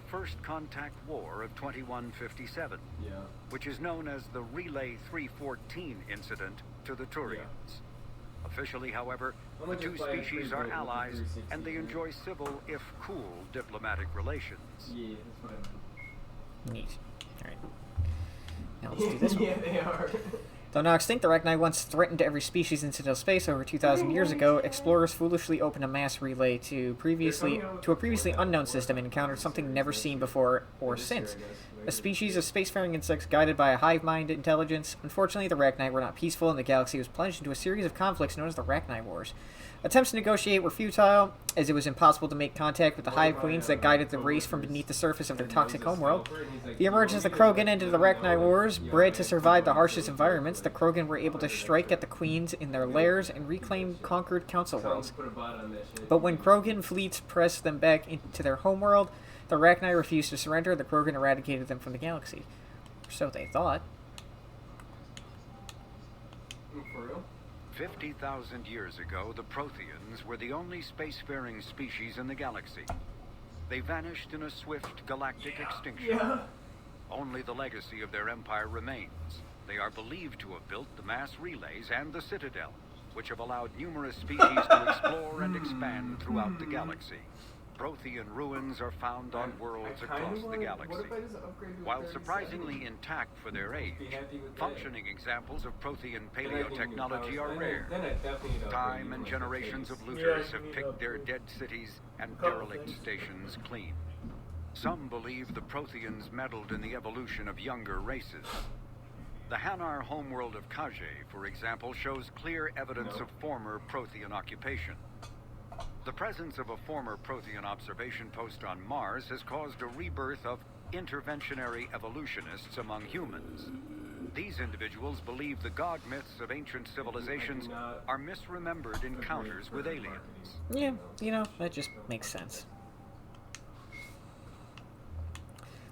First Contact War of 2157, which is known as the Relay 314 incident to the Turians. Officially, however, the two species are allies, and they enjoy civil, if cool, diplomatic relations. Yeah, that's what I meant. Neat. Alright. Now let's do this one. Yeah, they are. Though now extinct, the Rachni once threatened every species in interstellar space over 2,000 years ago. Explorers foolishly opened a mass relay to a previously unknown system and encountered something never seen before or since. A species of spacefaring insects guided by a hive-mind intelligence. Unfortunately, the Rachni were not peaceful, and the galaxy was plunged into a series of conflicts known as the Rachni Wars. Attempts to negotiate were futile, as it was impossible to make contact with the Hive Queens that guided the race from beneath the surface of their toxic homeworld. The emergence of the Krogan ended the Rachni Wars. Bred to survive the harshest environments, the Krogan were able to strike at the Queens in their lairs and reclaim conquered council worlds. But when Krogan fleets pressed them back into their homeworld, the Rachni refused to surrender, and the Krogan eradicated them from the galaxy. Or so they thought. For real? 50,000 years ago, the Protheans were the only spacefaring species in the galaxy. They vanished in a swift galactic extinction. Yeah. Only the legacy of their empire remains. They are believed to have built the mass relays and the Citadel, which have allowed numerous species to explore and expand throughout the galaxy. Prothean ruins are found on worlds across the galaxy. While surprisingly intact for their age, functioning examples of Prothean paleotechnology are rare. Time and generations of looters have picked their dead cities and derelict stations clean. Some believe the Protheans meddled in the evolution of younger races. The Hanar homeworld of Kage, for example, shows clear evidence of former Prothean occupation. The presence of a former Prothean observation post on Mars has caused a rebirth of interventionary evolutionists among humans. These individuals believe the god myths of ancient civilizations are misremembered encounters with aliens. Yeah, you know, that just makes sense.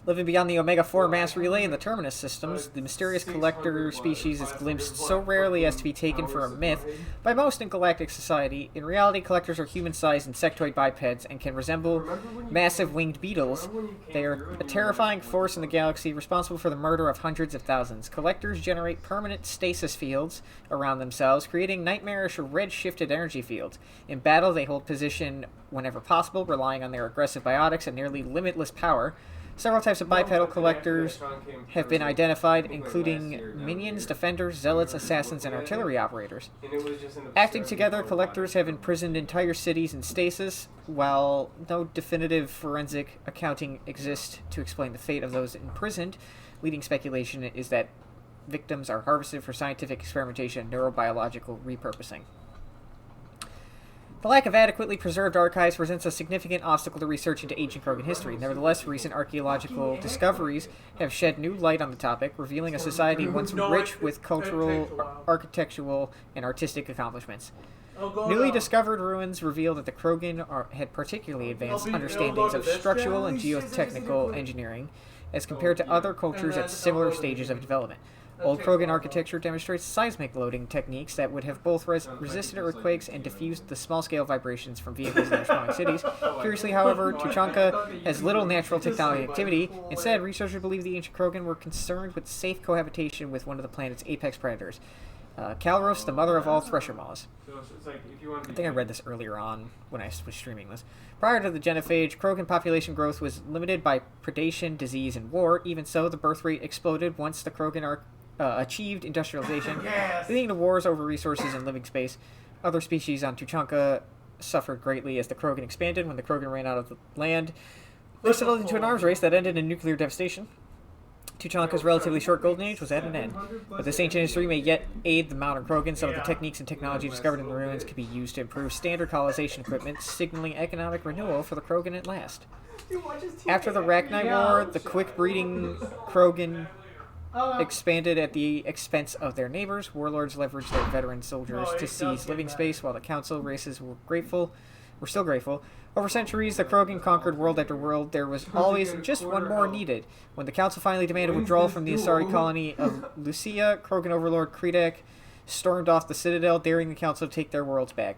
Living beyond the Omega-4 mass relay and the Terminus systems, the mysterious collector species is glimpsed so rarely as to be taken for a myth by most in galactic society. In reality, collectors are human-sized insectoid bipeds and can resemble massive winged beetles. They are a terrifying force in the galaxy, responsible for the murder of hundreds of thousands. Collectors generate permanent stasis fields around themselves, creating nightmarish red-shifted energy fields. In battle, they hold position whenever possible, relying on their aggressive biotics and nearly limitless power. Several types of bipedal collectors have been identified, including minions, defenders, zealots, assassins, and artillery operators. Acting together, collectors have imprisoned entire cities in stasis, while no definitive forensic accounting exists to explain the fate of those imprisoned. Leading speculation is that victims are harvested for scientific experimentation and neurobiological repurposing. The lack of adequately preserved archives presents a significant obstacle to research into ancient Krogan history. Nevertheless, recent archaeological discoveries have shed new light on the topic, revealing a society once rich with cultural, architectural, and artistic accomplishments. Newly discovered ruins reveal that the Krogan had particularly advanced understandings of structural and geotechnical engineering as compared to other cultures at similar stages of development. Old Krogan architecture demonstrates seismic loading techniques that would have both resisted earthquakes and diffused the small-scale vibrations from vehicles in their sprawling cities. Curiously, however, Tuchanka has little natural technology activity. Instead, researchers believe the ancient Krogan were concerned with safe cohabitation with one of the planet's apex predators, Calros, the mother of all thresher moths. I think I read this earlier on when I was streaming this. Prior to the Genophage, Krogan population growth was limited by predation, disease, and war. Even so, the birth rate exploded once the Krogan achieved industrialization, leading to wars over resources and living space. Other species on Tuchanka suffered greatly as the Krogan expanded. When the Krogan ran out of the land, they settled into an arms race that ended in nuclear devastation. Tuchanka's relatively short golden age was at an end, but this ancient history may yet aid the modern Krogan. Some of the techniques and technology discovered in the ruins could be used to improve standard colonization equipment, signaling economic renewal for the Krogan at last. After the Rachni War, the quick-breeding Krogan expanded at the expense of their neighbors. Warlords leveraged their veteran soldiers to seize living space, while the council races were still grateful. Over centuries, the Krogan conquered world after world. There was always just one more needed. When the council finally demanded withdrawal from the Asari colony of Lucia, Krogan overlord Kredak stormed off the citadel, daring the council to take their worlds back.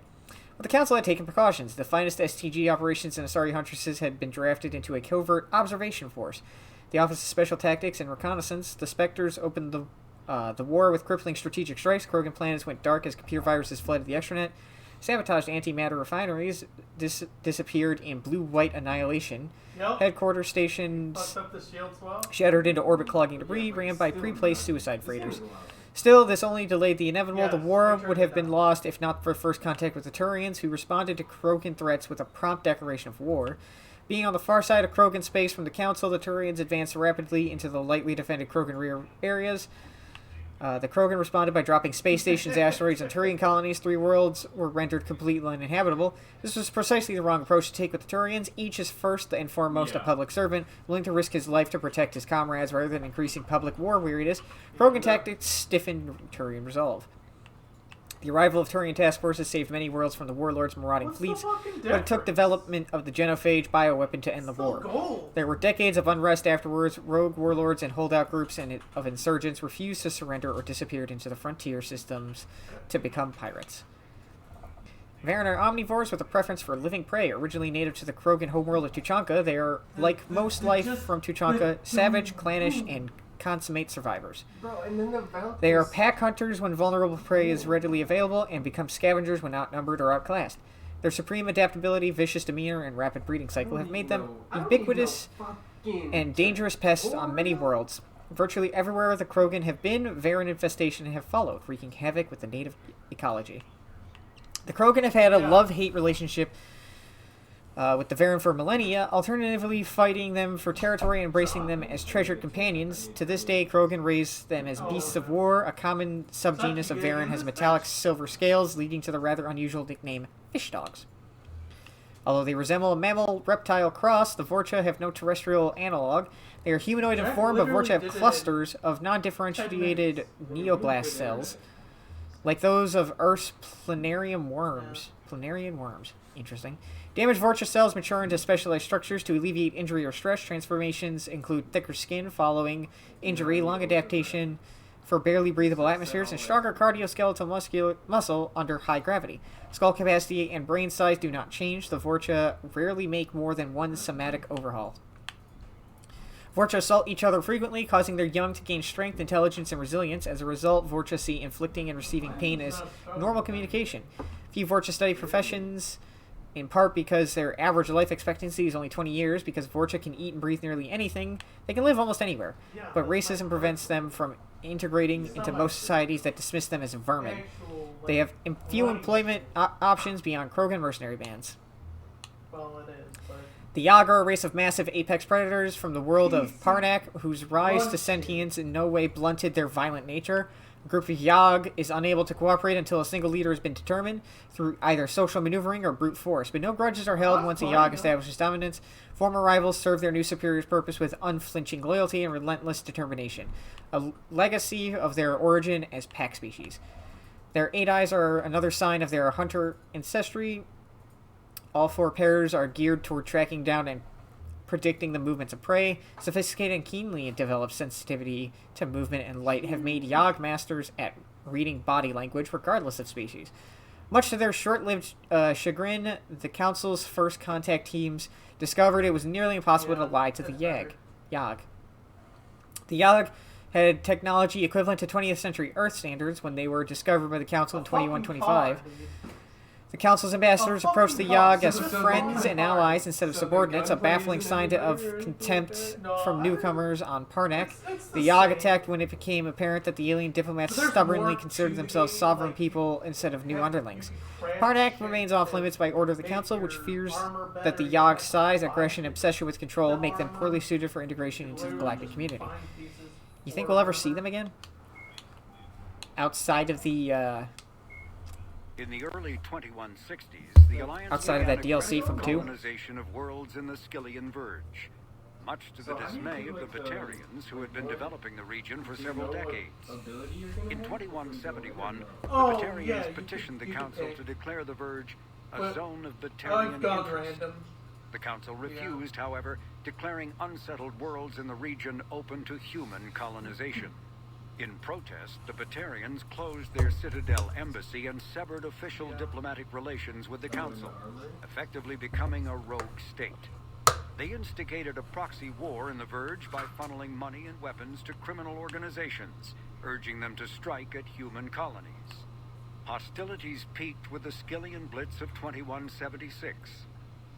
But the Council had taken precautions. The finest STG operations and Asari Huntresses had been drafted into a covert observation force. The Office of Special Tactics and Reconnaissance, the Spectres opened the war with crippling strategic strikes. Krogan planets went dark as computer viruses fled the extranet. Sabotaged antimatter refineries disappeared in blue-white annihilation. Yep. Headquarters stations Fucked up the shields well. shattered into orbit-clogging debris, ran by pre-placed suicide freighters. Still, this only delayed the inevitable. Yes, The war I turned would it have been down. lost if not for first contact with the Turians, who responded to Krogan threats with a prompt declaration of war. Being on the far side of Krogan space from the Council, the Turians advanced rapidly into the lightly defended Krogan rear areas. The Krogan responded by dropping space stations, asteroids, and Turian colonies. 3 worlds were rendered completely uninhabitable. This was precisely the wrong approach to take with the Turians. Each is first and foremost a public servant, willing to risk his life to protect his comrades rather than increasing public war weariness. Krogan tactics stiffened Turian resolve. The arrival of Turian task forces saved many worlds from the warlords' marauding What's the fleets, fucking but it took difference? development of the genophage bioweapon to end the Still war. gold. There were decades of unrest afterwards. Rogue warlords and holdout groups of insurgents refused to surrender or disappeared into the frontier systems to become pirates. Varen are omnivores with a preference for living prey. Originally native to the Krogan homeworld of Tuchanka, they are, like most life from Tuchanka, savage, clannish, and consummate survivors. Bro, and then the They are pack hunters when vulnerable prey is readily available, and become scavengers when outnumbered or outclassed. Their supreme adaptability, vicious demeanor, and rapid breeding cycle have made them ubiquitous and dangerous pests on many worlds. Virtually everywhere the Krogan have been, Varen infestation have followed, wreaking havoc with the native ecology. The Krogan have had a love-hate relationship with the Varen for millennia, alternatively fighting them for territory and embracing them as treasured companions. To this day, Krogan raise them as beasts of war. A common subgenus of Varen has metallic silver scales, leading to the rather unusual nickname fish dogs. Although they resemble a mammal-reptile cross, the Vorcha have no terrestrial analog. They are humanoid in form, but Vorcha have clusters of non-differentiated neoblast cells, like those of Earth's planarian worms. Planarian worms. Interesting. Damaged Vorcha cells mature into specialized structures to alleviate injury or stress. Transformations include thicker skin following injury, long adaptation for barely breathable atmospheres, and stronger cardioskeletal muscle under high gravity. Skull capacity and brain size do not change. The Vorcha rarely make more than one somatic overhaul. Vorcha assault each other frequently, causing their young to gain strength, intelligence, and resilience. As a result, Vorcha see inflicting and receiving pain as normal communication. Few Vorcha study professions, in part because their average life expectancy is only 20 years. Because Vorcha can eat and breathe nearly anything, they can live almost anywhere. But racism prevents them from integrating into most societies that dismiss them as vermin. They have few employment options beyond Krogan mercenary bands. Well, it is, but The Yag are a race of massive apex predators from the world of Parnak, whose rise to sentience in no way blunted their violent nature. A group of Yag is unable to cooperate until a single leader has been determined through either social maneuvering or brute force, but no grudges are held once a Yag establishes dominance. Former rivals serve their new superior's purpose with unflinching loyalty and relentless determination, a legacy of their origin as pack species. Their 8 eyes are another sign of their hunter ancestry. All 4 pairs are geared toward tracking down and predicting the movements of prey. Sophisticated and keenly developed sensitivity to movement and light have made Yag masters at reading body language regardless of species. Much to their short-lived chagrin, the Council's first contact teams discovered it was nearly impossible to lie to the Yag. The Yag had technology equivalent to 20th century Earth standards when they were discovered by the Council in 2125. The Council's ambassadors approached the Yag as friends and allies instead of subordinates, a baffling sign of contempt from newcomers on Parnak. The Yag attacked when it became apparent that the alien diplomats stubbornly considered themselves sovereign people instead of new underlings. Parnak remains off limits by order of the Council, which fears that the Yag's size, aggression, and obsession with control make them poorly suited for integration into the galactic community. You think we'll ever see them again? Outside of the, In the early 2160s, the Alliance Outside of that began DLC from aggressive 2? colonization of worlds in the Skillian Verge, much to the dismay of the Batarians, who had been developing the region for several decades. In 2171, the Batarians petitioned the Council to declare the Verge a zone of Batarian I've gone interest. random. The Council refused, however, declaring unsettled worlds in the region open to human colonization. In protest, the Batarians closed their Citadel embassy and severed official diplomatic relations with the Council, effectively becoming a rogue state. They instigated a proxy war in the Verge by funneling money and weapons to criminal organizations, urging them to strike at human colonies. Hostilities peaked with the Skillian Blitz of 2176,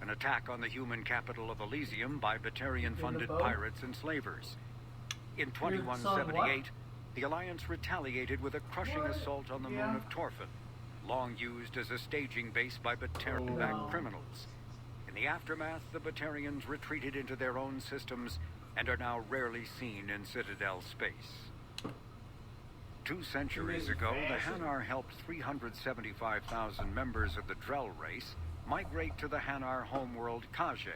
an attack on the human capital of Elysium by Batarian-funded pirates and slavers. In 2178, the Alliance retaliated with a crushing assault on the moon of Torfin, long used as a staging base by Batarian-backed criminals. In the aftermath, the Batarians retreated into their own systems and are now rarely seen in Citadel space. 2 centuries ago, the Hanar helped 375,000 members of the Drell race migrate to the Hanar homeworld Kage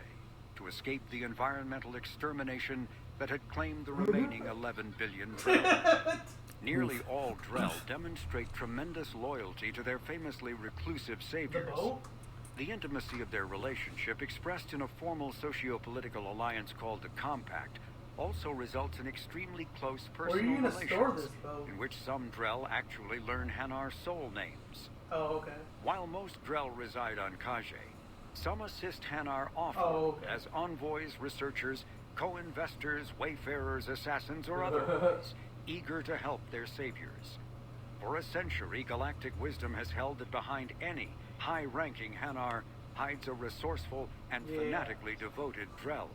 to escape the environmental extermination that had claimed the remaining 11 billion Drell. Nearly all Drell demonstrate tremendous loyalty to their famously reclusive saviors. The intimacy of their relationship, expressed in a formal socio-political alliance called the Compact, also results in extremely close personal relations, in which some Drell actually learn Hanar soul names. Oh, okay. While most Drell reside on Kage, some assist Hanar offline as envoys, researchers, co-investors, wayfarers, assassins, or otherwise, eager to help their saviors. For a century, galactic wisdom has held that behind any high-ranking Hanar hides a resourceful and fanatically devoted Drell.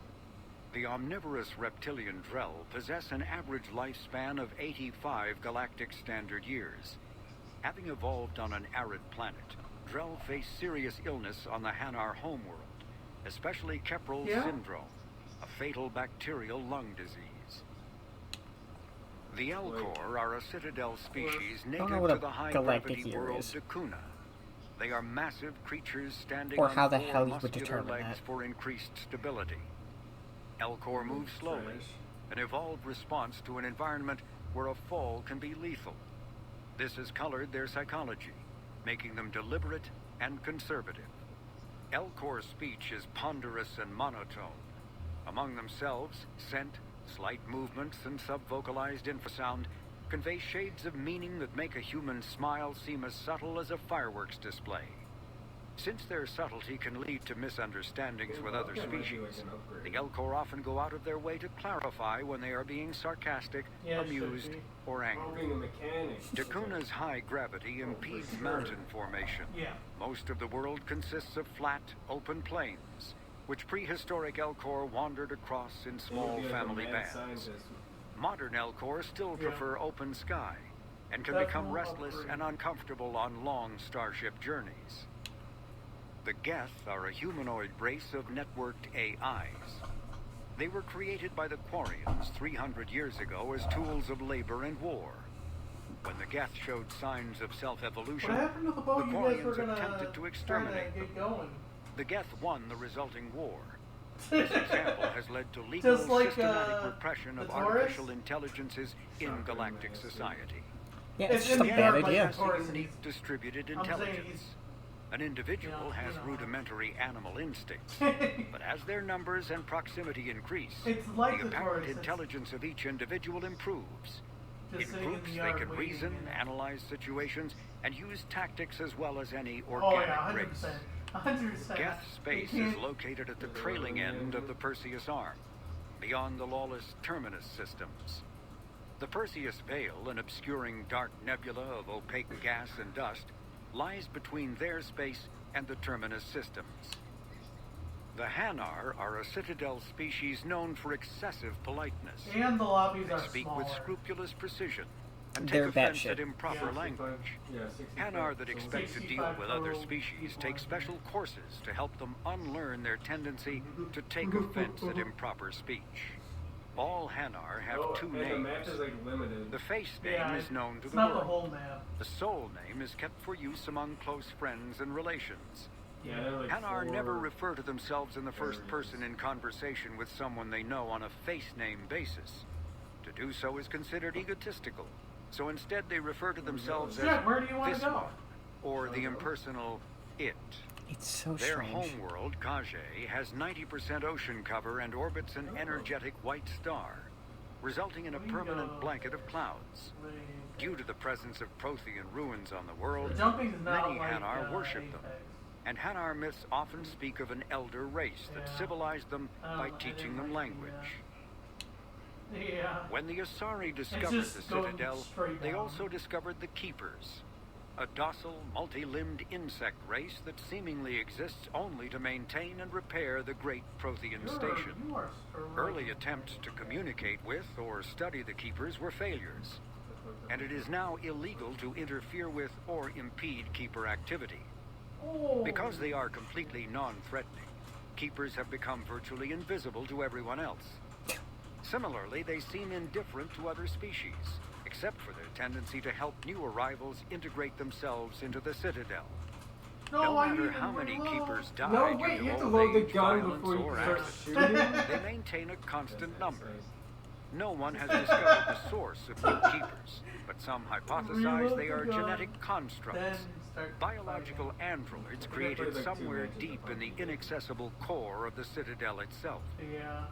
The omnivorous reptilian Drell possess an average lifespan of 85 galactic standard years. Having evolved on an arid planet, Drell face serious illness on the Hanar homeworld, especially Kepral's syndrome, a fatal bacterial lung disease. The Elcor are a Citadel species native to the high-gravity world Dakuna. They are massive creatures standing on how the four hell you would muscular determine legs that. for increased stability. Elcor move slowly, an evolved response to an environment where a fall can be lethal. This has colored their psychology, making them deliberate and conservative. Elcor's speech is ponderous and monotone. Among themselves, scent, slight movements, and subvocalized infrasound convey shades of meaning that make a human smile seem as subtle as a fireworks display. Since their subtlety can lead to misunderstandings with other species, the Elcor often go out of their way to clarify when they are being sarcastic, amused, or angry. Dakuna's high gravity impedes mountain formation. Most of the world consists of flat, open plains, which prehistoric Elcor wandered across in small family bands. Modern Elcor still prefer open sky, and can become restless and uncomfortable on long starship journeys. The Geth are a humanoid race of networked AIs. They were created by the Quarians 300 years ago as tools of labor and war. When the Geth showed signs of self-evolution, What happened to the the boat you guys were Quarians gonna attempted to try exterminate to them. get going? The Geth won the resulting war. This example has led to legal, Just like, systematic repression of the Taurus? artificial intelligences in galactic society. Yeah, it's It's just a in bad there, idea. like, Taurus. Unique distributed I'm saying intelligence. An individual has rudimentary animal instincts, he's- but as their numbers and proximity increase, It's like the the apparent Taurus. It's intelligence of each individual improves. just In sitting in groups, the they yard can waiting, reason, you know. analyze situations, and use tactics as well as any Oh organic yeah, race. 100%. 100%. Geth space You is can't- located at the trailing end of the Perseus Arm, beyond the lawless Terminus systems. The Perseus Veil, an obscuring dark nebula of opaque gas and dust, lies between their space and the Terminus systems. The Hanar are a Citadel species known for excessive politeness. And the lobbies They are speak smaller. with scrupulous precision and They're take offense batshit. at improper Yeah. language. Yeah, Hanar that expect to deal 65 with other total species people take on special courses to help them unlearn their tendency to take offense at improper speech. All Hanar have two and the map names. is like limited. The face name Yeah, is known to it's the not the world. whole map. The soul name is kept for use among close friends and relations. Yeah, they're like Hanar four- never refer to themselves in the first areas. person in conversation with someone they know on a face name basis. To do so is considered egotistical, so instead they refer to themselves Yeah, as where do you want this to go? one, or the impersonal it. It's so Their strange. homeworld, Kage, has 90% ocean cover and orbits an energetic white star. resulting in a permanent blanket of clouds. Due to the presence of Prothean ruins on the world, Jumping is not many like, Hanar worship them. Apex. And Hanar myths often speak of an elder race that Yeah. civilized them by I teaching didn't them like language. Yeah. When the Asari discovered the just going citadel, straight they down. also discovered the Keepers, a docile, multi-limbed insect race that seemingly exists only to maintain and repair the great Prothean station. You are straight. Early attempts to communicate with or study the Keepers were failures, and it is now illegal to interfere with or impede Keeper activity. Oh. Because they are completely non-threatening, Keepers have become virtually invisible to everyone else. Similarly, they seem indifferent to other species, except for their tendency to help new arrivals integrate themselves into the Citadel. No I matter need how to many reload. Keepers die No, due wait, to you have to old load the age, gun violence, before you or can start accident, shooting. they maintain a constant number. No one has discovered the source of new Keepers, but some hypothesize Reload they the are gun, genetic Then constructs. start Biological androids created somewhere deep in the inaccessible core of the Citadel itself. Yeah.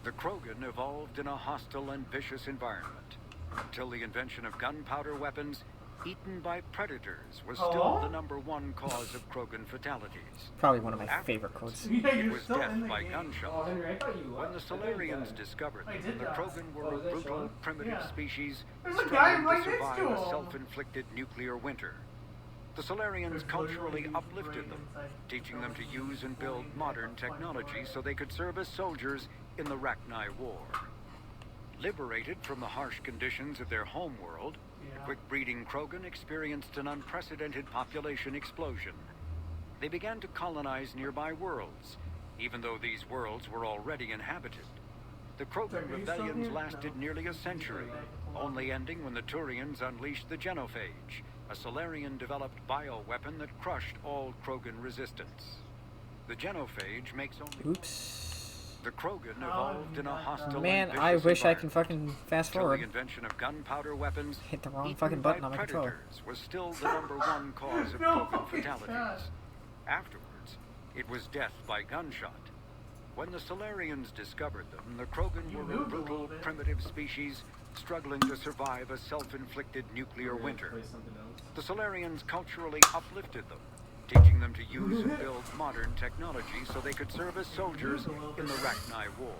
The Krogan evolved in a hostile and vicious environment, until the invention of gunpowder weapons, eaten by predators was still Hello? the #1 cause of Krogan fatalities. Probably one of my favorite quotes. Yeah, It you're was still death in the by game. Oh, gunshot. Henry, I thought you When the left. I thought you Solarians died. discovered I them, did the die. Krogan were Oh, a is that brutal, Sean? primitive Yeah. species There's a guy struggling right to next survive to a him. self-inflicted nuclear winter. The Solarians culturally uplifted them, teaching them to use and build modern technology so they could serve as soldiers in the Rachni War. Liberated from the harsh conditions of their homeworld, the quick-breeding Krogan experienced an unprecedented population explosion. They began to colonize nearby worlds, even though these worlds were already inhabited. The Krogan rebellions lasted nearly a century, only ending when the Turians unleashed the Genophage, a Solarian-developed bioweapon that crushed all Krogan resistance. The Genophage makes only... Oops. The Krogan evolved in a hostile Man, and I vicious wish I can environment. fucking fast Till forward. the invention of gunpowder weapons, Hit the wrong eaten fucking by button on my controller. predators was still the #1 cause of No, Krogan it's fatalities. not. Afterwards, it was death by gunshot. When the Solarians discovered them, the Krogan You were a moved a brutal, little bit. primitive species struggling to survive a self-inflicted nuclear winter. Play something else. The Solarians culturally uplifted them, teaching them to use and build modern technology so they could serve as soldiers in the Rachni War.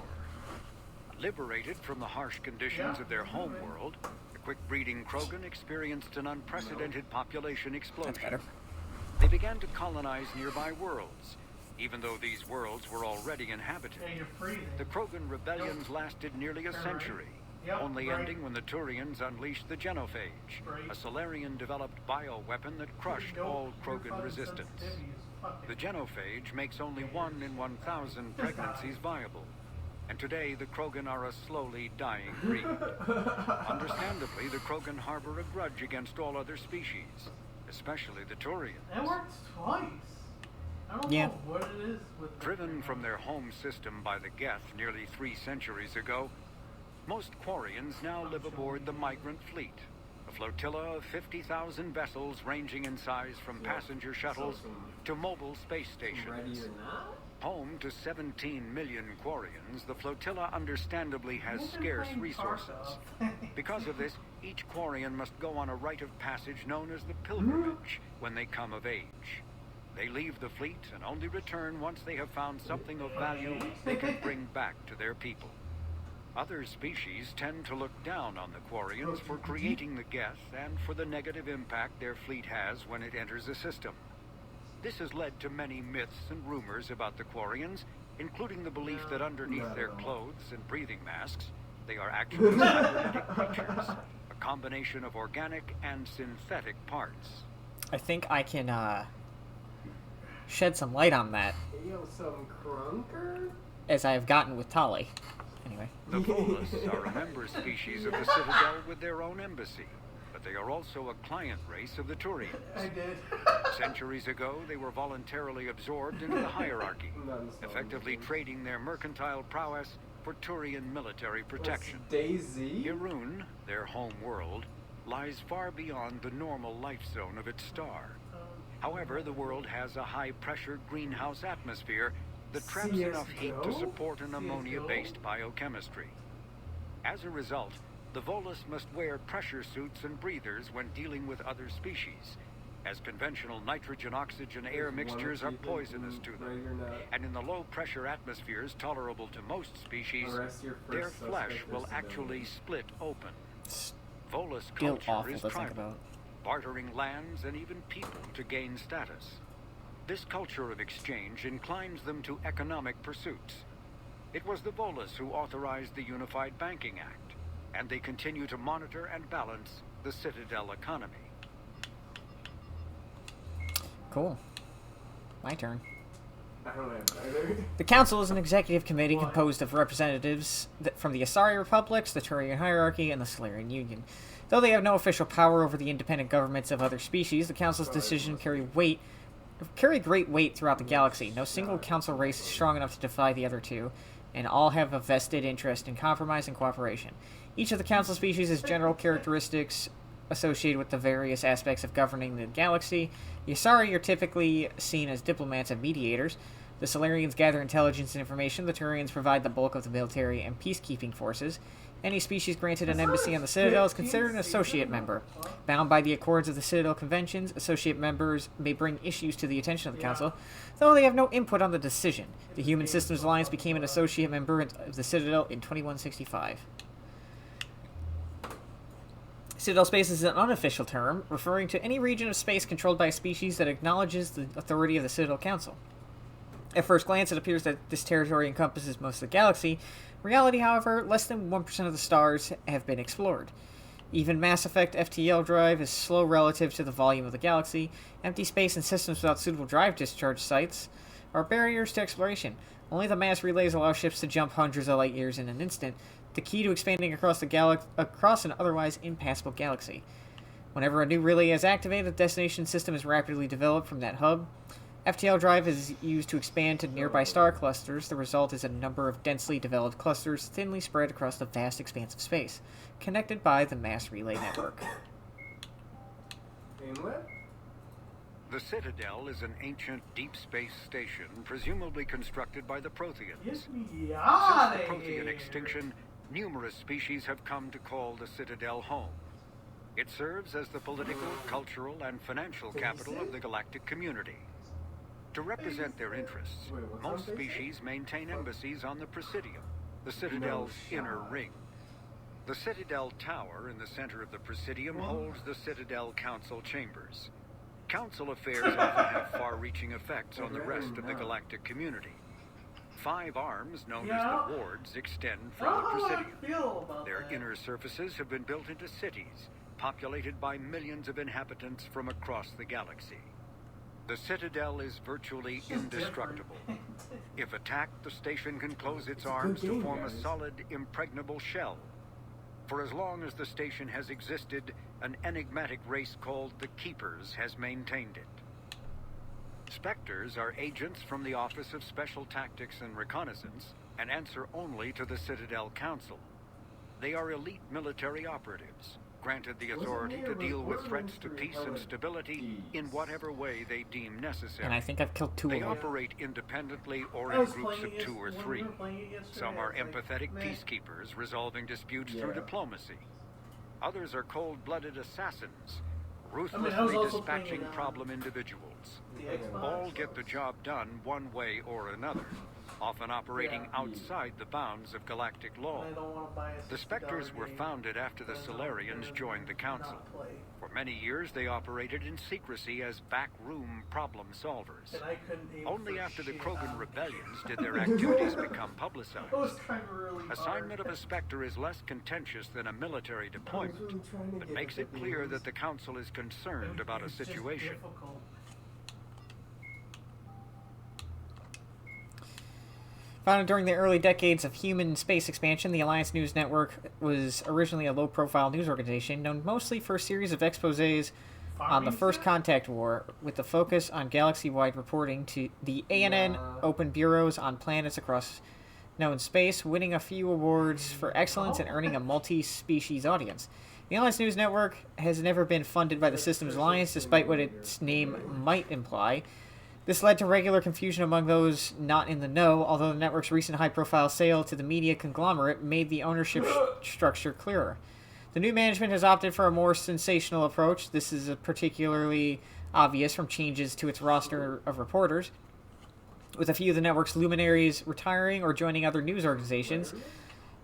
Liberated from the harsh conditions of their homeworld, the quick-breeding Krogan experienced an unprecedented population That's explosion. better. They began to colonize nearby worlds, even though these worlds were already inhabited. Yeah, you're freezing. The Krogan rebellions lasted nearly a century, Yep, only right. ending when the Turians unleashed the Genophage, Right. a Solarian-developed bioweapon that crushed Your all fucking Krogan resistance. sensitivity is fucking- The Genophage makes only 1 in 1,000 pregnancies viable, and today the Krogan are a slowly dying breed. Understandably, the Krogan harbor a grudge against all other species, especially the Turians. That works twice. I don't Yeah. know what it is with Driven from their home system by the Geth nearly 3 centuries ago, most Quarians now live aboard the Migrant Fleet, a flotilla of 50,000 vessels ranging in size from passenger shuttles to mobile space Ready stations. or not? Home to 17 million Quarians, the flotilla understandably has scarce resources. Because of this, each Quarian must go on a rite of passage known as the pilgrimage when they come of age. They leave the fleet and only return once they have found something of value they can bring back to their people. Other species tend to look down on the Quarians for creating the Geth and for the negative impact their fleet has when it enters a system. This has led to many myths and rumors about the Quarians, including the belief that underneath their clothes and breathing masks, they are actually cybernetic creatures, a combination of organic and synthetic parts. I think I can shed some light on that, Yo, some crunker? as I have gotten with Tali. Anyway. The Volus are a member species of the Citadel with their own embassy, but they are also a client race of the Turians. I did. Centuries ago, they were voluntarily absorbed into the hierarchy, Not installing effectively things. trading their mercantile prowess for Turian military protection. What's DayZ? Irun, their home world, lies far beyond the normal life zone of its star. However, the world has a high-pressure greenhouse atmosphere that traps enough heat to CS:GO? support an ammonia-based biochemistry. As a result, the Volus must wear pressure suits and breathers when dealing with other species, as conventional nitrogen-oxygen air mixtures are poisonous to them, and in the low-pressure atmospheres tolerable to most species, their flesh will actually split open. Volus Still culture awful is to think tribal, about. bartering lands and even people to gain status. This culture of exchange inclines them to economic pursuits. It was the Volus who authorized the Unified Banking Act, and they continue to monitor and balance the Citadel economy. Cool. My turn. I don't have either. The Council is an executive committee Why? composed of representatives from the Asari Republics, the Turian Hierarchy, and the Solarian Union. Though they have no official power over the independent governments of other species, the Council's decisions carry great weight throughout the galaxy. No single Council race is strong enough to defy the other two, and all have a vested interest in compromise and cooperation. Each of the Council species has general characteristics associated with the various aspects of governing the galaxy. The Asari are typically seen as diplomats and mediators. The Solarians gather intelligence and information. The Turians provide the bulk of the military and peacekeeping forces. Any species granted an embassy on the Citadel is considered an associate member. Bound by the accords of the Citadel Conventions, associate members may bring issues to the attention of the Council, though they have no input on the decision. The Human Systems Alliance became an associate member of the Citadel in 2165. Citadel space is an unofficial term, referring to any region of space controlled by a species that acknowledges the authority of the Citadel Council. At first glance, it appears that this territory encompasses most of the galaxy. In reality, however, less than 1% of the stars have been explored. Even Mass Effect FTL drive is slow relative to the volume of the galaxy. Empty space and systems without suitable drive discharge sites are barriers to exploration. Only the mass relays allow ships to jump hundreds of light years in an instant, the key to expanding across an otherwise impassable galaxy. Whenever a new relay is activated, the destination system is rapidly developed from that hub. FTL drive is used to expand to nearby star clusters. The result is a number of densely developed clusters thinly spread across the vast expanse of space, connected by the mass relay network. Inlet? The Citadel is an ancient deep space station presumably constructed by the Protheans. Get me Since out the of Prothean here. extinction, numerous species have come to call the Citadel home. It serves as the political, cultural, and financial capital of the galactic community. To represent their interests, Wait, what's most on base? species maintain embassies on the Presidium, the Citadel's inner ring. The Citadel Tower in the center of the Presidium holds the Citadel Council chambers. Council affairs often have far-reaching effects on the rest of the galactic community. 5 arms, known as the wards, extend I from the don't know how I Presidium. feel about Their that. inner surfaces have been built into cities, populated by millions of inhabitants from across the galaxy. The Citadel is virtually It's just indestructible. different. If attacked, the station can close its It's a arms good to game, form a guys. solid, impregnable shell. For as long as the station has existed, an enigmatic race called the Keepers has maintained it. Spectres are agents from the Office of Special Tactics and Reconnaissance and answer only to the Citadel Council. They are elite military operatives, granted the authority to deal with threats to peace and stability in whatever way they deem necessary. And I think I've killed 2 They of them. operate independently or I in was groups playing of against- 2 or when we 3. were playing it yesterday, Some are it's like, empathetic meh. peacekeepers resolving disputes Yeah. through diplomacy. Others are cold-blooded assassins, I was ruthlessly also playing dispatching it on problem individuals. The Xbox. All get the job done one way or another, often operating Yeah. outside the bounds of galactic law. I don't want to buy a The Spectres $60 were game founded after the that I'm not Solarians gonna joined the Council. not play. For many years, they operated in secrecy as backroom problem solvers. And I couldn't aim Only for after the shit Krogan on- rebellions did their activities become publicized. I was trying really hard. Assignment of a Spectre is less contentious than a military deployment, really trying to but get makes the it clear games. that the Council is concerned about a It's just situation. difficult. Founded during the early decades of human space expansion, the Alliance News Network was originally a low-profile news organization known mostly for a series of exposés on the First Contact War, with the focus on galaxy-wide reporting. To the ANN opened bureaus on planets across known space, winning a few awards for excellence and earning a multi-species audience. The Alliance News Network has never been funded by the Systems Alliance, despite what its name might imply. This led to regular confusion among those not in the know, although the network's recent high-profile sale to the media conglomerate made the ownership structure clearer. The new management has opted for a more sensational approach. This is particularly obvious from changes to its roster of reporters, with a few of the network's luminaries retiring or joining other news organizations.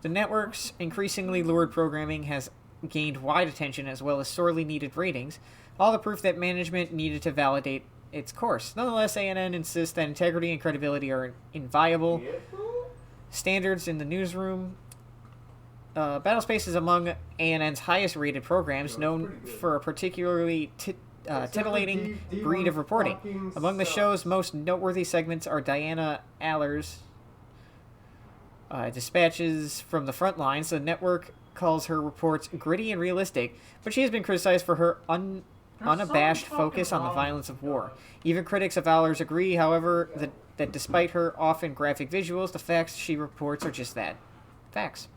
The network's increasingly lurid programming has gained wide attention as well as sorely needed ratings, all the proof that management needed to validate its course. Nonetheless, ANN insists that integrity and credibility are inviolable standards in the newsroom. Battlespace is among ANN's highest rated programs, known for a particularly titillating breed of reporting. Among the show's most noteworthy segments are Diana Aller's dispatches from the front lines. The network calls her reports gritty and realistic, but she has been criticized for her unabashed focus on the violence of war. Even critics of Allers agree, however, that despite her often graphic visuals, the facts she reports are just that. Facts.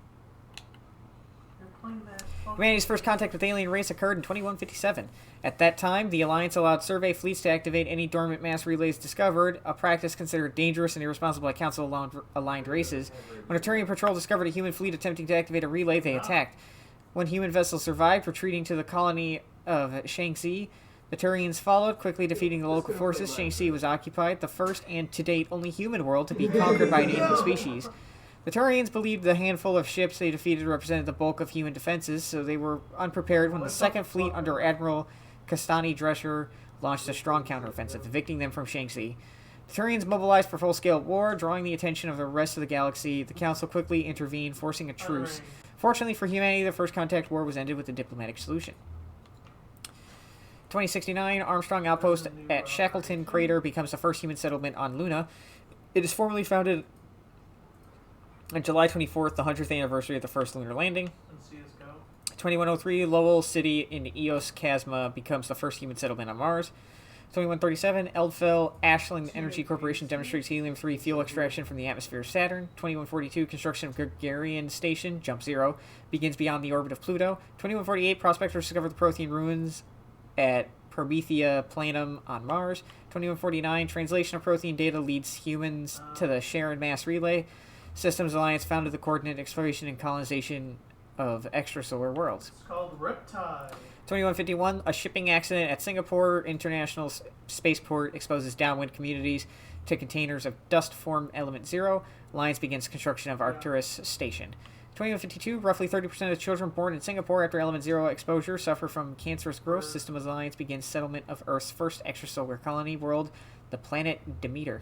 Humanity's first contact with the alien race occurred in 2157. At that time, the Alliance allowed survey fleets to activate any dormant mass relays discovered, a practice considered dangerous and irresponsible by Council-aligned races. When a Turian patrol discovered a human fleet attempting to activate a relay, they attacked. When human vessels survived, retreating to the colony of Shangxi, the Turians followed, quickly defeating the local forces. Shangxi was occupied, the first and to date only human world to be conquered by an alien species. The Turians believed the handful of ships they defeated represented the bulk of human defenses, so they were unprepared when the Second Fleet under Admiral Castani Drescher launched a strong counteroffensive, evicting them from Shangxi. The Turians mobilized for full-scale war, drawing the attention of the rest of the galaxy. The Council quickly intervened, forcing a truce. Fortunately for humanity, the First Contact War was ended with a diplomatic solution. 2069, Armstrong Outpost at Shackleton Crater becomes the first human settlement on Luna. It is formally founded on July 24th, the 100th anniversary of the first lunar landing. 2103, Lowell City in Eos Chasma becomes the first human settlement on Mars. 2137, Eldfell Ashland Energy Corporation demonstrates helium-3 fuel extraction from the atmosphere of Saturn. 2142, construction of Gregorian Station, Jump Zero, begins beyond the orbit of Pluto. 2148, prospectors discover the Prothean ruins at Promethea Planum on Mars. 2149, translation of Prothean data leads humans to the Sharon Mass Relay. Systems Alliance founded the coordinate exploration and colonization of extrasolar worlds. It's called Riptide. 2151, a shipping accident at Singapore International Spaceport exposes downwind communities to containers of dust-form element 0. Alliance begins construction of Arcturus Station. 2152, roughly 30% of children born in Singapore after element 0 exposure suffer from cancerous growth. Systems Alliance begins settlement of Earth's first extrasolar colony world, the planet Demeter.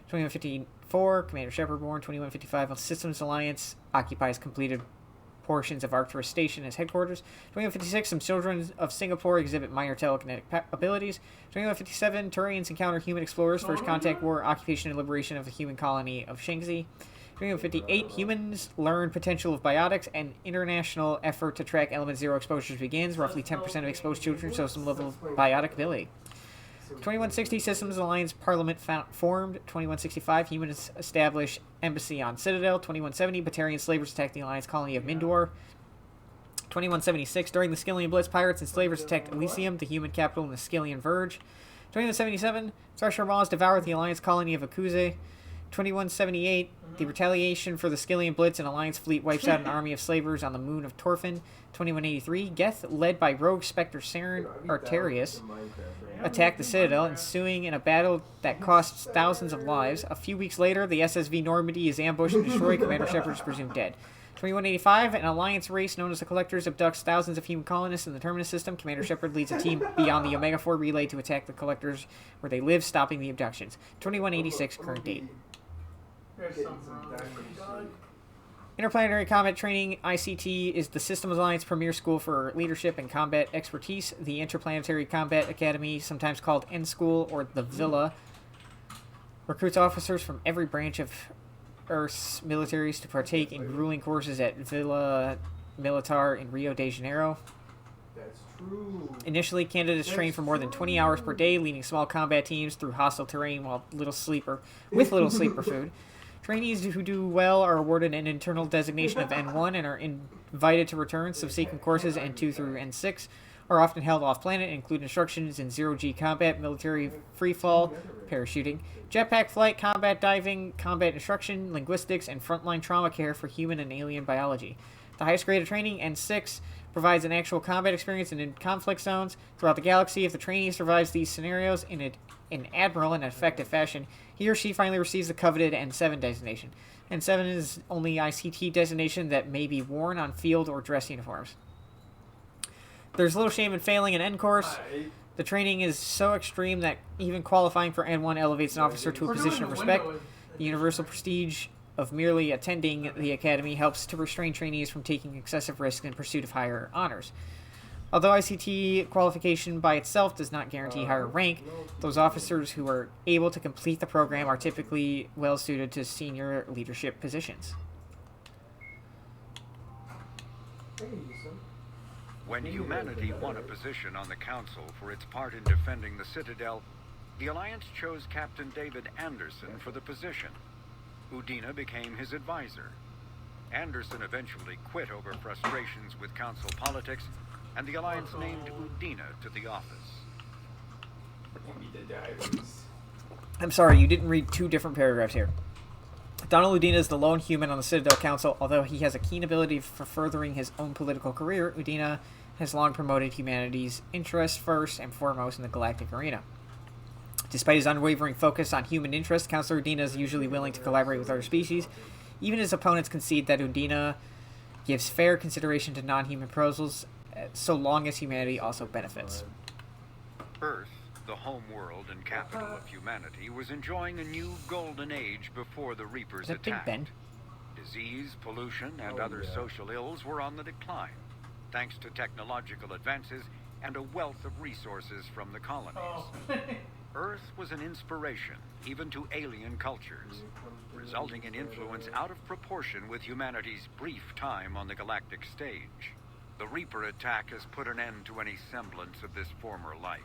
2154, Commander Shepard born. 2155, Systems Alliance occupies completed portions of Arcturus Station as headquarters. 2156, some children of Singapore exhibit minor telekinetic abilities. 2157, Turians encounter human explorers. First Contact War, occupation and liberation of the human colony of Shangxi. 2158, humans learn potential of biotics and international effort to track element 0 exposures begins. Roughly 10% of exposed children show some level of biotic ability. 2160, Systems Alliance Parliament formed. 2165, humans establish embassy on Citadel. 2170, Batarian slavers attack the Alliance colony of Mindor. 2176, during the Skillian Blitz, pirates and slavers attacked Elysium, the human capital in the Skillian Verge. 2177, Thresher Maws devour the Alliance colony of Akuze. 2178, the retaliation for the Skillian Blitz, an Alliance fleet wipes out an army of slavers on the moon of Torfin. 2183, Geth, led by rogue Spectre Saren Arterius, attacked the Citadel, ensuing in a battle that costs thousands of lives. A few weeks later, the SSV Normandy is ambushed and destroyed. Commander Shepard is presumed dead. 2185, an Alliance race known as the Collectors abducts thousands of human colonists in the Terminus system. Commander Shepard leads a team beyond the Omega-4 relay to attack the Collectors where they live, stopping the abductions. 2186, current date. Interplanetary Combat Training, ICT, is the Systems Alliance premier school for leadership and combat expertise. The Interplanetary Combat Academy, sometimes called N-School or the Villa, recruits officers from every branch of Earth's militaries to partake in grueling courses at Villa Militar in Rio de Janeiro. That's true. Initially, candidates train for more than 20 hours per day, leading small combat teams through hostile terrain with little sleeper food. Trainees who do well are awarded an internal designation of N1 and are invited to return. Subsequent courses N2 through N6 are often held off-planet and include instructions in zero-G combat, military freefall, parachuting, jetpack flight, combat diving, combat instruction, linguistics, and frontline trauma care for human and alien biology. The highest grade of training, N6, provides an actual combat experience in conflict zones throughout the galaxy. If the trainee survives these scenarios in an admiral in an effective fashion, he or she finally receives the coveted N7 designation. N7 is only ICT designation that may be worn on field or dress uniforms. There's little shame in failing an N course. The training is so extreme that even qualifying for N1 elevates an officer to a position of respect. The universal prestige of merely attending the academy helps to restrain trainees from taking excessive risks in pursuit of higher honors. Although ICT qualification by itself does not guarantee higher rank, those officers who are able to complete the program are typically well suited to senior leadership positions. When humanity won a position on the Council for its part in defending the Citadel, the Alliance chose Captain David Anderson for the position. Udina became his advisor. Anderson eventually quit over frustrations with Council politics, and the Alliance named Udina to the office. I'm sorry, you didn't read two different paragraphs here. Donald Udina is the lone human on the Citadel Council. Although he has a keen ability for furthering his own political career, Udina has long promoted humanity's interests first and foremost in the galactic arena. Despite his unwavering focus on human interests, Councilor Udina is usually willing to collaborate with other species. Even his opponents concede that Udina gives fair consideration to non-human proposals, so long as humanity also benefits. Earth, the home world and capital of humanity, was enjoying a new golden age before the Reapers Is that Big attacked. Ben? Disease, pollution, and other social ills were on the decline, thanks to technological advances and a wealth of resources from the colonies. Earth was an inspiration, even to alien cultures, resulting in influence out of proportion with humanity's brief time on the galactic stage. The Reaper attack has put an end to any semblance of this former life.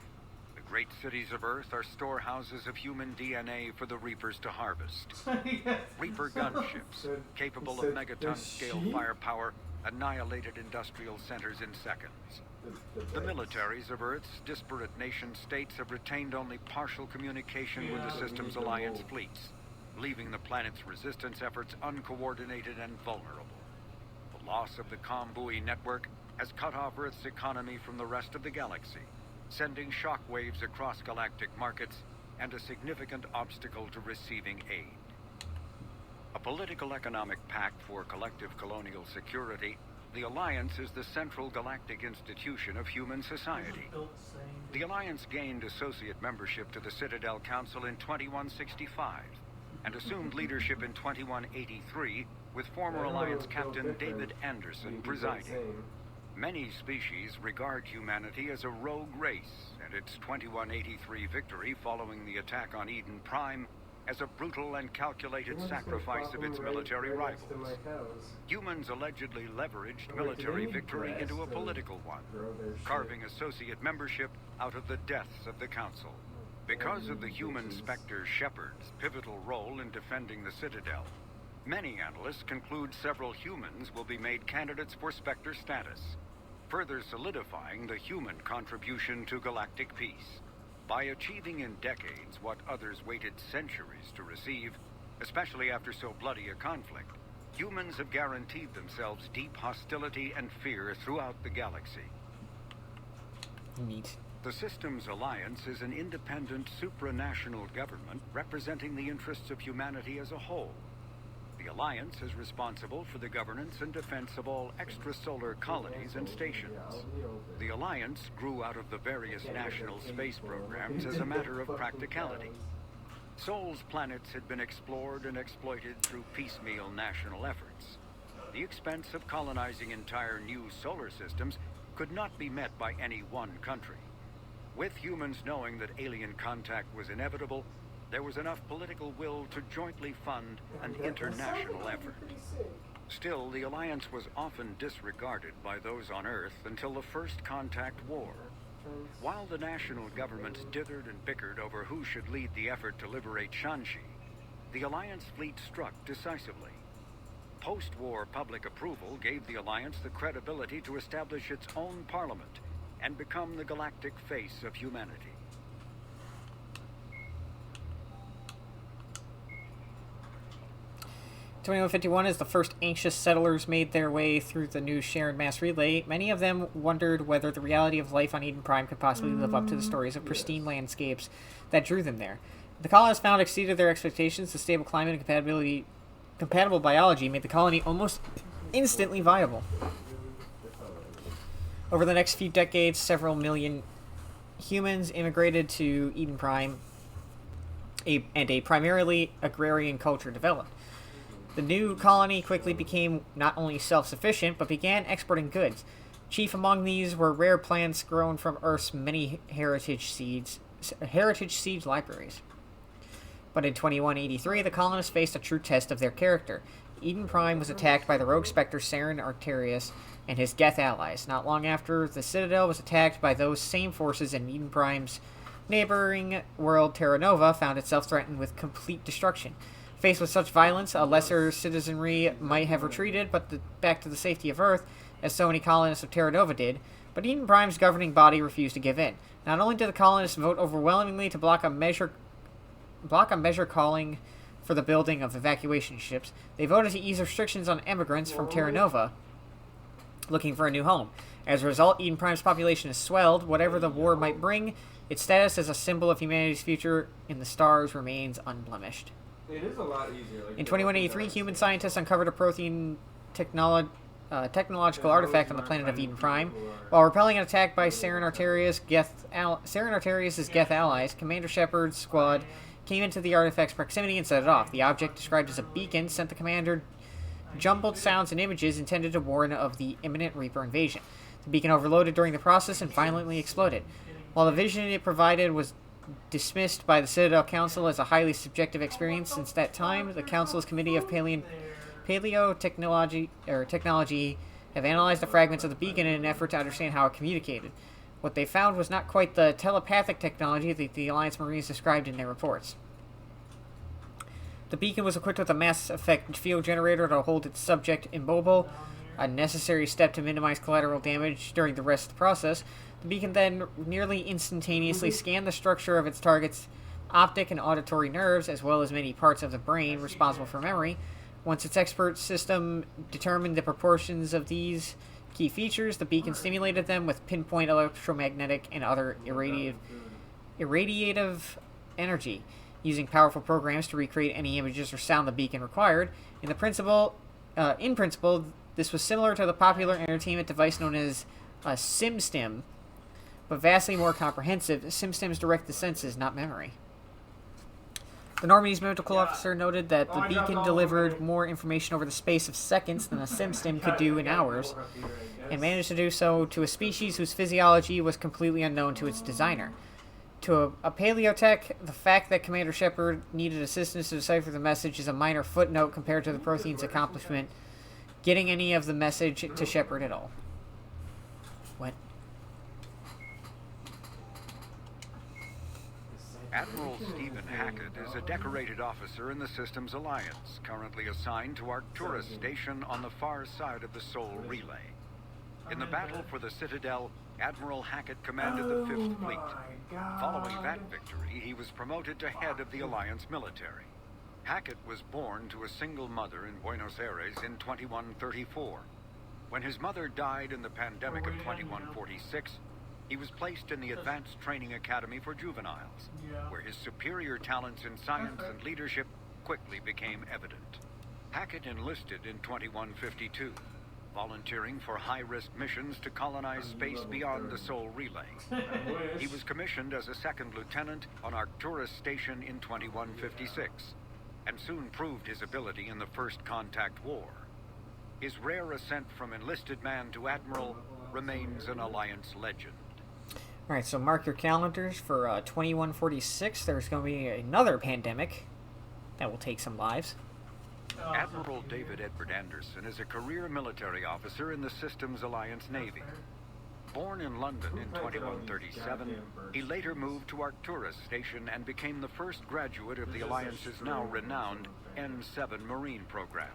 The great cities of Earth are storehouses of human DNA for the Reapers to harvest. Reaper gunships, capable of megaton-scale firepower, annihilated industrial centers in seconds. The militaries of Earth's disparate nation-states have retained only partial communication with the system's alliance fleets, leaving the planet's resistance efforts uncoordinated and vulnerable. The loss of the Combui network has cut off Earth's economy from the rest of the galaxy, sending shockwaves across galactic markets and a significant obstacle to receiving aid. A political economic pact for collective colonial security, the Alliance is the central galactic institution of human society. The Alliance gained associate membership to the Citadel Council in 2165 and assumed leadership in 2183 with former Alliance Captain David Anderson presiding. Many species regard humanity as a rogue race, and its 2183 victory following the attack on Eden Prime as a brutal and calculated sacrifice of its military rivals. Humans allegedly leveraged military victory into a political one, carving associate membership out of the deaths of the Council. Because of the human Spectre Shepard's pivotal role in defending the Citadel, many analysts conclude several humans will be made candidates for Spectre status, further solidifying the human contribution to galactic peace. By achieving in decades what others waited centuries to receive, especially after so bloody a conflict, humans have guaranteed themselves deep hostility and fear throughout the galaxy. Neat. The system's alliance is an independent supranational government representing the interests of humanity as a whole. The Alliance is responsible for the governance and defense of all extrasolar colonies and stations. The Alliance grew out of the various national space programs as a matter of practicality. Sol's planets had been explored and exploited through piecemeal national efforts. The expense of colonizing entire new solar systems could not be met by any one country. With humans knowing that alien contact was inevitable, there was enough political will to jointly fund an international effort. Still, the Alliance was often disregarded by those on Earth until the First Contact War. While the national governments dithered and bickered over who should lead the effort to liberate Shanxi, the Alliance fleet struck decisively. Post-war public approval gave the Alliance the credibility to establish its own parliament and become the galactic face of humanity. (2151) as the first anxious settlers made their way through the new Sharon mass relay, many of them wondered whether the reality of life on Eden Prime could possibly live up to the stories of pristine landscapes that drew them there. The colonists found exceeded their expectations. The stable climate and compatible biology made the colony almost instantly viable. Over the next few decades, several million humans immigrated to Eden Prime, and a primarily agrarian culture developed. The new colony quickly became not only self-sufficient, but began exporting goods. Chief among these were rare plants grown from Earth's many heritage seed libraries. But in 2183, the colonists faced a true test of their character. Eden Prime was attacked by the rogue specter Saren Arterius and his Geth allies. Not long after, the Citadel was attacked by those same forces, and Eden Prime's neighboring world, Terra Nova, found itself threatened with complete destruction. Faced with such violence, a lesser citizenry might have retreated back to the safety of Earth, as so many colonists of Terra Nova did, but Eden Prime's governing body refused to give in. Not only did the colonists vote overwhelmingly to block a measure calling for the building of evacuation ships, they voted to ease restrictions on immigrants from Terra Nova looking for a new home. As a result, Eden Prime's population has swelled. Whatever the war might bring, its status as a symbol of humanity's future in the stars remains unblemished. It is a lot easier. In 2183, human scientists uncovered a protein technological artifact on the planet of Eden Prime. While repelling an attack by Saren Arterius' Geth allies, Commander Shepard's squad came into the artifact's proximity and set it off. The object, described as a beacon, sent the commander jumbled sounds and images intended to warn of the imminent Reaper invasion. The beacon overloaded during the process and violently exploded. While the vision it provided was dismissed by the Citadel Council as a highly subjective experience, since that time, the Council's Committee of Paleotechnology have analyzed the fragments of the beacon in an effort to understand how it communicated. What they found was not quite the telepathic technology that the Alliance Marines described in their reports. The beacon was equipped with a mass effect field generator to hold its subject immobile, a necessary step to minimize collateral damage during the rest of the process. The beacon then nearly instantaneously scanned the structure of its target's optic and auditory nerves, as well as many parts of the brain responsible for memory. Once its expert system determined the proportions of these key features, the beacon stimulated them with pinpoint electromagnetic and other irradiative energy, using powerful programs to recreate any images or sound the beacon required. In principle, this was similar to the popular entertainment device known as a SimStim, but vastly more comprehensive. SimStims direct the senses, not memory. The Normandy's medical officer noted that the beacon delivered more information over the space of seconds than a SimStim could do in hours, and managed to do so to a species whose physiology was completely unknown to its designer. To a paleotech, the fact that Commander Shepard needed assistance to decipher the message is a minor footnote compared to the Prothean's accomplishment getting any of the message to Shepard at all. What? Admiral Stephen Hackett is a decorated officer in the Systems Alliance, currently assigned to Arcturus Station on the far side of the Sol Relay. In the battle for the Citadel, Admiral Hackett commanded the 5th Fleet. Following that victory, he was promoted to head of the Alliance military. Hackett was born to a single mother in Buenos Aires in 2134. When his mother died in the pandemic of 2146, he was placed in the Advanced Training Academy for Juveniles, where his superior talents in science and leadership quickly became evident. Hackett enlisted in 2152, volunteering for high-risk missions to colonize space beyond the Sol Relay. He was commissioned as a second lieutenant on Arcturus Station in 2156, and soon proved his ability in the First Contact War. His rare ascent from enlisted man to admiral remains an Alliance legend. Alright, so mark your calendars for 2146. There's going to be another pandemic that will take some lives. Admiral David Edward Anderson is a career military officer in the Systems Alliance Navy. Born in London in 2137, he later moved to Arcturus Station and became the first graduate of the Alliance's now renowned N7 Marine program.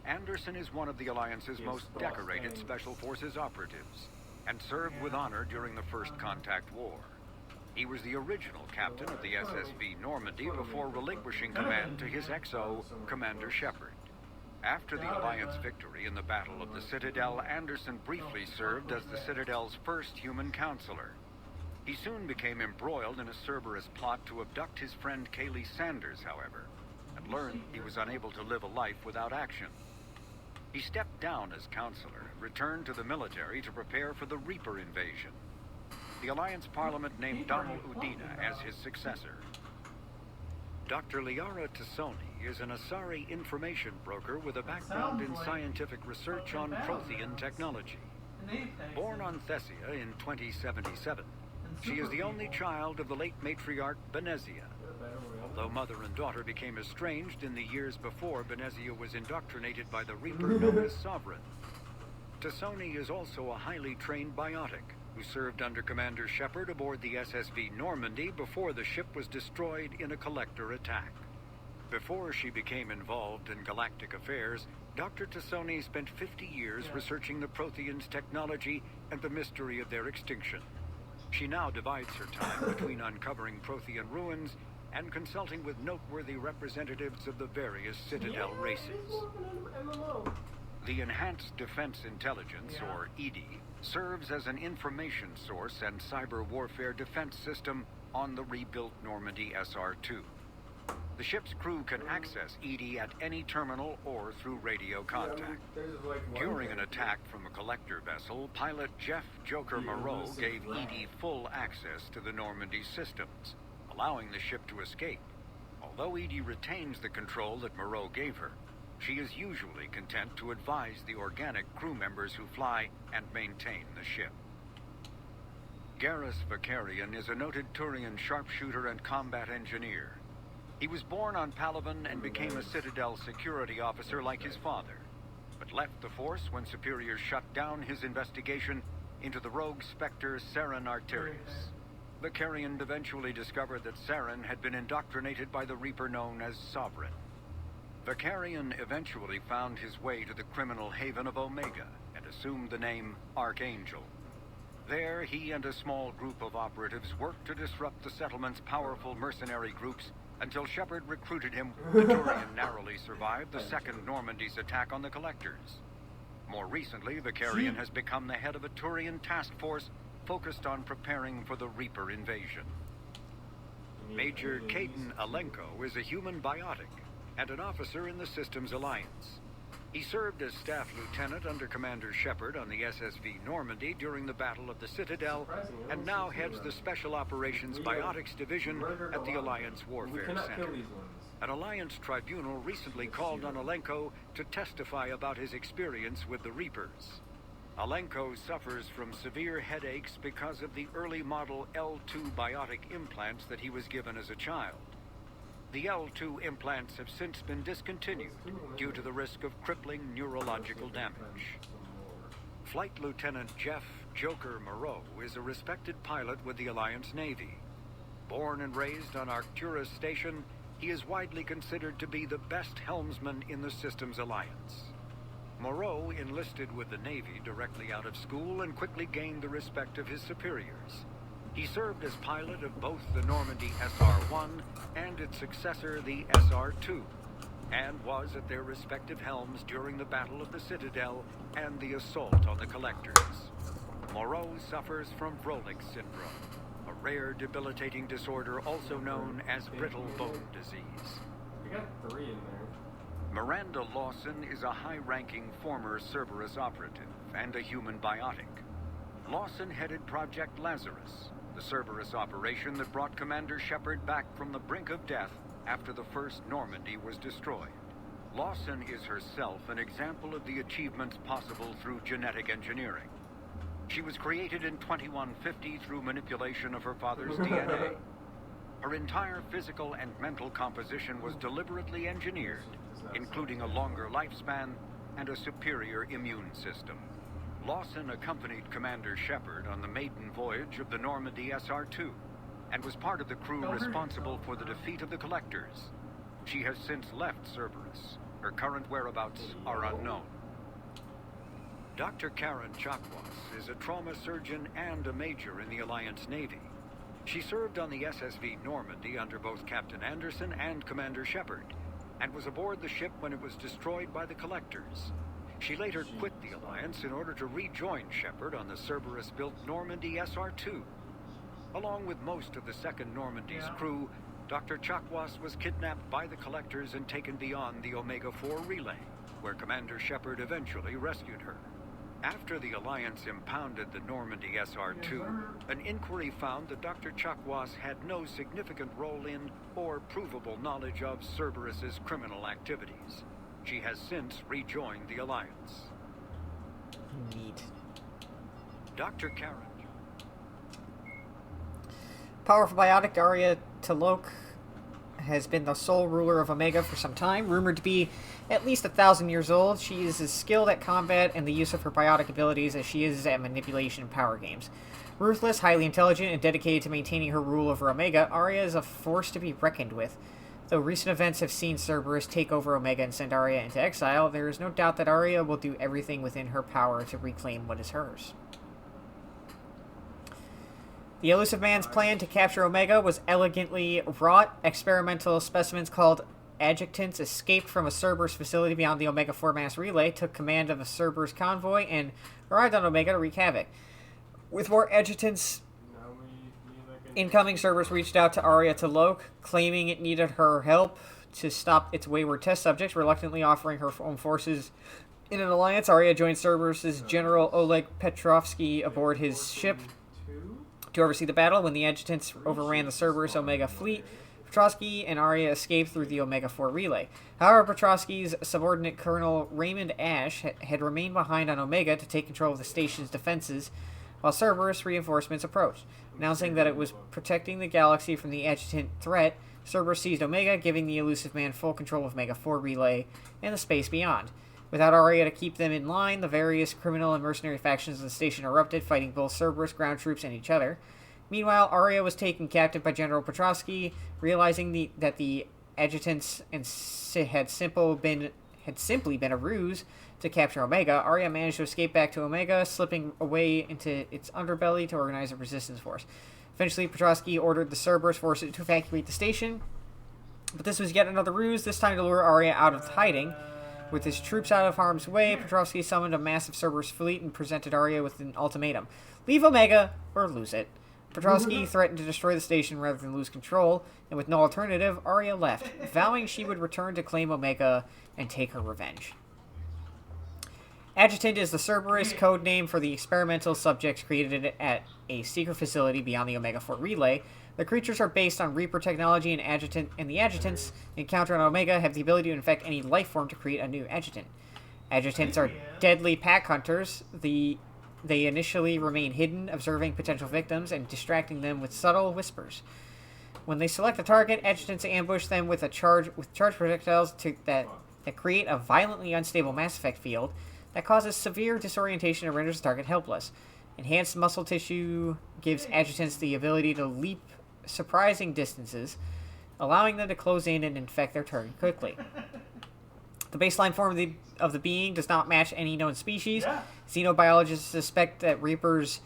Anderson is one of the Alliance's most decorated Special Forces operatives and served with honor during the First Contact War. He was the original captain of the SSV Normandy before relinquishing command to his XO, Commander Shepard. After the Alliance victory in the Battle of the Citadel, Anderson briefly served as the Citadel's first human counselor. He soon became embroiled in a Cerberus plot to abduct his friend Kaylee Sanders, however, and learned he was unable to live a life without action. He stepped down as counselor and returned to the military to prepare for the Reaper invasion. The Alliance Parliament named Donald Udina as his successor. Dr. Liara Tassoni is an Asari information broker with a background in scientific research on Prothean technology. Born on Thessia in 2077, she is the only child of the late matriarch Benezia. Although mother and daughter became estranged in the years before Benezia was indoctrinated by the Reaper known as Sovereign. Tassoni is also a highly trained biotic who served under Commander Shepard aboard the SSV Normandy before the ship was destroyed in a collector attack. Before she became involved in galactic affairs, Dr. Tassoni spent 50 years researching the Protheans' technology and the mystery of their extinction. She now divides her time between uncovering Prothean ruins and consulting with noteworthy representatives of the various Citadel races. The Enhanced Defense Intelligence, or EDI, serves as an information source and cyber warfare defense system on the rebuilt Normandy SR-2. The ship's crew can access EDI at any terminal or through radio contact. During an attack from a collector vessel, pilot Jeff Joker Moreau gave EDI full access to the Normandy systems, allowing the ship to escape. Although EDI retains the control that Moreau gave her, she is usually content to advise the organic crew members who fly and maintain the ship. Garrus Vakarian is a noted Turian sharpshooter and combat engineer. He was born on Palaven and became a Citadel security officer like his father, but left the force when superiors shut down his investigation into the rogue Spectre Saren Arterius. Vakarian eventually discovered that Saren had been indoctrinated by the Reaper known as Sovereign. Vakarian eventually found his way to the criminal haven of Omega and assumed the name Archangel. There, he and a small group of operatives worked to disrupt the settlement's powerful mercenary groups until Shepard recruited him. The Turian narrowly survived the Second Normandy's attack on the Collectors. More recently, Vakarian has become the head of a Turian task force focused on preparing for the Reaper invasion. Major Caden Alenko is a human biotic and an officer in the Systems Alliance. He served as staff lieutenant under Commander Shepard on the SSV Normandy during the Battle of the Citadel, and now heads the Special Operations Biotics Division at the Alliance Warfare Center. An Alliance tribunal recently called on Alenko to testify about his experience with the Reapers. Alenko suffers from severe headaches because of the early model L2 biotic implants that he was given as a child. The L2 implants have since been discontinued due to the risk of crippling neurological damage. Flight Lieutenant Jeff Joker Moreau is a respected pilot with the Alliance Navy. Born and raised on Arcturus Station, he is widely considered to be the best helmsman in the Systems Alliance. Moreau enlisted with the Navy directly out of school and quickly gained the respect of his superiors. He served as pilot of both the Normandy SR-1 and its successor, the SR-2, and was at their respective helms during the Battle of the Citadel and the assault on the Collectors. Moreau suffers from Vrolik syndrome, a rare debilitating disorder also known as brittle bone disease. You got 3 in there. Miranda Lawson is a high-ranking former Cerberus operative and a human biotic. Lawson headed Project Lazarus, the Cerberus operation that brought Commander Shepard back from the brink of death after the first Normandy was destroyed. Lawson is herself an example of the achievements possible through genetic engineering. She was created in 2150 through manipulation of her father's DNA. Her entire physical and mental composition was deliberately engineered, including a longer lifespan and a superior immune system. Lawson accompanied Commander Shepard on the maiden voyage of the Normandy SR-2 and was part of the crew responsible for the defeat of the Collectors. She has since left Cerberus. Her current whereabouts are unknown. Dr. Karen Chakwas is a trauma surgeon and a major in the Alliance Navy. She served on the SSV Normandy under both Captain Anderson and Commander Shepard, and was aboard the ship when it was destroyed by the Collectors. She later quit the Alliance in order to rejoin Shepard on the Cerberus-built Normandy SR-2. Along with most of the Second Normandy's crew, Dr. Chakwas was kidnapped by the Collectors and taken beyond the Omega-4 relay, where Commander Shepard eventually rescued her. After the Alliance impounded the Normandy SR-2, an inquiry found that Dr. Chakwas had no significant role in or provable knowledge of Cerberus's criminal activities. She has since rejoined the Alliance. Neat. Dr. Karen. Powerful biotic Daria T'Loak has been the sole ruler of Omega for some time, rumored to be at least 1,000 years old. She is as skilled at combat and the use of her biotic abilities as she is at manipulation and power games. Ruthless, highly intelligent, and dedicated to maintaining her rule over Omega, Aria is a force to be reckoned with. Though recent events have seen Cerberus take over Omega and send Aria into exile, there is no doubt that Aria will do everything within her power to reclaim what is hers. The Illusive Man's plan to capture Omega was elegantly wrought. Experimental specimens called adjutants escaped from a Cerberus facility beyond the Omega-4 mass relay, took command of a Cerberus convoy, and arrived on Omega to wreak havoc. With more adjutants incoming, Cerberus reached out to Aria T'Loak, claiming it needed her help to stop its wayward test subjects, reluctantly offering her own forces. In an alliance, Aria joined Cerberus's General Oleg Petrovsky aboard his ship to oversee the battle. When the adjutants overran the Cerberus Omega fleet, Petrovsky and Aria escaped through the Omega-4 relay. However, Petrovsky's subordinate Colonel Raymond Ash had remained behind on Omega to take control of the station's defenses while Cerberus reinforcements approached. Announcing that it was protecting the galaxy from the adjutant threat, Cerberus seized Omega, giving the Illusive Man full control of Omega-4 relay and the space beyond. Without Aria to keep them in line, the various criminal and mercenary factions of the station erupted, fighting both Cerberus ground troops and each other. Meanwhile, Aria was taken captive by General Petrovsky, realizing that the adjutants had simply been a ruse to capture Omega. Aria managed to escape back to Omega, slipping away into its underbelly to organize a resistance force. Eventually, Petrovsky ordered the Cerberus forces to evacuate the station, but this was yet another ruse, this time to lure Aria out of hiding. With his troops out of harm's way, Petrovsky summoned a massive Cerberus fleet and presented Aria with an ultimatum. Leave Omega, or lose it. Petrovsky threatened to destroy the station rather than lose control, and with no alternative, Aria left, vowing she would return to claim Omega and take her revenge. Adjutant is the Cerberus code name for the experimental subjects created at a secret facility beyond the Omega-4 relay. The creatures are based on Reaper technology, and the adjutants encountered on Omega have the ability to infect any life form to create a new adjutant. Adjutants are deadly pack hunters. They initially remain hidden, observing potential victims and distracting them with subtle whispers. When they select a target, adjutants ambush them with charged projectiles that create a violently unstable mass effect field that causes severe disorientation and renders the target helpless. Enhanced muscle tissue gives adjutants the ability to leap surprising distances, allowing them to close in and infect their target quickly. The baseline form of the being does not match any known species. Xenobiologists suspect that Reapers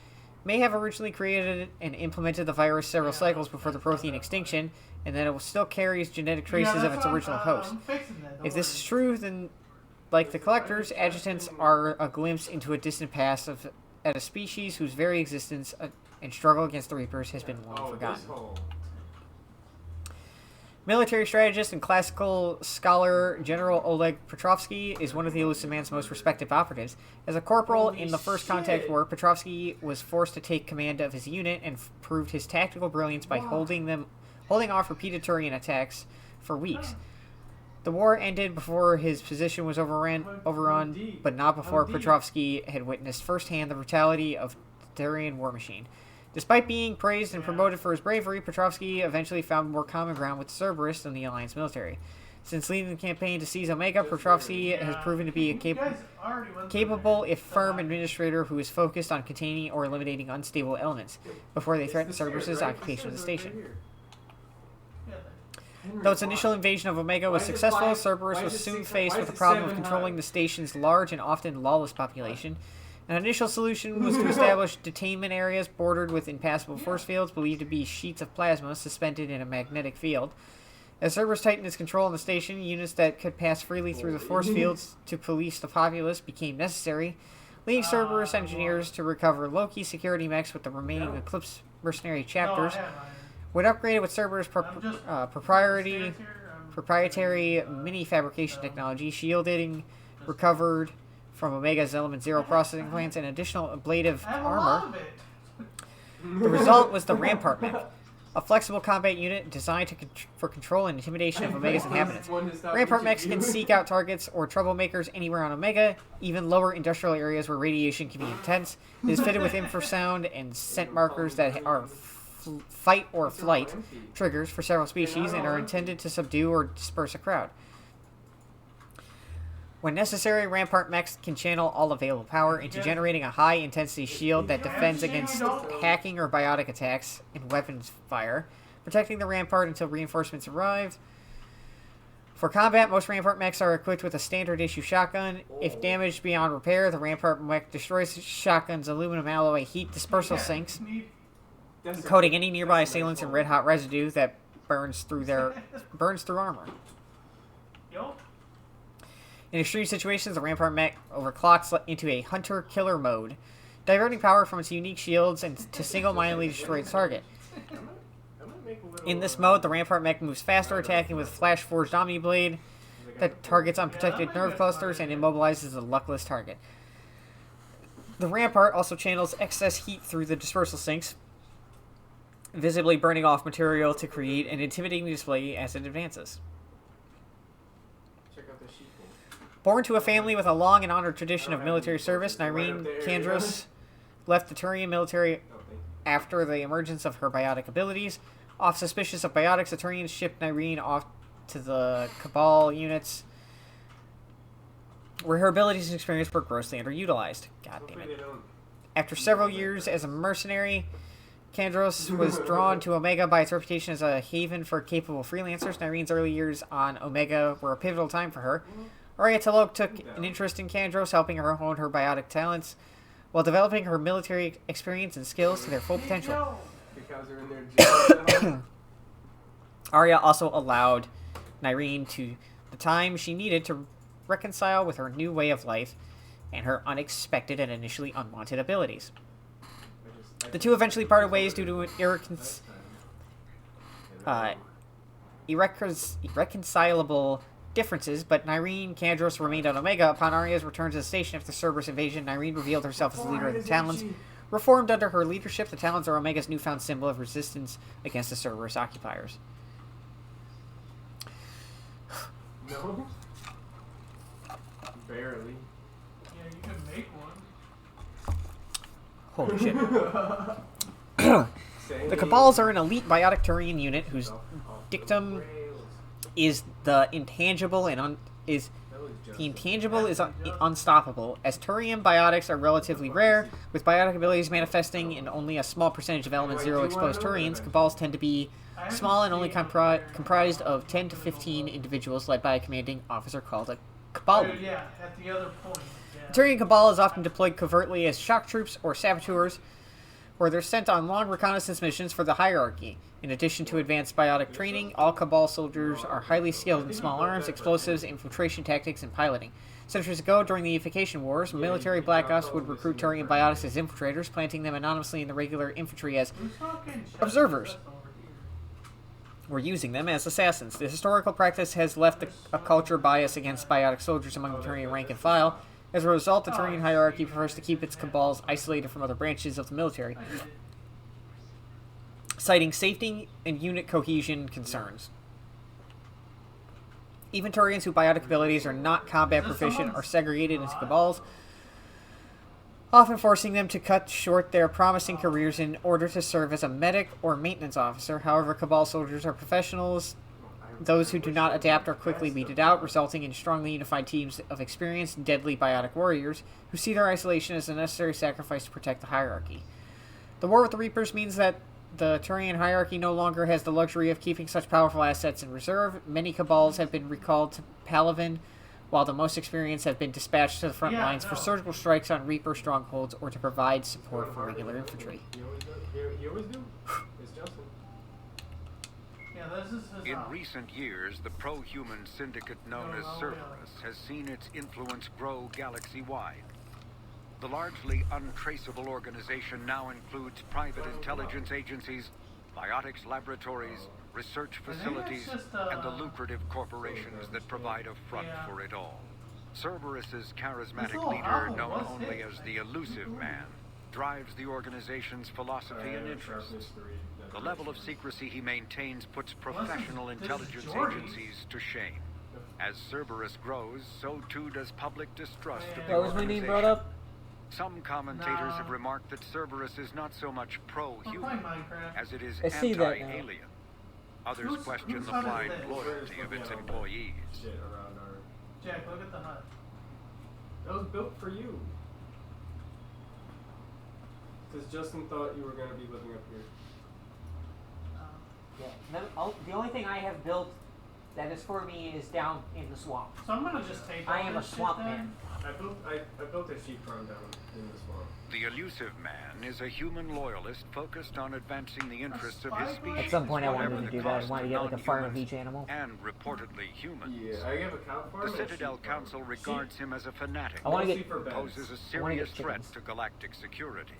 may have originally created and implemented the virus several cycles before the Prothean extinction, and that it still carries genetic traces of its original host. If this is true, then, like the Collectors, adjutants are a glimpse into a distant past at a species whose very existence and struggle against the Reapers has been long forgotten. Military strategist and classical scholar General Oleg Petrovsky is one of the Illusive Man's most respected operatives. As a corporal in the First Contact War, Petrovsky was forced to take command of his unit and proved his tactical brilliance by holding off repeated Turian attacks for weeks. The war ended before his position was overrun, but not before Petrovsky had witnessed firsthand the brutality of the Turian war machine. Despite being praised and promoted for his bravery, Petrovsky eventually found more common ground with Cerberus than the Alliance military. Since leading the campaign to seize Omega, Petrovsky has proven to be a You guys already went through capable, that. if firm, administrator who is focused on containing or eliminating unstable elements before they threaten Cerberus' occupation of the station. Yeah, Though its initial invasion of Omega was successful, Cerberus was soon faced with the problem of controlling the station's large and often lawless population. An initial solution was to establish detainment areas bordered with impassable force fields believed to be sheets of plasma suspended in a magnetic field. As Cerberus tightened its control on the station, units that could pass freely through the force fields to police the populace became necessary, leading Cerberus engineers to recover Loki security mechs with the remaining Eclipse mercenary chapters. No, I have iron. When upgraded with Cerberus I'm just- proprietary Stairs here, mini fabrication technology, shielding recovered from Omega's Element Zero processing plants and additional ablative I have a lot armor. of it. The result was the Rampart mech, a flexible combat unit designed for control and intimidation of Omega's inhabitants. Rampart mechs can seek out targets or troublemakers anywhere on Omega, even lower industrial areas where radiation can be intense. It is fitted with infrasound and scent markers that are fight or flight triggers for several species and are intended to subdue or disperse a crowd. When necessary, Rampart mechs can channel all available power into generating a high-intensity shield that defends against hacking or biotic attacks and weapons fire, protecting the Rampart until reinforcements arrive. For combat, most Rampart mechs are equipped with a standard-issue shotgun. If damaged beyond repair, the Rampart mech destroys the shotgun's aluminum alloy heat dispersal sinks, coating any nearby assailants in red-hot residue that burns through armor. Yo, In extreme situations, the Rampart mech overclocks into a hunter-killer mode, diverting power from its unique shields and to single-mindedly destroy its target. In this mode, the Rampart mech moves faster, attacking with flash-forged Omniblade that targets unprotected nerve clusters and immobilizes a luckless target. The Rampart also channels excess heat through the dispersal sinks, visibly burning off material to create an intimidating display as it advances. Check out the sheeple. Born to a family with a long and honored tradition of military service, Nyreen Kandros left the Turian military Oh, thank you. after the emergence of her biotic abilities. Off suspicious of biotics, the Turians shipped Nyreen off to the Cabal units, where her abilities and experience were grossly underutilized. God damn Hopefully it. they don't. After several years as a mercenary, Kandros was drawn to Omega by its reputation as a haven for capable freelancers. Nyreen's early years on Omega were a pivotal time for her. Arya Talok took an interest in Kandros, helping her hone her biotic talents, while developing her military experience and skills to their full potential. yo. Because they're in their jail. Arya also allowed Nyreen to the time she needed to reconcile with her new way of life and her unexpected and initially unwanted abilities. The two eventually parted ways due to an irreconcilable differences, but Nyreen Kandros remained on Omega. Upon Arya's return to the station after the Cerberus invasion, Nyreen revealed herself as the leader of the Talons. Reformed under her leadership, the Talons are Omega's newfound symbol of resistance against the Cerberus occupiers. No? Barely. Yeah, you can make one. Holy shit. Same. The Cabals are an elite biotic Turian unit whose dictum is the intangible and unstoppable, as Turian biotics are relatively rare, with biotic abilities manifesting in only a small percentage of Element Zero exposed Turians. Cabals tend to be small and only comprised of 10 to 15 individuals led by a commanding officer called a Cabal. Dude, yeah, at the other point. Yeah. The Turian Cabal is often deployed covertly as shock troops or saboteurs, where they're sent on long reconnaissance missions for the hierarchy. In addition to advanced biotic training, all Cabal soldiers are highly skilled in small arms, explosives, infiltration tactics, and piloting. Centuries ago, during the Unification Wars, military Black Ops would recruit Turian biotics as infiltrators, planting them anonymously in the regular infantry as Who's talking shit Observers. over here? were using them as assassins. The historical practice has left a culture bias against biotic soldiers among the Turian rank and file. As a result, the Turian hierarchy prefers to keep its Cabals isolated from other branches of the military, I did it. citing safety and unit cohesion concerns. Even Turians whose biotic abilities are not combat proficient are segregated into Cabals, often forcing them to cut short their promising careers in order to serve as a medic or maintenance officer. However, Cabal soldiers are professionals Those who do not adapt are quickly weeded out, resulting in strongly unified teams of experienced, deadly biotic warriors who see their isolation as a necessary sacrifice to protect the hierarchy. The war with the Reapers means that the Turian hierarchy no longer has the luxury of keeping such powerful assets in reserve. Many Cabals have been recalled to Palaven, while the most experienced have been dispatched to the front lines for surgical strikes on Reaper strongholds or to provide support for regular infantry. You always do? It's Justin. Yeah, this is his In recent years, the pro-human syndicate known as Cerberus has seen its influence grow galaxy-wide. The largely untraceable organization now includes private intelligence agencies, biotics laboratories, research facilities, and the lucrative corporations that provide a front for it all. Cerberus's charismatic leader, known only as the Elusive Man, drives the organization's philosophy and interests. The level of secrecy he maintains puts professional intelligence agencies to shame. As Cerberus grows, so too does public distrust of the What was my name brought organization. up? Some commentators have remarked that Cerberus is not so much pro-human as it is I see that now. anti-alien. Others Who's- question whose the hut is blind this? loyalty of its employees. Shit around our... Jack, look at the hut. That was built for you. Because Justin thought you were going to be living up here. The only thing I have built that is for me is down in the swamp. So I'm gonna just take I all am a this shit swamp then. man. I built a sheep farm down in the swamp. The Elusive Man is a human loyalist focused on advancing the interests of his species. At some point I whatever wanted to the do that. I cost wanted to of get like a farm of non-humans each animal. And reportedly humans. Yeah, I have a cow farm. The and a Citadel sheep farm. Council regards him as a fanatic I wanna who get- Mostly for beds. poses a I wanna serious get threat chickens. to galactic security.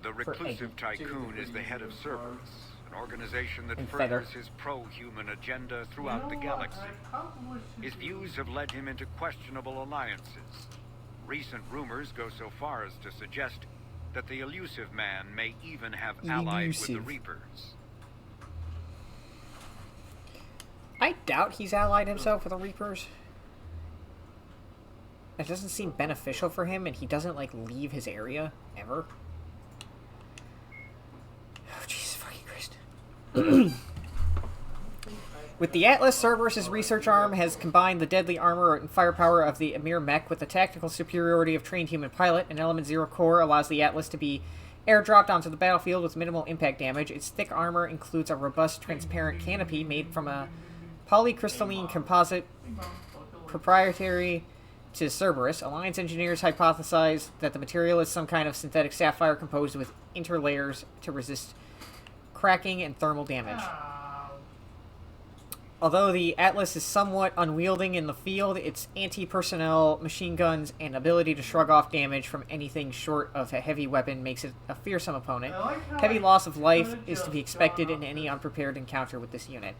The For reclusive eggs. tycoon is the head of Cerberus, an organization that And feather. furthers his pro-human agenda You throughout know the what? galaxy. I probably should His do- views have led him into questionable alliances. Recent rumors go so far as to suggest that the Elusive Man may even have allied with the Elusive. Reapers. I doubt he's allied himself with the Reapers. It doesn't seem beneficial for him, and he doesn't, like, leave his area, ever. Oh, Jesus fucking Christ. With the Atlas, Cerberus' research arm has combined the deadly armor and firepower of the Emir mech with the tactical superiority of trained human pilot. An Element Zero core allows the Atlas to be airdropped onto the battlefield with minimal impact damage. Its thick armor includes a robust, transparent canopy made from a polycrystalline composite proprietary to Cerberus. Alliance engineers hypothesize that the material is some kind of synthetic sapphire composed with interlayers to resist cracking and thermal damage. Ow. Although the Atlas is somewhat unwielding in the field, its anti-personnel machine guns and ability to shrug off damage from anything short of a heavy weapon makes it a fearsome opponent. I like how Heavy I loss of life could've is to be just expected gone in up any this- unprepared encounter with this unit.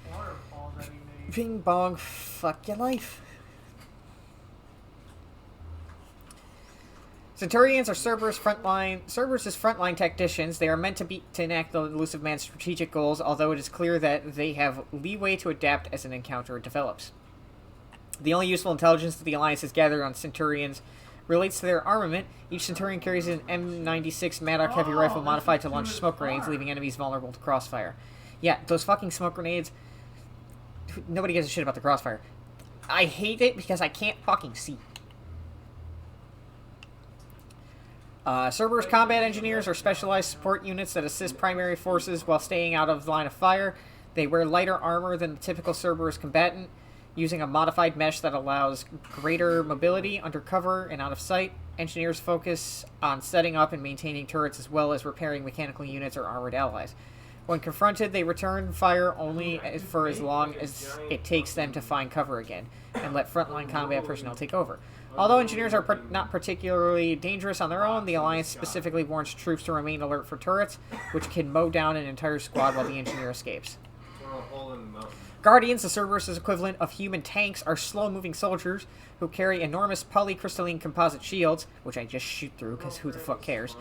this waterfall that he made. Bing bong, fuck your life. Centurions are Cerberus' frontline tacticians. They are meant to enact the Elusive Man's strategic goals, although it is clear that they have leeway to adapt as an encounter develops. The only useful intelligence that the Alliance has gathered on Centurions relates to their armament. Each Centurion carries an M96 Maddock heavy rifle that's modified to what's launch in his smoke grenades, farm. leaving enemies vulnerable to crossfire. Yeah, those fucking smoke grenades. Nobody gives a shit about the crossfire. I hate it because I can't fucking see. Cerberus combat engineers are specialized support units that assist primary forces while staying out of the line of fire. They wear lighter armor than the typical Cerberus combatant, using a modified mesh that allows greater mobility under cover and out of sight. Engineers focus on setting up and maintaining turrets as well as repairing mechanical units or armored allies. When confronted, they return fire only for as long as it takes them to find cover again, and let frontline combat personnel take over. Although engineers are not particularly dangerous on their own, the Alliance specifically warns troops to remain alert for turrets, which can mow down an entire squad while the engineer escapes. We're a hole in the mountain. Guardians, the Cerberus' equivalent of human tanks, are slow-moving soldiers who carry enormous polycrystalline composite shields, which I just shoot through because who the fuck cares.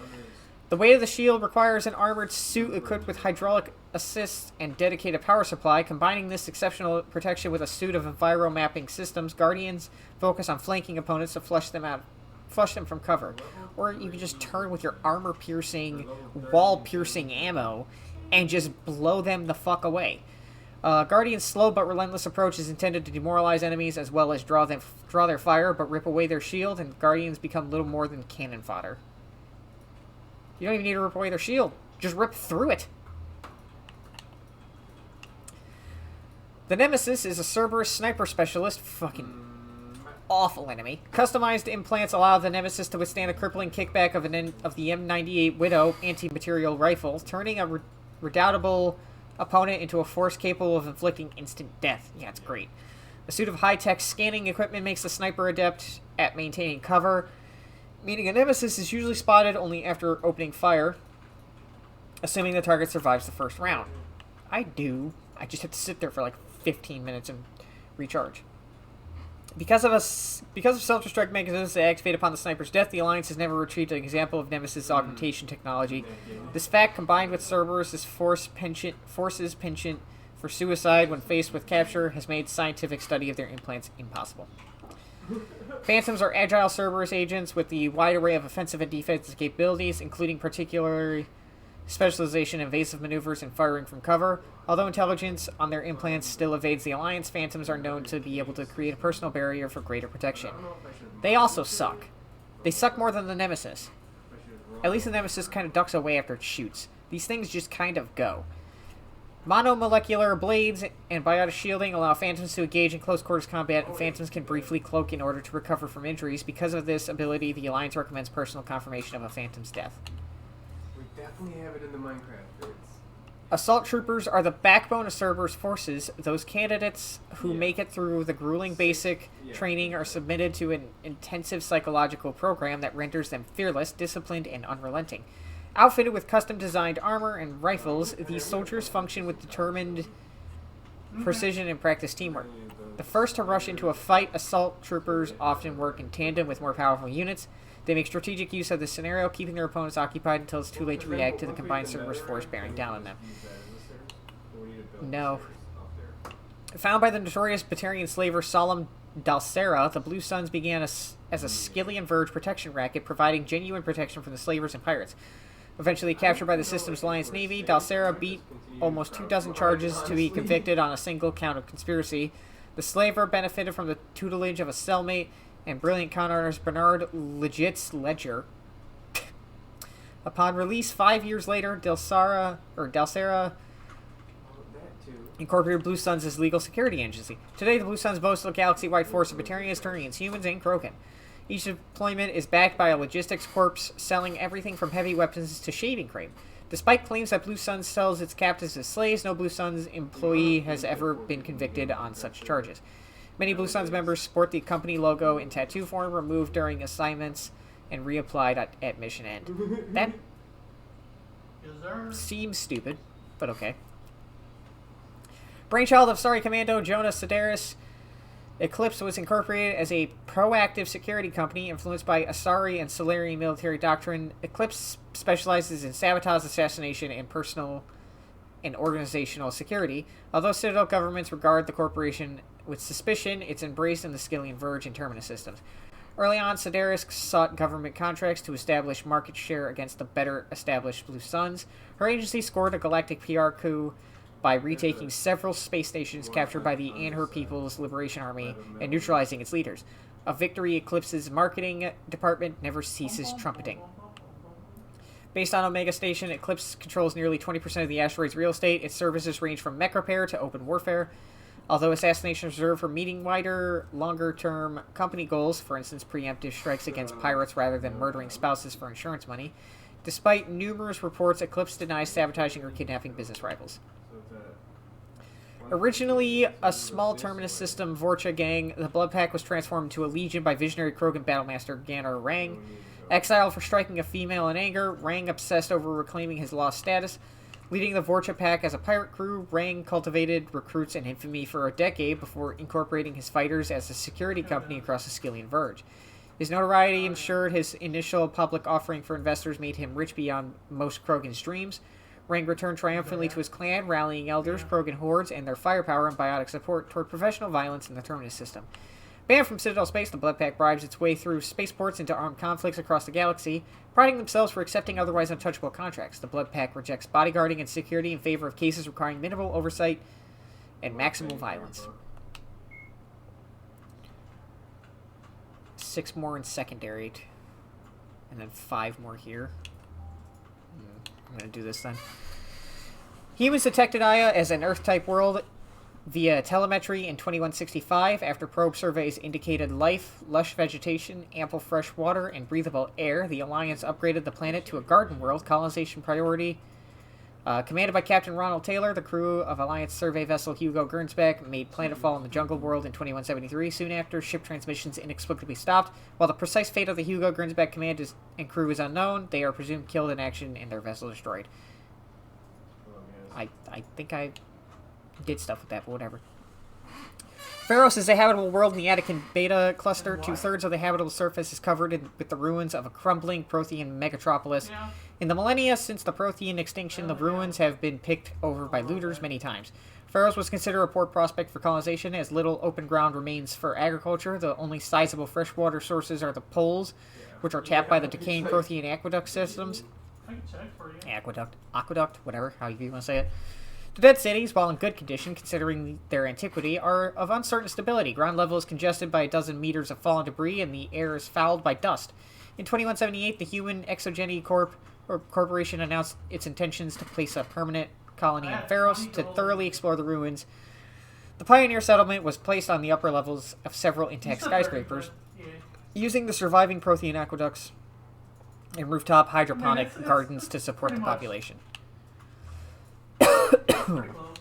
The weight of the shield requires an armored suit equipped with hydraulic assist and dedicated power supply. Combining this exceptional protection with a suit of enviromapping systems, Guardians focus on flanking opponents to flush them from cover. Or you can just turn with your armor-piercing, wall-piercing ammo and just blow them the fuck away. Guardian's slow but relentless approach is intended to demoralize enemies as well as draw their fire, but rip away their shield, and Guardians become little more than cannon fodder. You don't even need to rip away their shield. Just rip through it. The Nemesis is a Cerberus sniper specialist. Fucking awful enemy. Customized implants allow the Nemesis to withstand the crippling kickback of the M98 Widow anti-material rifle, turning a redoubtable opponent into a force capable of inflicting instant death. Yeah, it's great. A suit of high-tech scanning equipment makes the sniper adept at maintaining cover, meaning a Nemesis is usually spotted only after opening fire, assuming the target survives the first round. I just have to sit there for like 15 minutes and recharge. Because of self-destruct mechanisms that activate upon the sniper's death, the Alliance has never retrieved an example of Nemesis augmentation technology. This fact, combined with Cerberus' forces penchant for suicide when faced with capture, has made scientific study of their implants impossible. Phantoms are agile Cerberus agents with the wide array of offensive and defensive capabilities, including particular specialization in evasive maneuvers and firing from cover. Although intelligence on their implants still evades the Alliance, Phantoms are known to be able to create a personal barrier for greater protection. They also suck. They suck more than the Nemesis. At least the Nemesis kind of ducks away after it shoots. These things just kind of go. Monomolecular blades and biotic shielding allow Phantoms to engage in close quarters combat, and Phantoms can briefly cloak in order to recover from injuries. Because of this ability, the Alliance recommends personal confirmation of a Phantom's death. We definitely have it in the Minecraft grids. Assault troopers are the backbone of Cerberus forces. Those candidates who make it through the grueling basic training are submitted to an intensive psychological program that renders them fearless, disciplined, and unrelenting. Outfitted with custom-designed armor and rifles, these soldiers function with determined precision and practice teamwork. The first to rush into a fight, assault troopers often work in tandem with more powerful units. They make strategic use of this scenario, keeping their opponents occupied until it's too late to react to the combined Cerberus force bearing down on them. No. Found by the notorious Batarian slaver Solemn Dalsera, the Blue Suns began as a Skillian Verge protection racket, providing genuine protection from the slavers and pirates. Eventually captured by the system's Alliance Navy, Dalsera beat almost 24 charges to be convicted on a single count of conspiracy. The slaver benefited from the tutelage of a cellmate and brilliant con artist Bernard Legit's Ledger. Upon release 5 years later, Dalsera incorporated Blue Suns as legal security agency. Today, the Blue Suns boast a galaxy-wide force of Batarians, Turians, humans, and Krogan. Each deployment is backed by a logistics corps selling everything from heavy weapons to shaving cream. Despite claims that Blue Suns sells its captives as slaves, no Blue Suns employee has ever been convicted on such charges. Many Blue Suns members sport the company logo in tattoo form, removed during assignments and reapplied at mission end. That seems stupid, but okay. Brainchild of Asari Commando Jonas Sedaris, Eclipse was incorporated as a proactive security company influenced by Asari and Solarian military doctrine. Eclipse specializes in sabotage, assassination, and personal and organizational security. Although Citadel governments regard the corporation with suspicion, it's embraced in the Skillian Verge and Terminus systems. Early on, Sedaris sought government contracts to establish market share against the better-established Blue Suns. Her agency scored a galactic PR coup by retaking several space stations captured by the Anhur People's Liberation Army and neutralizing its leaders. A victory Eclipse's marketing department never ceases trumpeting. Based on Omega Station, Eclipse controls nearly 20% of the asteroid's real estate. Its services range from mech repair to open warfare. Although assassination is reserved for meeting wider, longer-term company goals, for instance, preemptive strikes against pirates rather than murdering spouses for insurance money, despite numerous reports, Eclipse denies sabotaging or kidnapping business rivals. Originally a small Terminus system Vorcha gang, the Blood Pack was transformed into a legion by visionary Krogan battlemaster Ganner Rang. Exiled for striking a female in anger, Rang obsessed over reclaiming his lost status. Leading the Vorcha Pack as a pirate crew, Rang cultivated recruits and infamy for a decade before incorporating his fighters as a security company across the Skillian Verge. His notoriety ensured his initial public offering for investors made him rich beyond most Krogan's dreams. Rang returned triumphantly to his clan, rallying elders, Krogan hordes, and their firepower and biotic support toward professional violence in the Terminus system. Banned from Citadel space, the Blood Pack bribes its way through spaceports into armed conflicts across the galaxy, priding themselves for accepting otherwise untouchable contracts. The Blood Pack rejects bodyguarding and security in favor of cases requiring minimal oversight and maximal violence. 6 more in secondary, and then 5 more here. I'm going to do this then. Humans detected Aya as an Earth-type world via telemetry in 2165 after probe surveys indicated life, lush vegetation, ample fresh water, and breathable air. The Alliance upgraded the planet to a garden world. Colonization priority. Commanded by Captain Ronald Taylor, the crew of Alliance survey vessel Hugo Gernsback made planetfall in the jungle world in 2173. Soon after, ship transmissions inexplicably stopped. While the precise fate of the Hugo Gernsback command and crew is unknown, they are presumed killed in action and their vessel destroyed. I think I did stuff with that, but whatever. Pharos is a habitable world in the Attican Beta cluster. 2/3 of the habitable surface is covered with the ruins of a crumbling Prothean megatropolis. Yeah. In the millennia since the Prothean extinction, the ruins have been picked over by looters many times. Pharos was considered a poor prospect for colonization, as little open ground remains for agriculture. The only sizable freshwater sources are the poles, which are tapped by the decaying Prothean aqueduct systems. I can check for you. Aqueduct, whatever, how you want to say it. The dead cities, while in good condition considering their antiquity, are of uncertain stability. Ground level is congested by a dozen meters of fallen debris, and the air is fouled by dust. In 2178, the Human Exogeny Corporation announced its intentions to place a permanent colony on Pharos to thoroughly explore the ruins. The pioneer settlement was placed on the upper levels of several intact skyscrapers, Yeah. using the surviving Prothean aqueducts and rooftop hydroponic it's gardens to support the pretty much- population. Pretty close.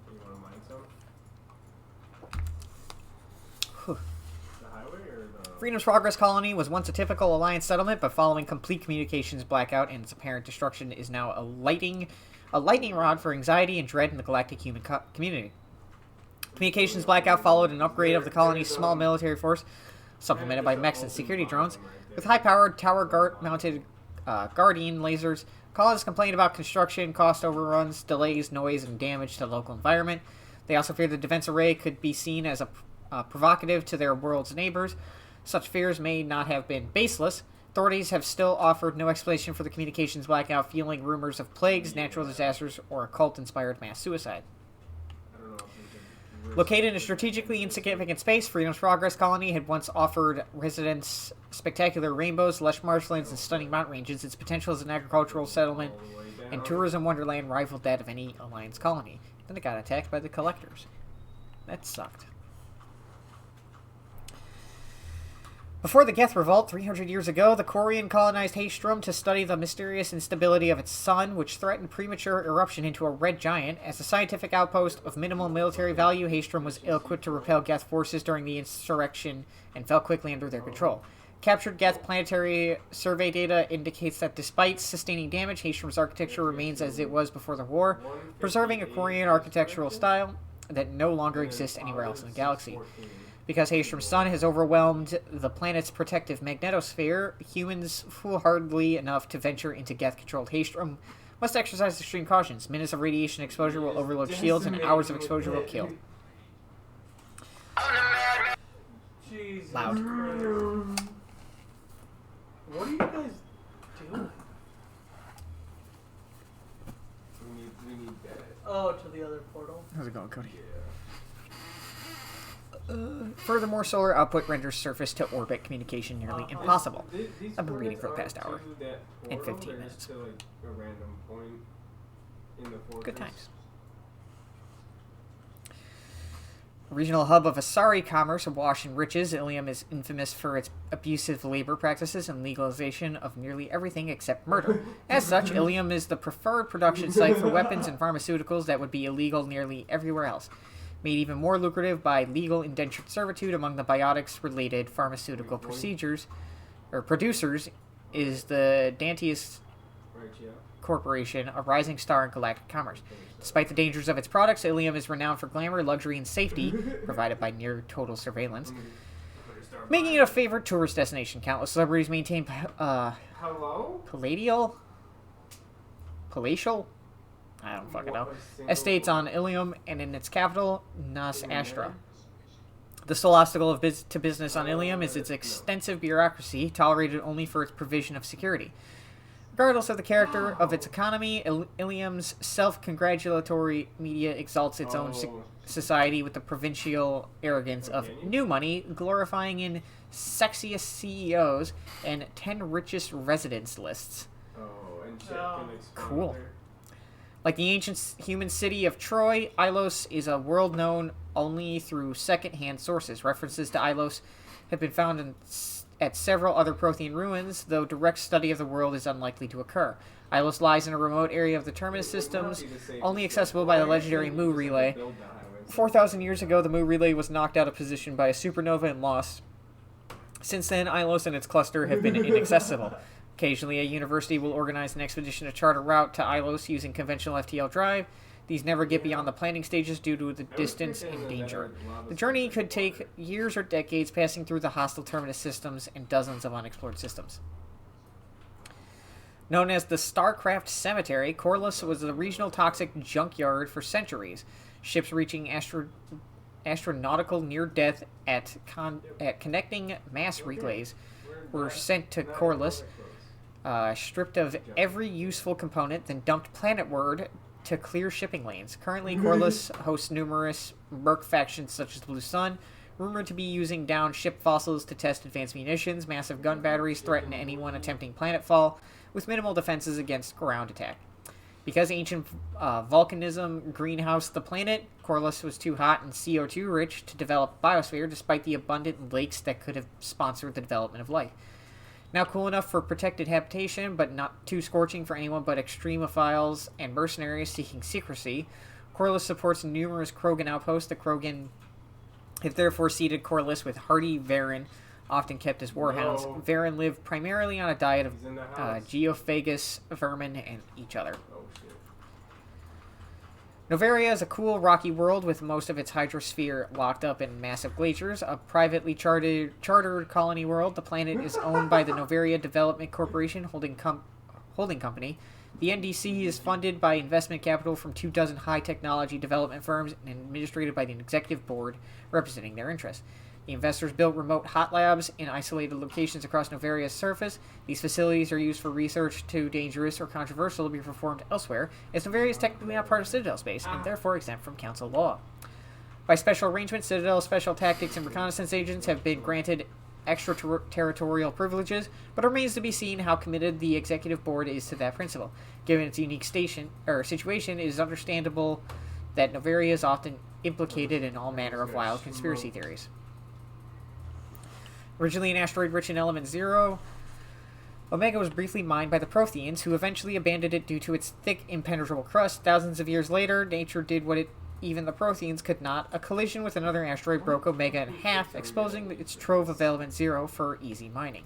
You want to mine some? Whew. The highway or the... Freedom's Progress Colony was once a typical Alliance settlement, but following complete communications blackout and its apparent destruction is now a lightning rod for anxiety and dread in the galactic human community. Communications blackout followed an upgrade of the colony's small military force, supplemented by mechs and security drones. With high-powered tower-mounted Guardian lasers, colonists complained about construction, cost overruns, delays, noise, and damage to the local environment. They also feared the defense array could be seen as a provocative to their world's neighbors. Such fears may not have been baseless. Authorities have still offered no explanation for the communications blackout, fueling rumors of plagues, natural disasters, or occult-inspired mass suicide. I don't know if we could risk Located in a strategically insignificant space, Freedom's Progress Colony had once offered residents spectacular rainbows, lush marshlands, and stunning mountain ranges. Its potential as an agricultural settlement all the way down. and tourism wonderland rivaled that of any Alliance colony. Then it got attacked by the Collectors. That sucked. Before the Geth Revolt, 300 years ago, the Quarian colonized Haestrom to study the mysterious instability of its sun, which threatened premature eruption into a red giant. As a scientific outpost of minimal military value, Haestrom was ill-equipped to repel Geth forces during the insurrection and fell quickly under their control. Captured Geth planetary survey data indicates that despite sustaining damage, Haestrom's architecture remains as it was before the war, preserving a Quarian architectural style that no longer exists anywhere else in the galaxy. Because Haestrom's sun has overwhelmed the planet's protective magnetosphere, humans foolhardily enough to venture into Geth-controlled Haestrom must exercise extreme cautions. Minutes of radiation exposure will overload shields, and hours of exposure will kill. Jesus. Loud. What are you guys doing? We need that. Oh, to the other portal. How's it going, Cody? Yeah. Furthermore, solar output renders surface to orbit communication nearly impossible. These I've been reading for the coordinates past hour aren't to that and portal, 15 they're minutes. just to, like, a random point in the fortress. Good times. Regional hub of Asari commerce awash in riches, Ilium is infamous for its abusive labor practices and legalization of nearly everything except murder. As such, Ilium is the preferred production site for weapons and pharmaceuticals that would be illegal nearly everywhere else. Made even more lucrative by legal indentured servitude among the biotics-related pharmaceutical producers is the Dantius Right, yeah. Corporation, a rising star in galactic commerce. Despite the dangers of its products, Ilium is renowned for glamour, luxury, and safety, provided by near-total surveillance, making it a favorite tourist destination. Countless celebrities maintain Hello? palatial? I don't fucking know. Estates on Ilium and in its capital, Nas Astra. The sole obstacle to business on Ilium is its extensive bureaucracy, tolerated only for its provision of security. Regardless of the character of its economy, Ilium's self-congratulatory media exalts its own society with the provincial arrogance of new money, glorifying in sexiest CEOs and 10 richest residents lists. Oh, and shit Oh. can explode Cool. there. Like the ancient human city of Troy, Ilos is a world known only through second-hand sources. References to Ilos have been found at several other Prothean ruins, though direct study of the world is unlikely to occur. Ilos lies in a remote area of the Terminus systems, only accessible by the legendary Mu Relay. 4,000 years ago, the Mu Relay was knocked out of position by a supernova and lost. Since then, Ilos and its cluster have been inaccessible. Occasionally, a university will organize an expedition to chart a route to Ilos using conventional FTL drive. These never get beyond the planning stages due to the distance and danger. The journey could take years or decades, passing through the hostile Terminus systems and dozens of unexplored systems. Known as the Starcraft Cemetery, Corliss was a regional toxic junkyard for centuries. Ships reaching astronautical near-death at connecting mass relays were sent to Corliss, stripped of every useful component, then dumped planetward to clear shipping lanes. Currently, Corliss hosts numerous merc factions such as the Blue Sun, rumored to be using down ship fossils to test advanced munitions. Massive gun batteries threaten anyone attempting planetfall, with minimal defenses against ground attack. Because ancient volcanism greenhoused the planet, Corliss was too hot and CO2 rich to develop biosphere, despite the abundant lakes that could have sponsored the development of life. Now cool enough for protected habitation, but not too scorching for anyone but extremophiles and mercenaries seeking secrecy, Corliss supports numerous Krogan outposts. The Krogan have therefore seeded Corliss with hardy Varen, often kept as warhounds. No. Varen live primarily on a diet of He's in the house. geophagus vermin and each other. Oh shit. Noveria is a cool, rocky world with most of its hydrosphere locked up in massive glaciers. A privately chartered colony world, the planet is owned by the Noveria Development Corporation holding company. The NDC is funded by investment capital from 24 high-technology development firms and administered by the executive board representing their interests. The investors built remote hot labs in isolated locations across Noveria's surface. These facilities are used for research too dangerous or controversial to be performed elsewhere, as Noveria is technically not part of Citadel space and therefore exempt from council law. By special arrangement, Citadel special tactics and reconnaissance agents have been granted extraterritorial privileges, but it remains to be seen how committed the executive board is to that principle. Given its unique situation, it is understandable that Noveria is often implicated in all manner of wild conspiracy theories. Originally an asteroid rich in element 0, Omega was briefly mined by the Protheans, who eventually abandoned it due to its thick, impenetrable crust. Thousands of years later, nature did what even the Protheans could not. A collision with another asteroid broke Omega in half, exposing its trove of element 0 for easy mining.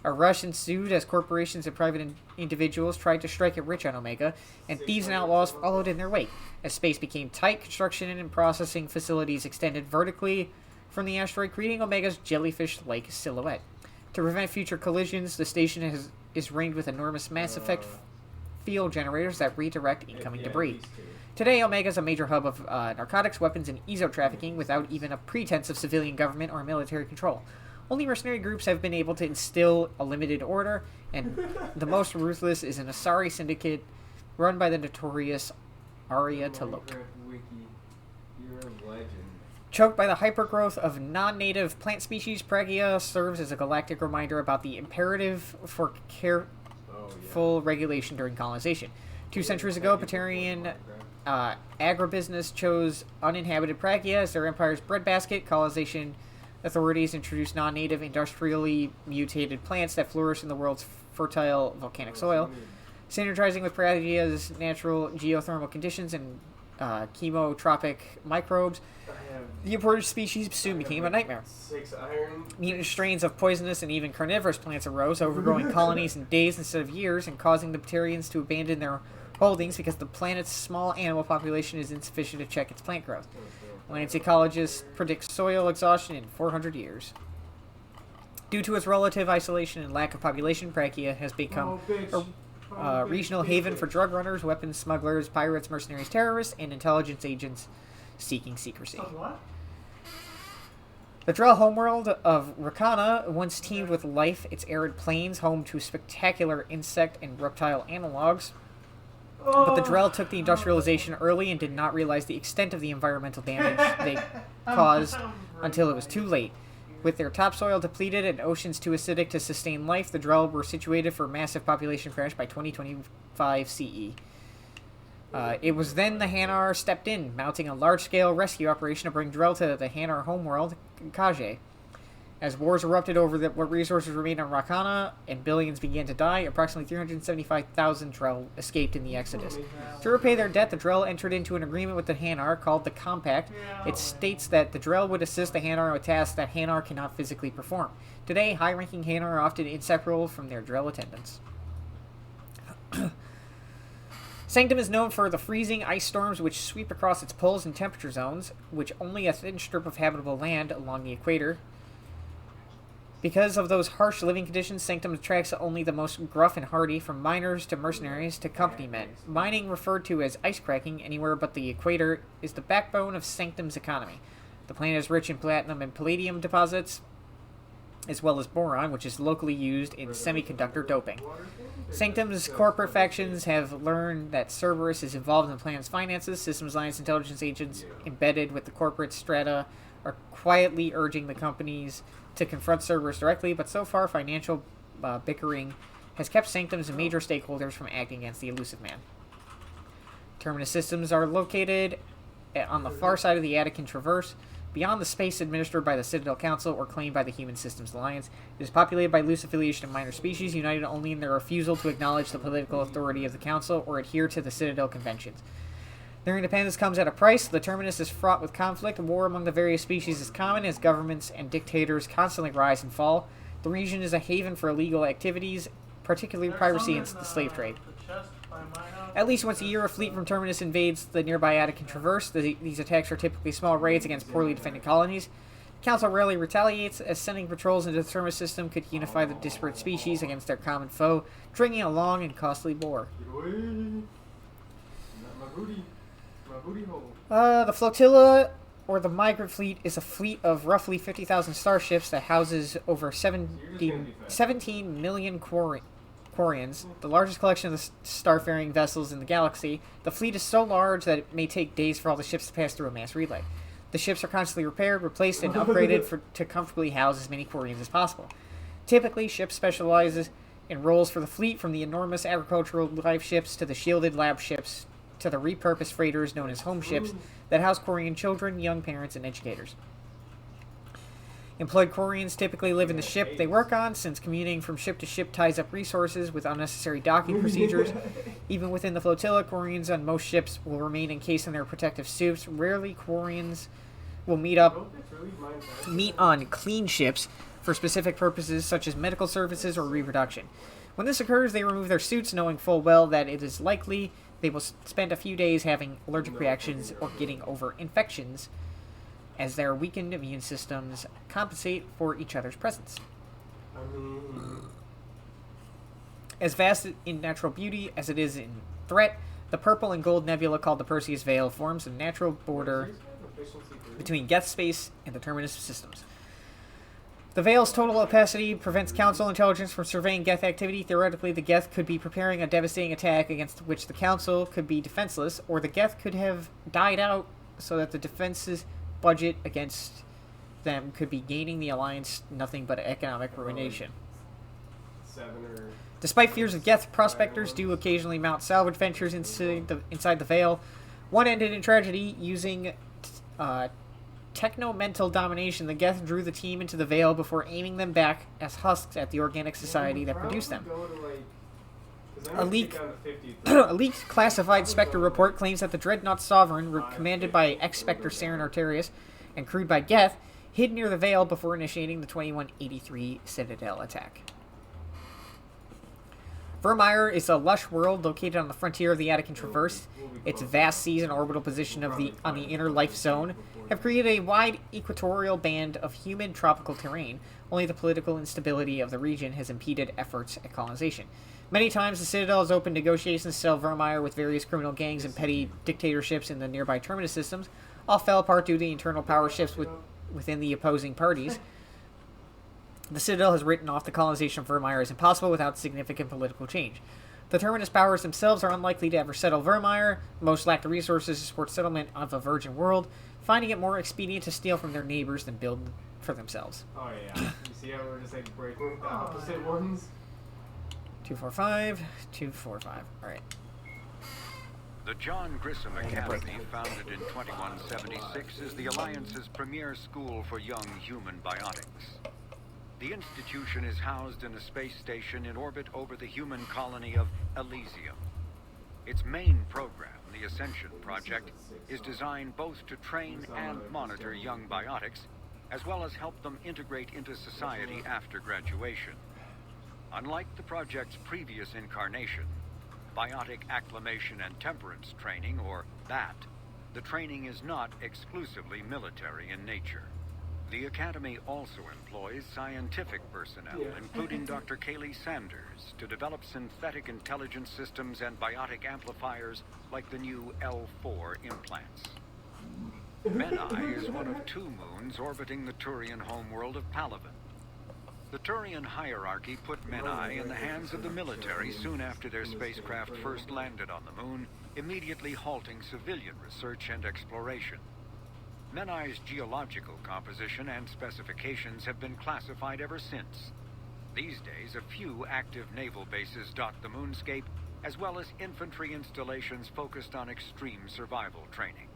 A rush ensued as corporations and private individuals tried to strike it rich on Omega, and thieves and outlaws followed in their wake. As space became tight, construction and processing facilities extended vertically from the asteroid, creating Omega's jellyfish-like silhouette. To prevent future collisions, the station is ringed with enormous Mass Effect field generators that redirect incoming debris. These two. Today, Omega is a major hub of narcotics, weapons, and ezo trafficking without even a pretense of civilian government or military control. Only mercenary groups have been able to instill a limited order, and the most ruthless is an Asari syndicate run by the notorious Arya T'Loak. Minecraft Wiki. You're a legend. Choked by the hypergrowth of non-native plant species, Pragia serves as a galactic reminder about the imperative for careful Oh, yeah. regulation during colonization. 2 centuries ago, Patarian agribusiness chose uninhabited Pragia as their empire's breadbasket. Colonization authorities introduced non-native, industrially mutated plants that flourish in the world's fertile volcanic soil. Synergizing with Pragia's natural geothermal conditions and chemotropic microbes, I have the imported species soon became a nightmare. 6 iron. Mutant strains of poisonous and even carnivorous plants arose, overgrowing colonies in days instead of years and causing the Batarians to abandon their holdings because the planet's small animal population is insufficient to check its plant growth. Land ecologists predict soil exhaustion in 400 years. Due to its relative isolation and lack of population, Pragia has become a regional haven for drug runners, weapons smugglers, pirates, mercenaries, terrorists, and intelligence agents seeking secrecy. So what? The Drell homeworld of Rakana once teemed with life, its arid plains home to spectacular insect and reptile analogs. But the Drell took the industrialization early and did not realize the extent of the environmental damage they caused until it was too late. With their topsoil depleted and oceans too acidic to sustain life, the Drell were situated for a massive population crash by 2025 CE. It was then the Hanar stepped in, mounting a large-scale rescue operation to bring Drell to the Hanar homeworld, Kaje. As wars erupted over what resources remained on Rakana and billions began to die, approximately 375,000 Drell escaped in the Exodus. To repay their debt, the Drell entered into an agreement with the Hanar called the Compact. It states that the Drell would assist the Hanar with tasks that Hanar cannot physically perform. Today, high-ranking Hanar are often inseparable from their Drell attendants. Sanctum is known for the freezing ice storms which sweep across its poles and temperature zones, which only a thin strip of habitable land along the equator. Because of those harsh living conditions, Sanctum attracts only the most gruff and hardy, from miners to mercenaries to company men. Mining, referred to as ice cracking anywhere but the equator, is the backbone of Sanctum's economy. The planet is rich in platinum and palladium deposits, as well as boron, which is locally used in semiconductor doping. Sanctum's corporate factions have learned that Cerberus is involved in the planet's finances. Systems Alliance intelligence agents embedded with the corporate strata are quietly urging the companies to confront Cerberus directly, but so far financial bickering has kept Sanctum's major stakeholders from acting against the elusive man. Terminus systems are located on the far side of the Attican Traverse, beyond the space administered by the Citadel Council or claimed by the Human Systems Alliance. It is populated by loose affiliation of minor species, united only in their refusal to acknowledge the political authority of the Council or adhere to the Citadel Conventions. Their independence comes at a price. The Terminus is fraught with conflict. War among the various species is common as governments and dictators constantly rise and fall. The region is a haven for illegal activities, particularly piracy and the slave trade. At least once a year, a fleet from Terminus invades the nearby Attican Traverse. These attacks are typically small raids against poorly defended colonies. The Council rarely retaliates, as sending patrols into the Terminus system could unify the disparate species against their common foe, triggering a long and costly war. The flotilla, or the migrant fleet, is a fleet of roughly 50,000 starships that houses over 17 million Quarians, the largest collection of the starfaring vessels in the galaxy. The fleet is so large that it may take days for all the ships to pass through a mass relay. The ships are constantly repaired, replaced, and upgraded to comfortably house as many Quarians as possible. Typically, ships specializes in roles for the fleet, from the enormous agricultural life ships to the shielded lab ships to the repurposed freighters known as home ships that house Quarian children, young parents, and educators. Employed Quarians typically live in the ship they work on, since commuting from ship to ship ties up resources with unnecessary docking procedures. Even within the flotilla, Quarians on most ships will remain encased in their protective suits. Rarely, Quarians will meet on clean ships for specific purposes such as medical services or reproduction. When this occurs, they remove their suits, knowing full well that it is likely they will spend a few days having allergic reactions or getting over infections, as their weakened immune systems compensate for each other's presence. As vast in natural beauty as it is in threat, the purple and gold nebula called the Perseus Veil forms a natural border between Geth space and the Terminus systems. The Veil's total opacity prevents Council intelligence from surveying Geth activity. Theoretically, the Geth could be preparing a devastating attack against which the Council could be defenseless, or the Geth could have died out so that the defense's budget against them could be gaining the Alliance nothing but economic ruination. Despite fears of Geth, prospectors do occasionally mount salvage ventures inside the Veil. One ended in tragedy. Using techno-mental domination, the Geth drew the team into the Veil before aiming them back as husks at the organic society that produced them. A leaked classified Spectre report claims that the Dreadnought Sovereign, commanded by ex-Spectre Saren Arterius and crewed by Geth, hid near the Veil before initiating the 2183 Citadel attack. Vermeer is a lush world located on the frontier of the Attican Traverse. Its vast seas and orbital position on the inner life zone have created a wide equatorial band of humid tropical terrain. Only the political instability of the region has impeded efforts at colonization. Many times the Citadel has opened negotiations to sell Vermeer with various criminal gangs and petty dictatorships in the nearby Terminus systems. All fell apart due to the internal power shifts within the opposing parties. The Citadel has written off the colonization of Vermeer as impossible without significant political change. The Terminus powers themselves are unlikely to ever settle Vermeer. Most lack the resources to support settlement of a virgin world, finding it more expedient to steal from their neighbors than build for themselves. Oh yeah. You see how we're just like breaking the opposite ones? 245, 245. Alright. The John Grissom Academy, founded in 2176, is the Alliance's premier school for young human biotics. The institution is housed in a space station in orbit over the human colony of Elysium. Its main program, the Ascension Project, is designed both to train and monitor young biotics, as well as help them integrate into society after graduation. Unlike the project's previous incarnation, Biotic Acclimation and Temperance Training, or BAT, the training is not exclusively military in nature. The Academy also employs scientific personnel, including Dr. Kaylee Sanders, to develop synthetic intelligence systems and biotic amplifiers like the new L4 implants. Menai is one of 2 moons orbiting the Turian homeworld of Palaven. The Turian hierarchy put Menai in the hands of the military soon after their spacecraft first landed on the moon, immediately halting civilian research and exploration. Menai's geological composition and specifications have been classified ever since. These days, a few active naval bases dot the moonscape, as well as infantry installations focused on extreme survival training.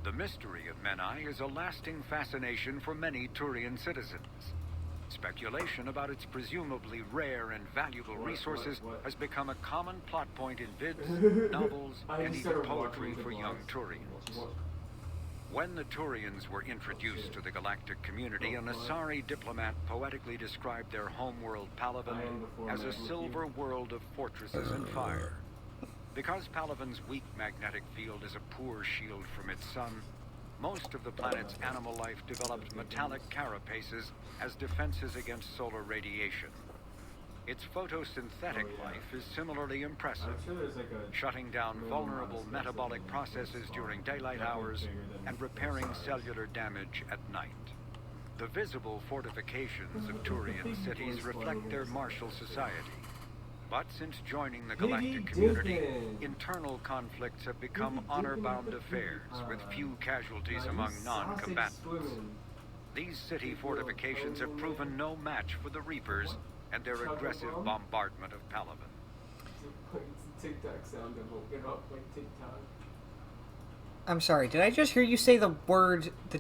The mystery of Menai is a lasting fascination for many Turian citizens. Speculation about its presumably rare and valuable resources has become a common plot point in vids, novels, and even poetry for young Turians. When the Turians were introduced to the galactic community, an Asari diplomat poetically described their homeworld Palaven as a silver world of fortresses and fire. Because Palaven's weak magnetic field is a poor shield from its sun, most of the planet's animal life developed metallic carapaces as defenses against solar radiation. Its photosynthetic life is similarly impressive, shutting down vulnerable metabolic processes during daylight hours and repairing cellular damage at night. The visible fortifications of Turian cities reflect their martial society. But since joining the galactic community, internal conflicts have become honor-bound affairs, with few casualties among non-combatants. These city fortifications have proven no match for the Reapers and their aggressive bombardment of Palaven. It's a TikTok sound of woken up like TikTok. I'm sorry, did I just hear you say the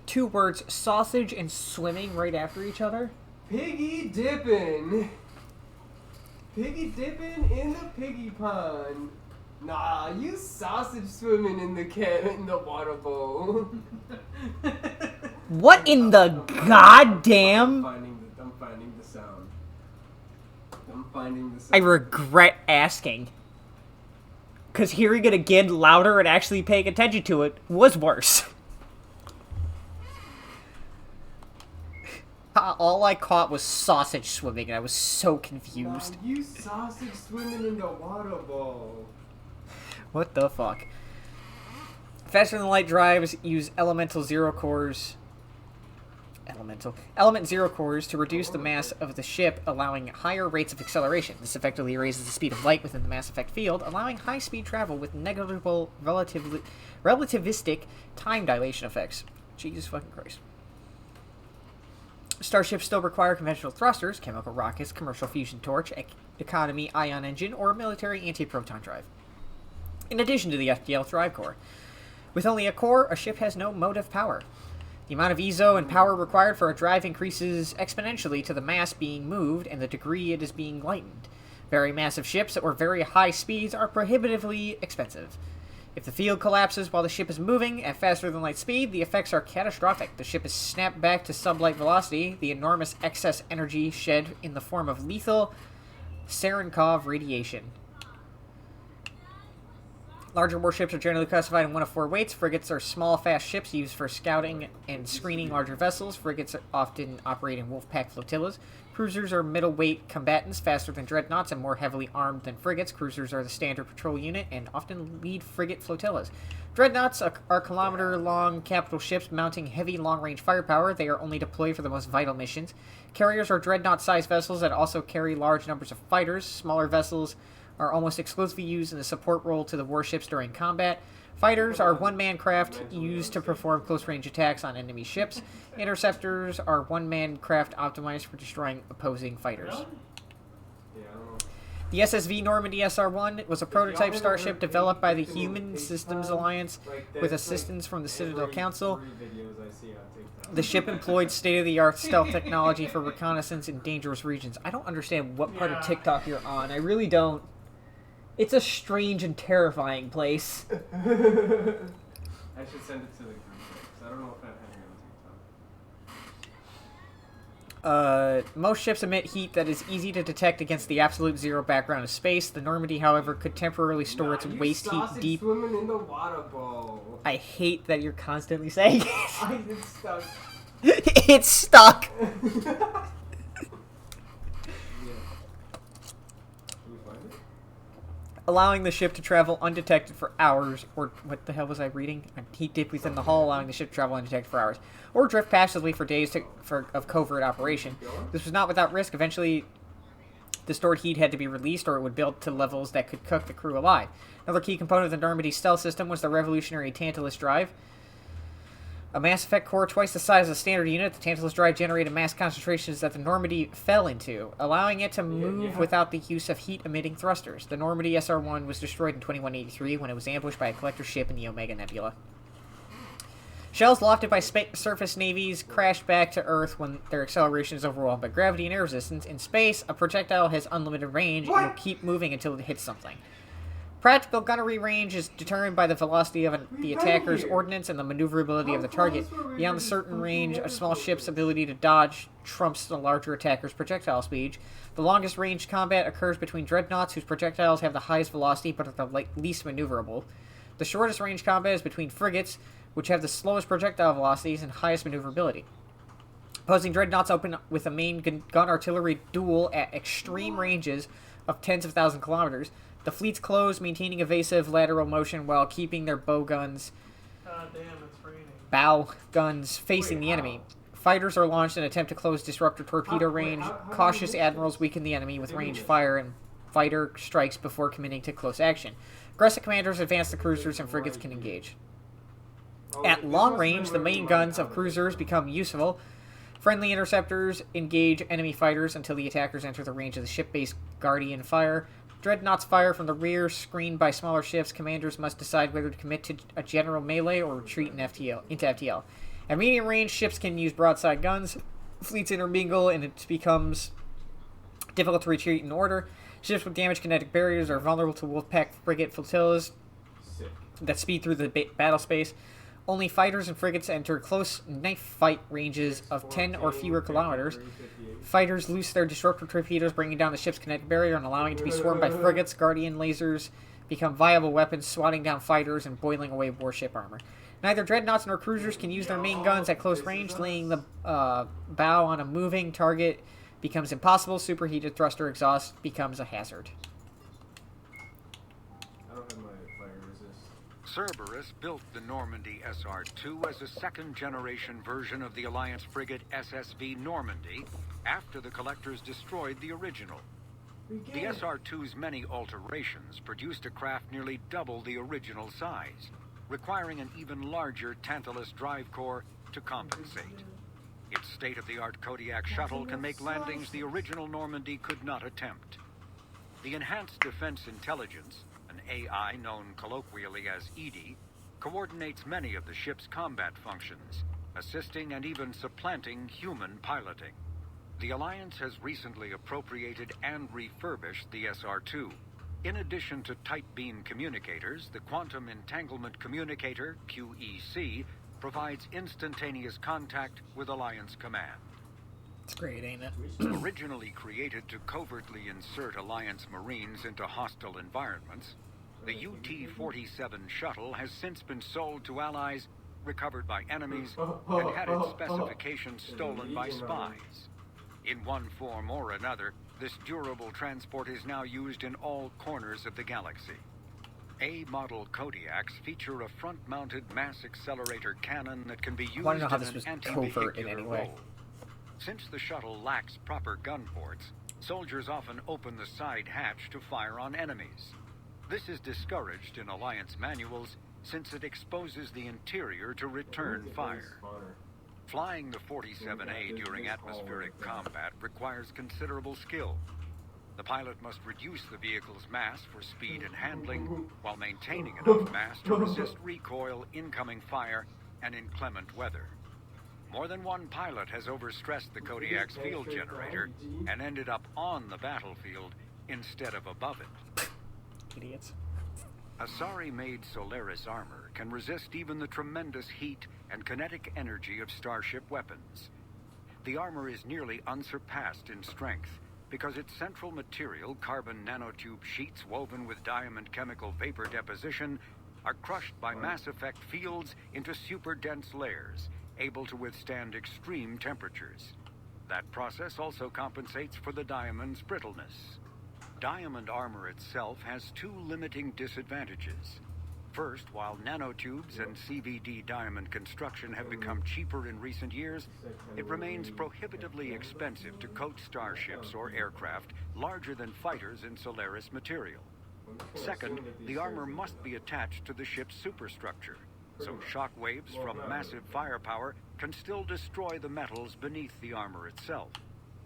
2 words sausage and swimming right after each other? Piggy dipping! Piggy dipping in the piggy pond. Nah, you sausage swimming in the water bowl. What in the goddamn? I'm finding the sound. I'm finding the sound. I regret asking. Because hearing it again louder and actually paying attention to it was worse. All I caught was sausage swimming, and I was so confused. Nah, you sausage swimming in the water bowl. What the fuck? Faster than light drives use element zero cores to reduce the mass of the ship, allowing higher rates of acceleration. This effectively raises the speed of light within the mass effect field, allowing high-speed travel with negligible relativistic time dilation effects. Jesus fucking Christ. Starships still require conventional thrusters, chemical rockets, commercial fusion torch, economy ion engine, or military anti-proton drive. In addition to the FTL drive core. With only a core, a ship has no motive power. The amount of EZO and power required for a drive increases exponentially to the mass being moved and the degree it is being lightened. Very massive ships or very high speeds are prohibitively expensive. If the field collapses while the ship is moving at faster than light speed, the effects are catastrophic. The ship is snapped back to sublight velocity, the enormous excess energy shed in the form of lethal Cherenkov radiation. Larger warships are generally classified in 1 of 4 weights. Frigates are small, fast ships used for scouting and screening larger vessels. Frigates often operate in Wolfpack flotillas. Cruisers are middleweight combatants, faster than dreadnoughts and more heavily armed than frigates. Cruisers are the standard patrol unit and often lead frigate flotillas. Dreadnoughts are kilometer-long capital ships mounting heavy long-range firepower. They are only deployed for the most vital missions. Carriers are dreadnought-sized vessels that also carry large numbers of fighters. Smaller vessels are almost exclusively used in the support role to the warships during combat. Fighters are one-man craft used to perform close-range attacks on enemy ships. Interceptors are one-man craft optimized for destroying opposing fighters. The SSV Normandy SR-1 was a prototype starship developed by the Human Systems Alliance with assistance from the Citadel Council. The ship employed state-of-the-art stealth technology for reconnaissance in dangerous regions. I don't understand what part of TikTok you're on. I really don't. It's a strange and terrifying place. I should send it to the group because I don't know if I'm hanging on TikTok. Most ships emit heat that is easy to detect against the absolute zero background of space. The Normandy, however, could temporarily store its waste heat deep. Swimming in the water bowl. I hate that you're constantly saying it. It's stuck. It's stuck. Allowing the ship to travel undetected for hours, or what the hell was I reading? Heat dip within the hull, allowing the ship to travel undetected for hours, or drift passively for days of covert operation. This was not without risk. Eventually, the stored heat had to be released, or it would build to levels that could cook the crew alive. Another key component of the Normandy stealth system was the revolutionary Tantalus drive. A mass effect core twice the size of the standard unit, the Tantalus drive generated mass concentrations that the Normandy fell into, allowing it to move without the use of heat-emitting thrusters. The Normandy SR-1 was destroyed in 2183 when it was ambushed by a collector ship in the Omega Nebula. Shells lofted by surface navies crashed back to Earth when their acceleration is overwhelmed by gravity and air resistance. In space, a projectile has unlimited range and will keep moving until it hits something. Practical gunnery range is determined by the velocity of the attacker's ordnance and the maneuverability of the target. Beyond a certain range, a small ship's ability to dodge trumps the larger attacker's projectile speed. The longest range combat occurs between dreadnoughts, whose projectiles have the highest velocity but are the least maneuverable. The shortest range combat is between frigates, which have the slowest projectile velocities and highest maneuverability. Opposing dreadnoughts open with a main gun artillery duel at extreme ranges of tens of thousands of kilometers. The fleets close, maintaining evasive lateral motion while keeping their bow guns, bow guns facing the enemy. Fighters are launched in an attempt to close disruptor torpedo range. Cautious admirals weaken the enemy with range fire and fighter strikes before committing to close action. Aggressive commanders advance the cruisers and frigates can engage. At long range, the main guns of cruisers become useful. Friendly interceptors engage enemy fighters until the attackers enter the range of the ship-based Guardian fire. Dreadnoughts fire from the rear, screened by smaller ships. Commanders must decide whether to commit to a general melee or retreat into FTL. At medium range, ships can use broadside guns. Fleets intermingle, and it becomes difficult to retreat in order. Ships with damaged kinetic barriers are vulnerable to Wolfpack frigate flotillas that speed through the battle space. Only fighters and frigates enter close knife fight ranges of 10 or fewer kilometers. Fighters loose their disruptor torpedoes, bringing down the ship's kinetic barrier and allowing it to be swarmed by frigates. Guardian lasers become viable weapons, swatting down fighters and boiling away warship armor. Neither dreadnoughts nor cruisers can use their main guns at close range. Laying the bow on a moving target becomes impossible. Superheated thruster exhaust becomes a hazard. Cerberus built the Normandy SR-2 as a second-generation version of the Alliance frigate SSV Normandy after the Collectors destroyed the original. The SR-2's many alterations produced a craft nearly double the original size, requiring an even larger Tantalus drive core to compensate. Its state-of-the-art Kodiak shuttle can make landings the original Normandy could not attempt. The Enhanced Defense Intelligence, an AI known colloquially as EDI, coordinates many of the ship's combat functions, assisting and even supplanting human piloting. The Alliance has recently appropriated and refurbished the SR-2. In addition to tight beam communicators, the Quantum Entanglement Communicator, QEC, provides instantaneous contact with Alliance Command. It's great, ain't it? Originally created to covertly insert Alliance Marines into hostile environments, the UT-47 shuttle has since been sold to allies, recovered by enemies, and had its specifications stolen by spies. In one form or another, this durable transport is now used in all corners of the galaxy. A-model Kodiaks feature a front-mounted mass accelerator cannon that can be used wanna know how in this an was anti-vehicular covert in any way. role. Since the shuttle lacks proper gun ports, soldiers often open the side hatch to fire on enemies. This is discouraged in Alliance manuals since it exposes the interior to return fire. Flying the 47A during atmospheric combat requires considerable skill. The pilot must reduce the vehicle's mass for speed and handling while maintaining enough mass to resist recoil, incoming fire, and inclement weather. More than one pilot has overstressed the Kodiak's field generator and ended up on the battlefield instead of above it. Idiots. Asari-made Solaris armor can resist even the tremendous heat and kinetic energy of Starship weapons. The armor is nearly unsurpassed in strength because its central material, carbon nanotube sheets woven with diamond chemical vapor deposition, are crushed by mass effect fields into super-dense layers, able to withstand extreme temperatures. That process also compensates for the diamond's brittleness. Diamond armor itself has two limiting disadvantages. First, while nanotubes and CVD diamond construction have become cheaper in recent years, it remains prohibitively expensive to coat starships or aircraft larger than fighters in Solaris material. Second, the armor must be attached to the ship's superstructure, so shock waves from massive firepower can still destroy the metals beneath the armor itself.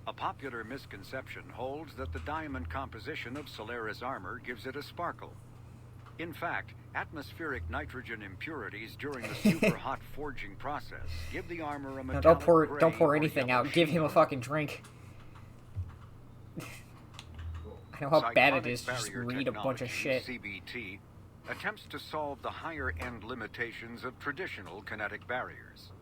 A popular misconception holds that the diamond composition of Solaris armor gives it a sparkle. In fact, atmospheric nitrogen impurities during the super hot forging process give the armor a metallic Don't pour gray anything or yellow out. Give him a sheen. fucking drink. I know how bad it is to just Cyclonic read a bunch of barrier shit. technology, CBT, attempts to solve the higher-end limitations of traditional kinetic barriers.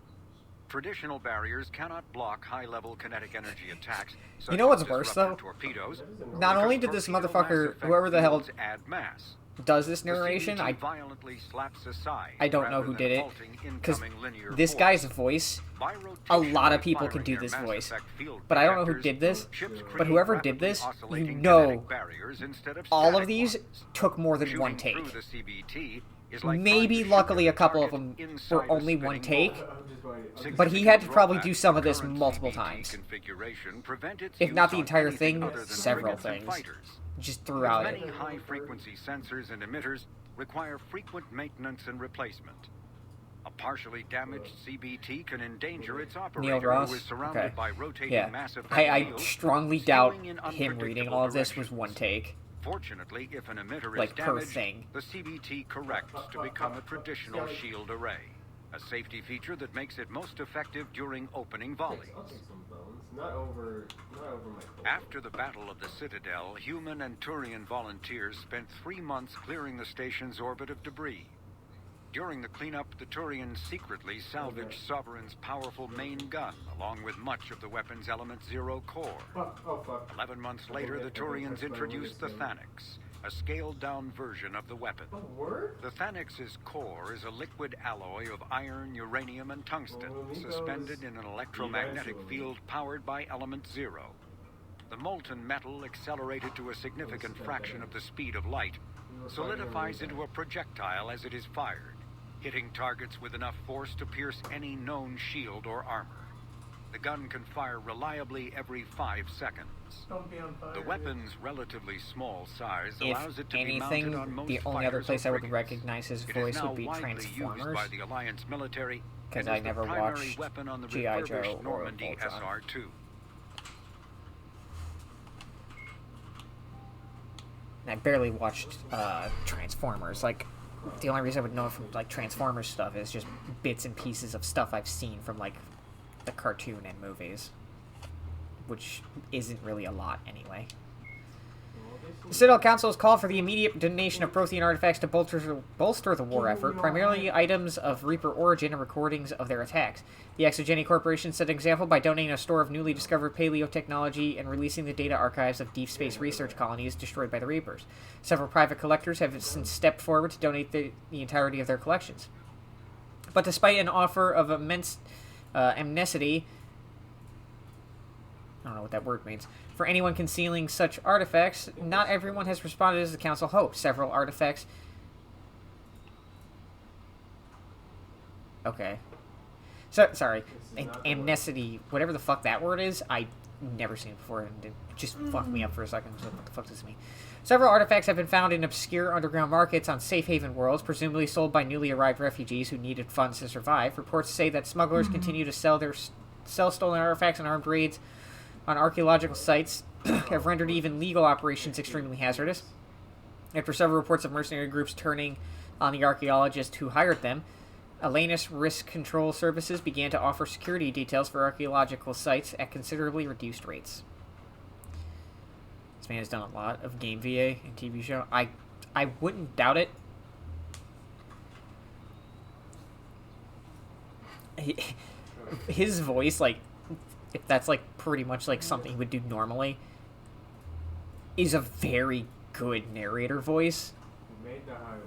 Traditional barriers cannot block high-level kinetic energy attacks. You know what's such as worse, disruptor though? Torpedoes, Not only because did this torpedo motherfucker, mass effect whoever the hell fields add mass. does this The narration, CBT violently slaps aside I don't know rather who than did it, halting because incoming linear this force. guy's voice, By a lot of rotationally people can firing do their this mass voice, effect field but I don't know who projectors, did this, ships but create whoever did rapidly this, you oscillating know, kinetic barriers instead of all of static these ones. took more than Shooting one take. through the CBT is like Maybe trying to luckily shoot a couple of target them inside were a only one spinning take, ball. but he had to probably do Significant some of this drawbacks, multiple current times. CBT configuration prevent its If use not the on entire anything thing, other than several frigates and things. fighters. Just throughout Many it. high-frequency sensors and emitters require frequent maintenance and replacement. A partially damaged CBT can endanger its operator, Neil Ross? who is surrounded Okay. by rotating Yeah. massive I fields, strongly doubt skewing in him reading unpredictable all of this was directions. one take. Fortunately, if an emitter Like, is per damaged, thing. the CBT corrects to become a traditional shield array, a safety feature that makes it most effective during opening volleys. I'll take some bones. Not over my cold. After the Battle of the Citadel, human and Turian volunteers spent 3 months clearing the station's orbit of debris. During the cleanup, the Turians secretly salvaged Sovereign's powerful main gun, along with much of the weapon's Element Zero core. Oh fuck. 11 months later, the Turians introduced the Thanix, a scaled-down version of the weapon. A word? The Thanix's core is a liquid alloy of iron, uranium, and tungsten, suspended in an electromagnetic field powered by Element Zero. The molten metal, accelerated to a significant fraction of the speed of light, solidifies into a projectile as it is fired, hitting targets with enough force to pierce any known shield or armor. The gun can fire reliably every 5 seconds. Don't be on fire. The weapon's relatively small size If allows it to be anything, mounted on most the only other fighters place or I would frigates. recognize his It is voice now would be widely used Transformers, by the Alliance military, 'cause and I is the never primary watched weapon on the G.I. Joe refurbished or Normandy Voltron. SR-2. and I barely watched Transformers. Like, the only reason I would know it from like Transformers stuff is just bits and pieces of stuff I've seen from like the cartoon and movies, which isn't really a lot anyway. The Citadel Council has called for the immediate donation of Prothean artifacts to bolster the war effort, primarily items of Reaper origin and recordings of their attacks. The Exogeny Corporation set an example by donating a store of newly discovered paleotechnology and releasing the data archives of deep space research colonies destroyed by the Reapers. Several private collectors have since stepped forward to donate the entirety of their collections. But despite an offer of immense amnesty, I don't know what that word means. For anyone concealing such artifacts, not everyone has responded as the council hoped. Several artifacts... Okay. So, sorry. Amnesty, whatever the fuck that word is, I never seen it before, and it just fucked me up for a second. So what the fuck does this mean? Several artifacts have been found in obscure underground markets on safe haven worlds, presumably sold by newly arrived refugees who needed funds to survive. Reports say that smugglers continue to sell stolen artifacts, and armed raids on archaeological sites have rendered even legal operations extremely hazardous. After several reports of mercenary groups turning on the archaeologists who hired them, Alanus Risk Control Services began to offer security details for archaeological sites at considerably reduced rates. This man has done a lot of game VA and TV show. I wouldn't doubt it. His voice, like, if that's like pretty much like something he would do normally, is a very good narrator voice. Made the highway.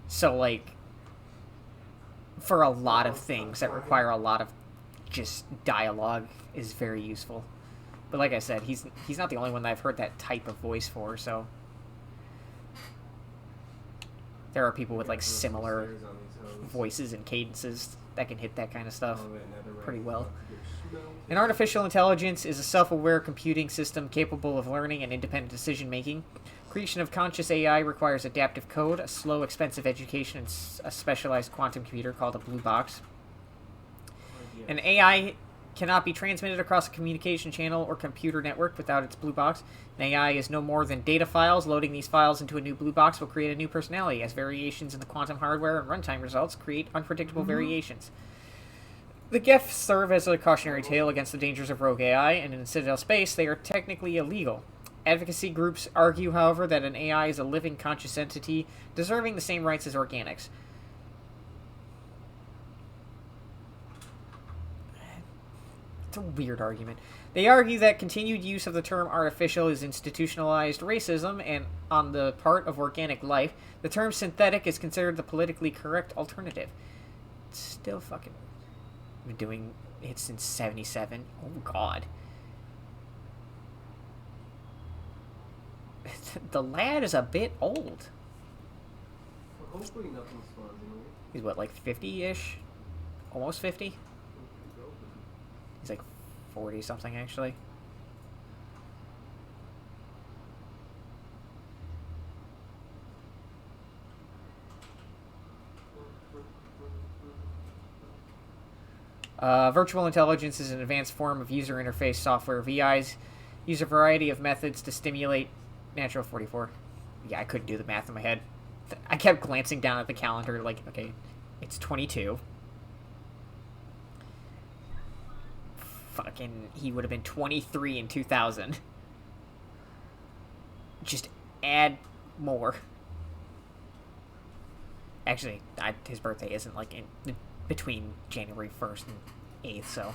So like, for a lot of things that require a lot of just dialogue, is very useful. But like I said, he's not the only one that I've heard that type of voice for, so there are people with like similar voices and cadences that can hit that kind of stuff pretty well. An artificial intelligence is a self-aware computing system capable of learning and independent decision-making. Creation of conscious AI requires adaptive code, a slow, expensive education, and a specialized quantum computer called a blue box. An AI cannot be transmitted across a communication channel or computer network without its blue box. An AI is no more than data files. Loading these files into a new blue box will create a new personality, as variations in the quantum hardware and runtime results create unpredictable variations. The GEFs serve as a cautionary tale against the dangers of rogue AI, and in Citadel space, they are technically illegal. Advocacy groups argue, however, that an AI is a living, conscious entity, deserving the same rights as organics. It's a weird argument. They argue that continued use of the term artificial is institutionalized racism, and on the part of organic life, the term synthetic is considered the politically correct alternative. It's still fucking... been doing it since 77. Oh god. The lad is a bit old. Well, hopefully nothing spawns anyway. He's what, like 50-ish? Almost 50? He's like 40 something actually. Virtual intelligence is an advanced form of user interface software. VIs use a variety of methods to stimulate natural 44. Yeah, I couldn't do the math in my head. I kept glancing down at the calendar like, okay, it's 22. Fucking, he would have been 23 in 2000. Just add more. Actually, his birthday isn't like in between January 1st and 8th, so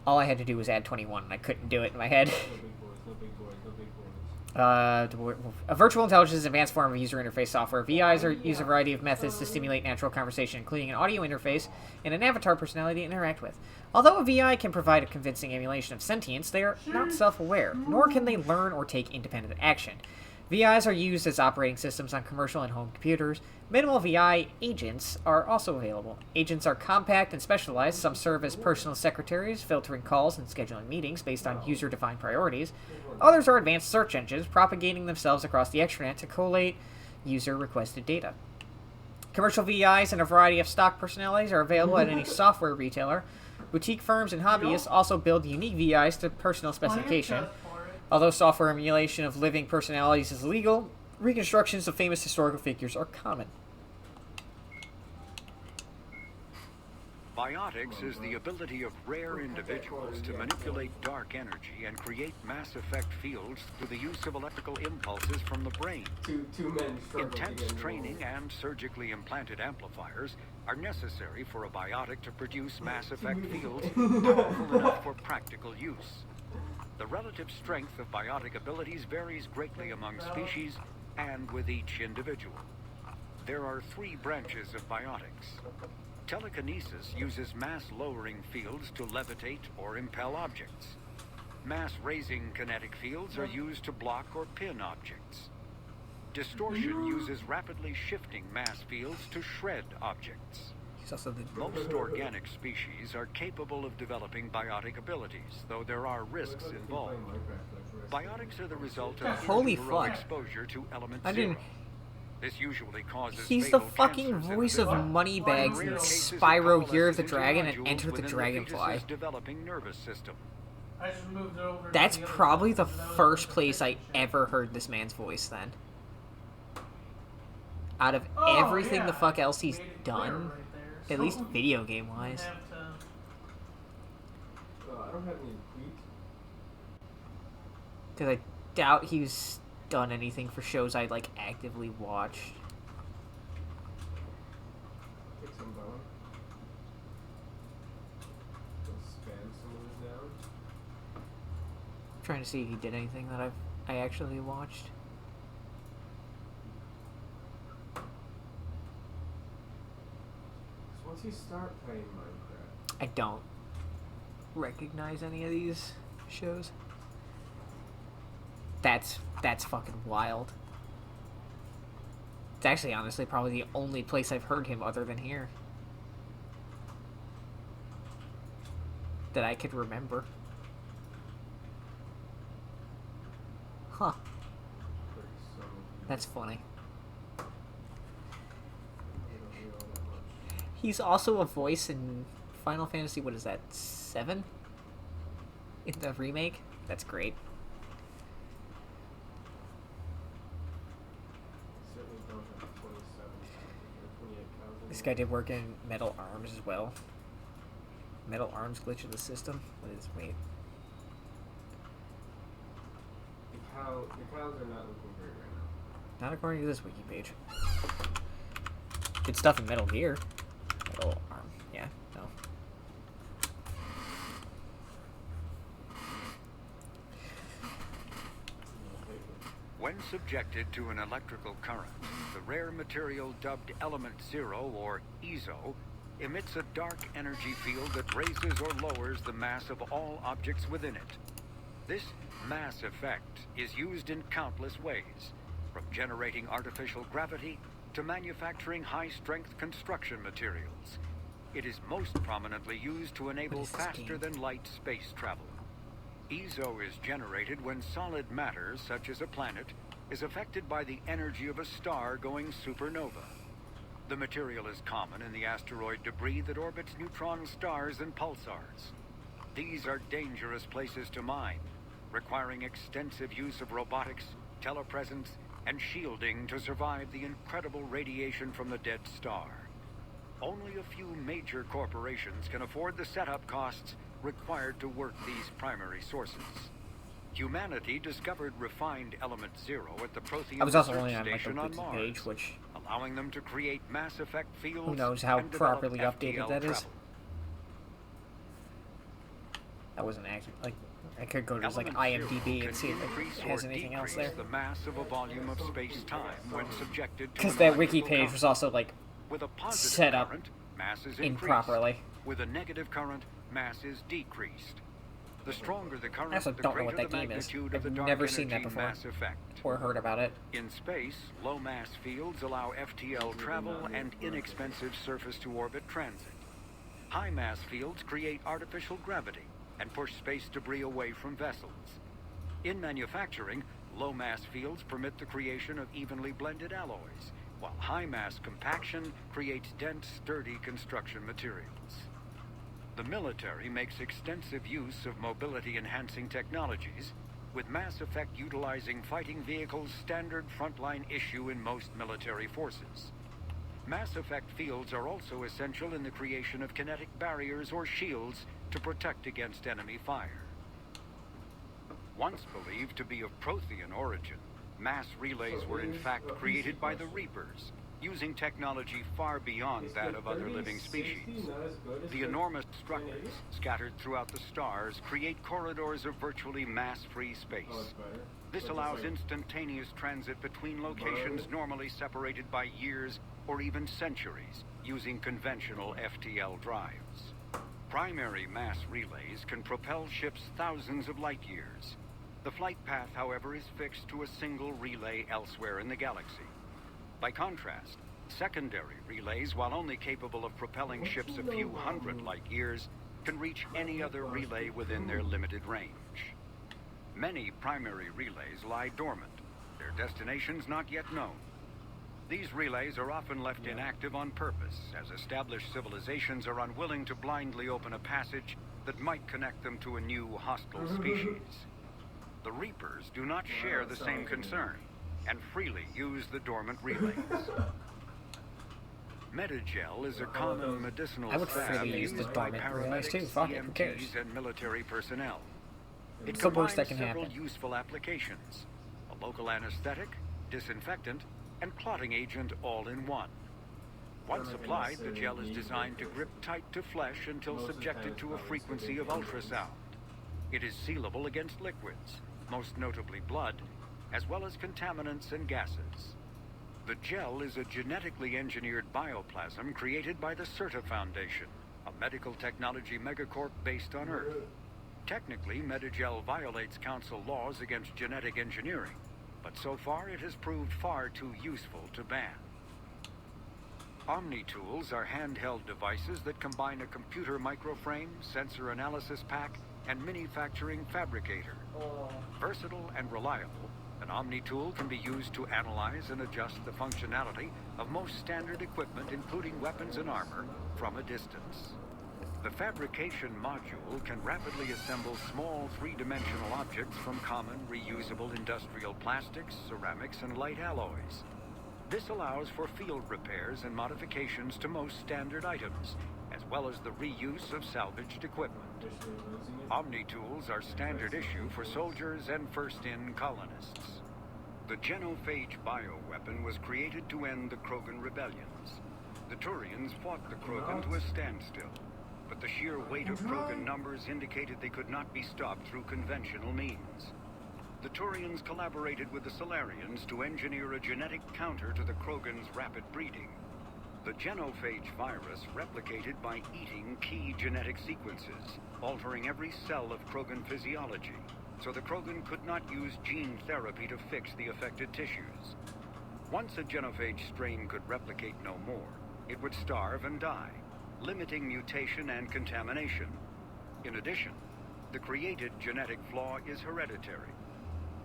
all I had to do was add 21, and I couldn't do it in my head. No big boys. A virtual intelligence is an advanced form of user interface software. VIs use a variety of methods to stimulate natural conversation, including an audio interface and an avatar personality to interact with. Although a VI can provide a convincing emulation of sentience, they are not self-aware, nor can they learn or take independent action. VIs are used as operating systems on commercial and home computers. Minimal VI agents are also available. Agents are compact and specialized. Some serve as personal secretaries, filtering calls and scheduling meetings based on user-defined priorities. Others are advanced search engines, propagating themselves across the extranet to collate user-requested data. Commercial VIs and a variety of stock personalities are available at any software retailer. Boutique firms and hobbyists also build unique VIs to personal specification. Although software emulation of living personalities is illegal, reconstructions of famous historical figures are common. Biotics is the ability of rare individuals to manipulate dark energy and create mass effect fields through the use of electrical impulses from the brain. Two men struggle to Intense get involved. training and surgically implanted amplifiers are necessary for a biotic to produce mass effect fields powerful enough for practical use. The relative strength of biotic abilities varies greatly among species and with each individual. There are 3 branches of biotics: Telekinesis uses mass-lowering fields to levitate or impel objects. Mass-raising kinetic fields are used to block or pin objects. Distortion uses rapidly shifting mass fields to shred objects. He's also the Most organic species are capable of developing biotic abilities, though there are risks involved. Biotics are the result of Holy in-utero fuck. exposure to element I didn't. zero. This usually causes He's the fatal fucking cancers voice in of the Moneybags rare in cases, it Spyro Year of the coalesces Dragon into and Enter the nodules Dragonfly. within the fetus's developing nervous system. I just moved it over. to That's the other probably side, the so that was first the place I second shit. ever heard this man's voice then. Out of Oh, everything yeah. the fuck else he's Made it clear done, right there, at so least you video game don't wise. have to- I don't have any wheat. Because I doubt he's done anything for shows I'd like actively watched. Take some bone. Go spam some of this down. Trying to see if he did anything that I actually watched. So once you start playing Minecraft, I don't recognize any of these shows. That's fucking wild. It's actually honestly probably the only place I've heard him other than here. That I could remember. Huh. pretty so That's funny. you don't hear all that much. He's also a voice in Final Fantasy, what is that, 7? In the remake? That's great. Certainly don't have 27,000 or 28,000. This guy did work in Metal Arms as well. Metal Arms glitch in the system? What is, wait. The cows are not looking great right now. Not according to this wiki page. Good stuff in Metal Gear. Metal Arm, yeah, no. When subjected to an electrical current, the rare material dubbed Element Zero, or EZO, emits a dark energy field that raises or lowers the mass of all objects within it. This mass effect is used in countless ways, from generating artificial gravity to manufacturing high-strength construction materials. It is most prominently used to enable What is this faster-than-light space travel. EZO is generated when solid matter, such as a planet, is affected by the energy of a star going supernova. The material is common in the asteroid debris that orbits neutron stars and pulsars. These are dangerous places to mine, requiring extensive use of robotics, telepresence, and shielding to survive the incredible radiation from the dead star. Only a few major corporations can afford the setup costs required to work these primary sources. Humanity discovered refined Element Zero at the Prothean I was also Research only on like the Station on wiki Mars, page, which allowing them to create Mass Effect fields. who knows how and develop properly updated FTL that is. travel. that wasn't accurate. Like, I could go to his, like Element IMDb Zero and see if can it increase has or anything else decrease there. the mass of a volume of space-time when subjected to Because an that wiki electrical page was also like current. With a positive set up current, mass is increased. improperly. With a negative current, mass is decreased. The stronger the current, I also the don't know greater what that the game is. magnitude of I've the dark never seen that energy before. mass effect. Or heard about it. In space, low mass fields allow FTL travel and inexpensive surface-to-orbit transit. High mass fields create artificial gravity and push space debris away from vessels. In manufacturing, low mass fields permit the creation of evenly blended alloys, while high mass compaction creates dense, sturdy construction materials. The military makes extensive use of mobility-enhancing technologies, with Mass Effect utilizing fighting vehicles standard frontline issue in most military forces. Mass Effect fields are also essential in the creation of kinetic barriers or shields to protect against enemy fire. Once believed to be of Prothean origin, mass relays were in fact created by the Reapers, using technology far beyond that of other living species. The enormous structures scattered throughout the stars create corridors of virtually mass-free space. This allows instantaneous transit between locations normally separated by years or even centuries using conventional FTL drives. Primary mass relays can propel ships thousands of light years. The flight path, however, is fixed to a single relay elsewhere in the galaxy. By contrast, secondary relays, while only capable of propelling ships a few hundred light years, can reach any other relay within their limited range. Many primary relays lie dormant, their destinations not yet known. These relays are often left inactive on purpose, as established civilizations are unwilling to blindly open a passage that might connect them to a new hostile species. The Reapers do not share the same concern, and freely use the dormant relays. Medigel is a common medicinal I would salve freely use used the by dormant relays paramedics, too. Fuck it, who cares? EMTs, and military personnel. It It's the worst combines that can several happen. useful applications: a local anesthetic, disinfectant, and clotting agent all in one. Once applied, the gel is designed to grip tight to flesh until subjected to a frequency of ultrasound. It is sealable against liquids, most notably blood, as well as contaminants and gases. The gel is a genetically engineered bioplasm created by the CERTA Foundation, a medical technology megacorp based on Earth. Technically, Medigel violates Council laws against genetic engineering, but so far it has proved far too useful to ban. Omni-tools are handheld devices that combine a computer microframe, sensor analysis pack, and manufacturing fabricator. Versatile and reliable, an Omni-tool can be used to analyze and adjust the functionality of most standard equipment, including weapons and armor, from a distance. The fabrication module can rapidly assemble small three-dimensional objects from common reusable industrial plastics, ceramics, and light alloys. This allows for field repairs and modifications to most standard items, as well as the reuse of salvaged equipment. Omni-tools are standard issue for soldiers and first-in colonists. The Genophage bioweapon was created to end the Krogan rebellions. The Turians fought the Krogan to a standstill, but the sheer weight of Krogan numbers indicated they could not be stopped through conventional means. The Turians collaborated with the Solarians to engineer a genetic counter to the Krogan's rapid breeding. The Genophage virus replicated by eating key genetic sequences, altering every cell of Krogan physiology, so the Krogan could not use gene therapy to fix the affected tissues. Once a Genophage strain could replicate no more, it would starve and die, limiting mutation and contamination. In addition, the created genetic flaw is hereditary.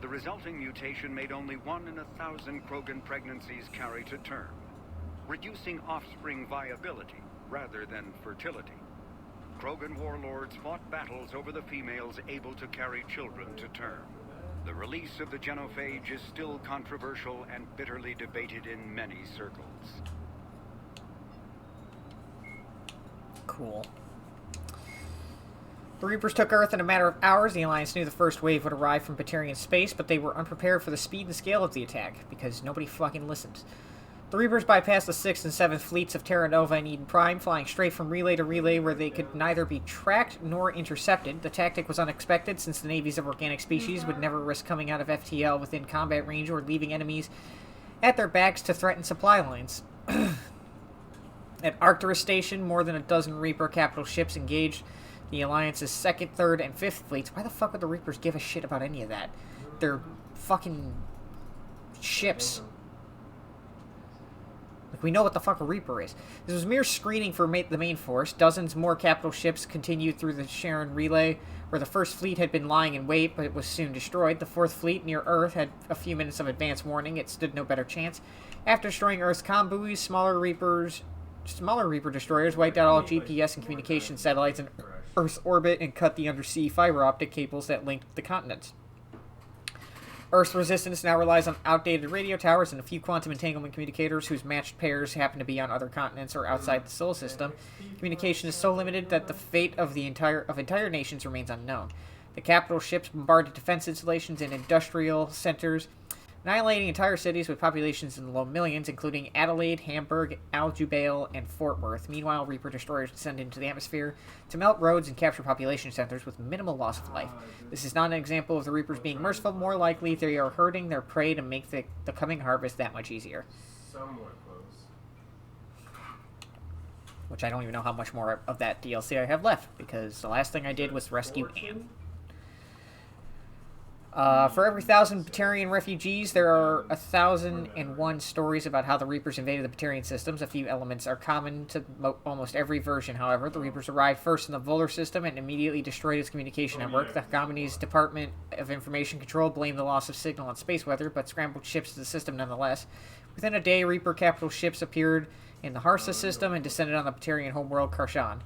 The resulting mutation made only 1 in 1,000 Krogan pregnancies carry to term, reducing offspring viability rather than fertility. Krogan warlords fought battles over the females able to carry children to term. The release of the Genophage is still controversial and bitterly debated in many circles. Cool. The Reapers took Earth in a matter of hours. The Alliance knew the first wave would arrive from Batarian space, but they were unprepared for the speed and scale of the attack, because nobody fucking listened. The Reapers bypassed the 6th and 7th fleets of Terra Nova and Eden Prime, flying straight from relay to relay where they could neither be tracked nor intercepted. The tactic was unexpected, since the navies of organic species would never risk coming out of FTL within combat range or leaving enemies at their backs to threaten supply lines. At Arcturus Station, more than a dozen Reaper capital ships engaged the Alliance's 2nd, 3rd, and 5th fleets. Why the fuck would the Reapers give a shit about any of that? They're fucking ships. Like, we know what the fuck a Reaper is. This was mere screening for the main force. Dozens more capital ships continued through the Sharon Relay, where the 1st fleet had been lying in wait, but it was soon destroyed. The 4th fleet, near Earth, had a few minutes of advance warning. It stood no better chance. After destroying Earth's comm buoys, smaller Reaper destroyers wiped out all GPS and communication satellites in Earth's orbit and cut the undersea fiber optic cables that linked the continents. Earth's resistance now relies on outdated radio towers and a few quantum entanglement communicators whose matched pairs happen to be on other continents or outside the solar system. Communication is so limited that the fate of entire nations remains unknown. The capital ships bombarded defense installations and industrial centers, annihilating entire cities with populations in the low millions, including Adelaide, Hamburg, Al-Jubail, and Fort Worth. Meanwhile, Reaper destroyers descend into the atmosphere to melt roads and capture population centers with minimal loss of life. This is not an example of the Reapers being merciful. More likely, they are hurting their prey to make the coming harvest that much easier. Somewhat close. which I don't even know how much more of that DLC I have left, because the last thing I did was rescue Anne. For every 1,000 Batarian refugees, there are 1,001 stories about how the Reapers invaded the Batarian systems. A few elements are common to almost every version, however. The Reapers arrived first in the Volar system and immediately destroyed its communication network. The Hagamani's Department of Information Control blamed the loss of signal on space weather, but scrambled ships to the system nonetheless. Within a day, Reaper capital ships appeared in the Harsa system and descended on the Batarian homeworld Karshan.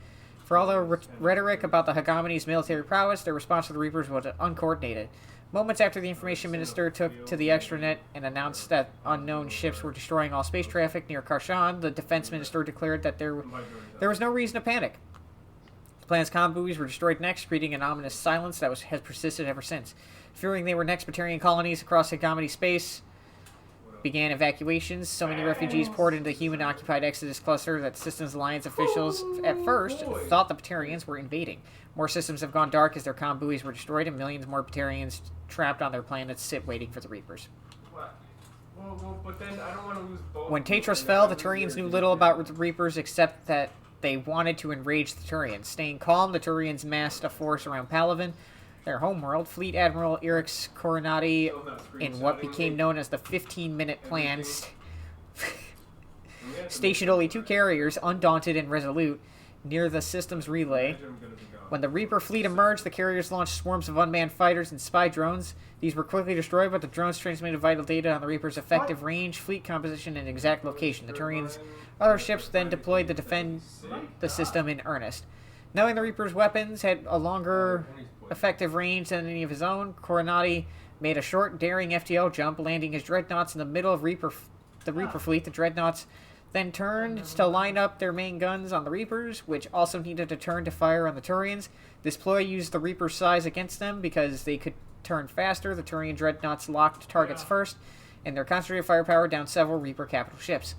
For all the rhetoric about the Hagamani's military prowess, their response to the Reapers was uncoordinated. Moments after the information minister took to the extranet and announced that unknown ships were destroying all space traffic near Karshan, the defense minister declared that there was no reason to panic. The planet's comm buoys were destroyed next, creating an ominous silence that has persisted ever since. Fearing they were next Batarian colonies across Hagamani space, began evacuations. So many refugees poured into the human-occupied Exodus cluster that Systems Alliance officials at first thought the Batarians were invading. More systems have gone dark as their comm buoys were destroyed, and millions more Batarians trapped on their planets sit waiting for the Reapers. What? Well, but then I don't want to lose both. When Tatros fell, the Turians knew little about the Reapers except that they wanted to enrage the Turians. Staying calm, the Turians massed a force around Palaven, their homeworld. Fleet Admiral Irix Coronati, in what became known as the 15-minute plan, stationed only 2 carriers, Undaunted and Resolute, near the system's relay. When the Reaper fleet emerged, the carriers launched swarms of unmanned fighters and spy drones. These were quickly destroyed, but the drones transmitted vital data on the Reaper's effective range, fleet composition, and exact location. The Turians' other ships then deployed to defend the system in earnest. Knowing the Reaper's weapons had a longer effective range than any of his own, Coronati made a short, daring FTL jump, landing his dreadnoughts in the middle of the Reaper fleet. The dreadnoughts then turned to line up their main guns on the Reapers, which also needed to turn to fire on the Turians. This ploy used the Reaper's size against them because they could turn faster. The Turian dreadnoughts locked targets first, and their concentrated firepower downed several Reaper capital ships.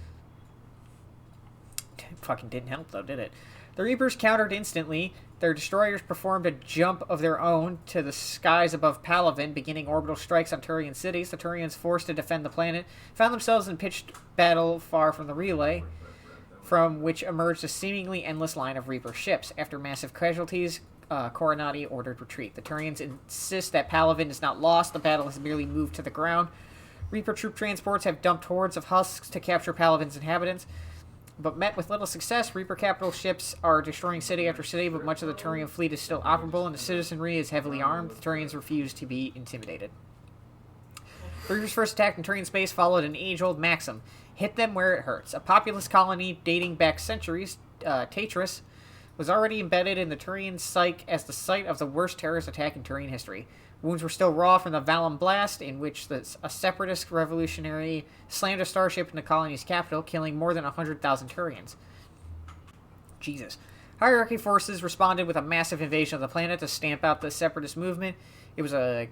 Fucking didn't help, though, did it? The Reapers countered instantly. Their destroyers performed a jump of their own to the skies above Palaven, beginning orbital strikes on Turian cities. The Turians, forced to defend the planet, found themselves in pitched battle far from the relay, from which emerged a seemingly endless line of Reaper ships. After massive casualties, Coronati ordered retreat. The Turians insist that Palaven is not lost. The battle has merely moved to the ground. Reaper troop transports have dumped hordes of husks to capture Palaven's inhabitants, but met with little success. Reaper capital ships are destroying city after city, but much of the Turian fleet is still operable, and the citizenry is heavily armed. The Turians refuse to be intimidated. The Reaper's first attack in Turian space followed an age-old maxim: hit them where it hurts. A populous colony dating back centuries, Tatros, was already embedded in the Turian psyche as the site of the worst terrorist attack in Turian history. Wounds were still raw from the Vallum Blast, in which a separatist revolutionary slammed a starship in the colony's capital, killing more than 100,000 Turians. Jesus. Hierarchy forces responded with a massive invasion of the planet to stamp out the separatist movement. It was a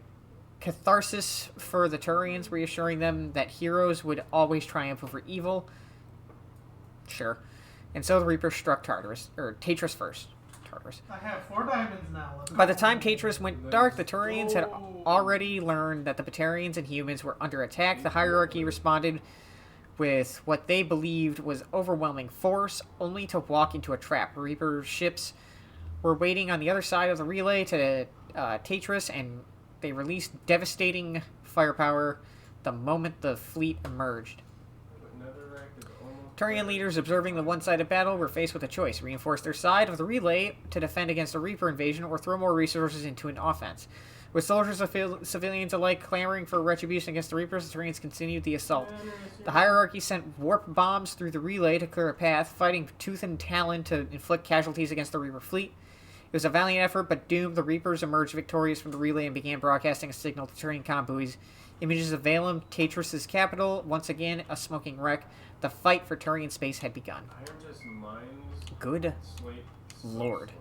catharsis for the Turians, reassuring them that heroes would always triumph over evil. Sure. And so the Reaper struck Tatros first. I have 4 diamonds now. By the time Tatros went dark, the Turians had already learned that the Batarians and humans were under attack. The hierarchy responded with what they believed was overwhelming force, only to walk into a trap. Reaper ships were waiting on the other side of the relay to Tatros, and they released devastating firepower the moment the fleet emerged. Turian leaders, observing the one-sided battle, were faced with a choice: reinforce their side of the relay to defend against a Reaper invasion, or throw more resources into an offense. With soldiers and civilians alike clamoring for retribution against the Reapers, the Turians continued the assault. The hierarchy sent warp bombs through the relay to clear a path, fighting tooth and talon to inflict casualties against the Reaper fleet. It was a valiant effort, but doomed. The Reapers emerged victorious from the relay and began broadcasting a signal to Turian comm buoys. Images of Valem, Tatros' capital, once again a smoking wreck. The fight for Turian space had begun. Good Lord.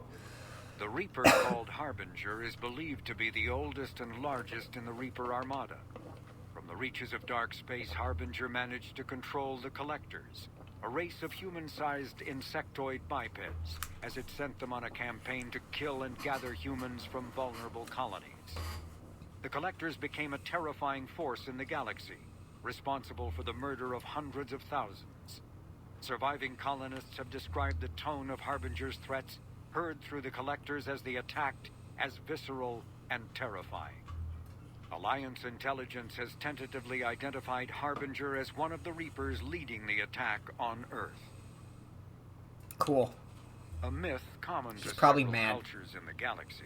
The Reaper called Harbinger is believed to be the oldest and largest in the Reaper Armada. From the reaches of dark space, Harbinger managed to control the Collectors, a race of human-sized insectoid bipeds, as it sent them on a campaign to kill and gather humans from vulnerable colonies. The Collectors became a terrifying force in the galaxy, responsible for the murder of hundreds of thousands. Surviving colonists have described the tone of Harbinger's threats heard through the collectors as they attacked as visceral and terrifying. Alliance intelligence has tentatively identified Harbinger as one of the Reapers leading the attack on Earth. Cool. A myth common to probably several mad. cultures in the galaxy,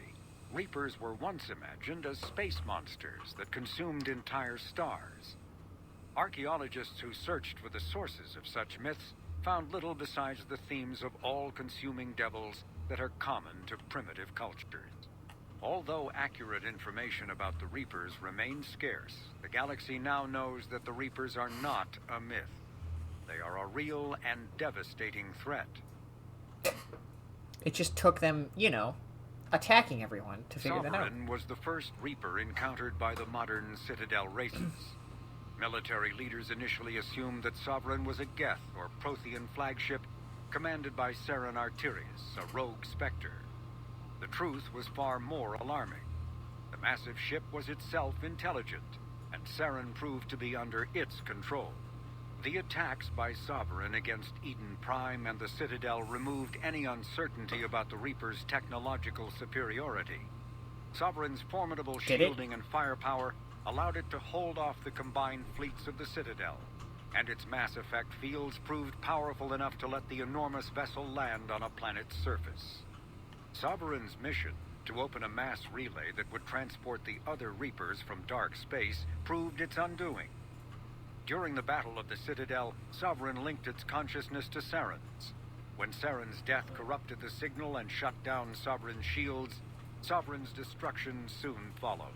Reapers were once imagined as space monsters that consumed entire stars. Archaeologists who searched for the sources of such myths found little besides the themes of all-consuming devils that are common to primitive cultures. Although accurate information about the Reapers remains scarce, the galaxy now knows that the Reapers are not a myth. They are a real and devastating threat. It just took them, attacking everyone to figure that out. Sovereign was the first Reaper encountered by the modern Citadel races. Military leaders initially assumed that Sovereign was a Geth or Prothean flagship commanded by Saren Arterius, a rogue Spectre. The truth was far more alarming. The massive ship was itself intelligent, and Saren proved to be under its control. The attacks by Sovereign against Eden Prime and the Citadel removed any uncertainty about the Reaper's technological superiority. Sovereign's formidable shielding and firepower allowed it to hold off the combined fleets of the Citadel, and its mass effect fields proved powerful enough to let the enormous vessel land on a planet's surface. Sovereign's mission, to open a mass relay that would transport the other Reapers from dark space, proved its undoing. During the Battle of the Citadel, Sovereign linked its consciousness to Saren's. When Saren's death corrupted the signal and shut down Sovereign's shields, Sovereign's destruction soon followed.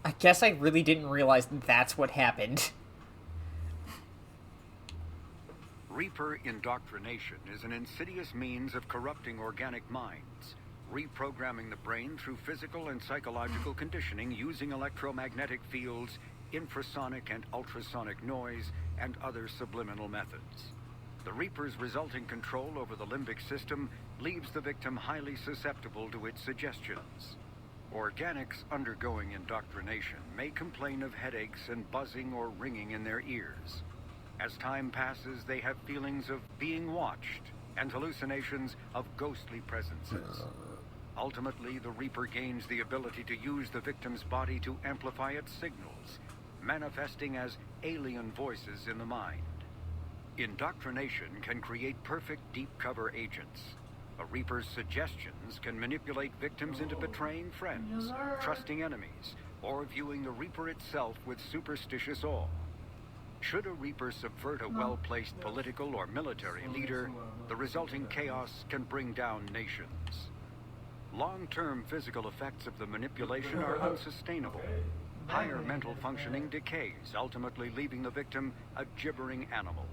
I guess I really didn't realize that's what happened. Reaper indoctrination is an insidious means of corrupting organic minds, reprogramming the brain through physical and psychological conditioning using electromagnetic fields, infrasonic and ultrasonic noise, and other subliminal methods. The Reaper's resulting control over the limbic system leaves the victim highly susceptible to its suggestions. Organics undergoing indoctrination may complain of headaches and buzzing or ringing in their ears. As time passes, they have feelings of being watched and hallucinations of ghostly presences. Ultimately, the Reaper gains the ability to use the victim's body to amplify its signals, manifesting as alien voices in the mind. Indoctrination can create perfect deep cover agents. A Reaper's suggestions can manipulate victims into betraying friends, trusting enemies, or viewing the Reaper itself with superstitious awe. Should a Reaper subvert a well-placed political or military leader, the resulting chaos can bring down nations. Long-term physical effects of the manipulation are unsustainable. Higher mental functioning decays, ultimately leaving the victim a gibbering animal.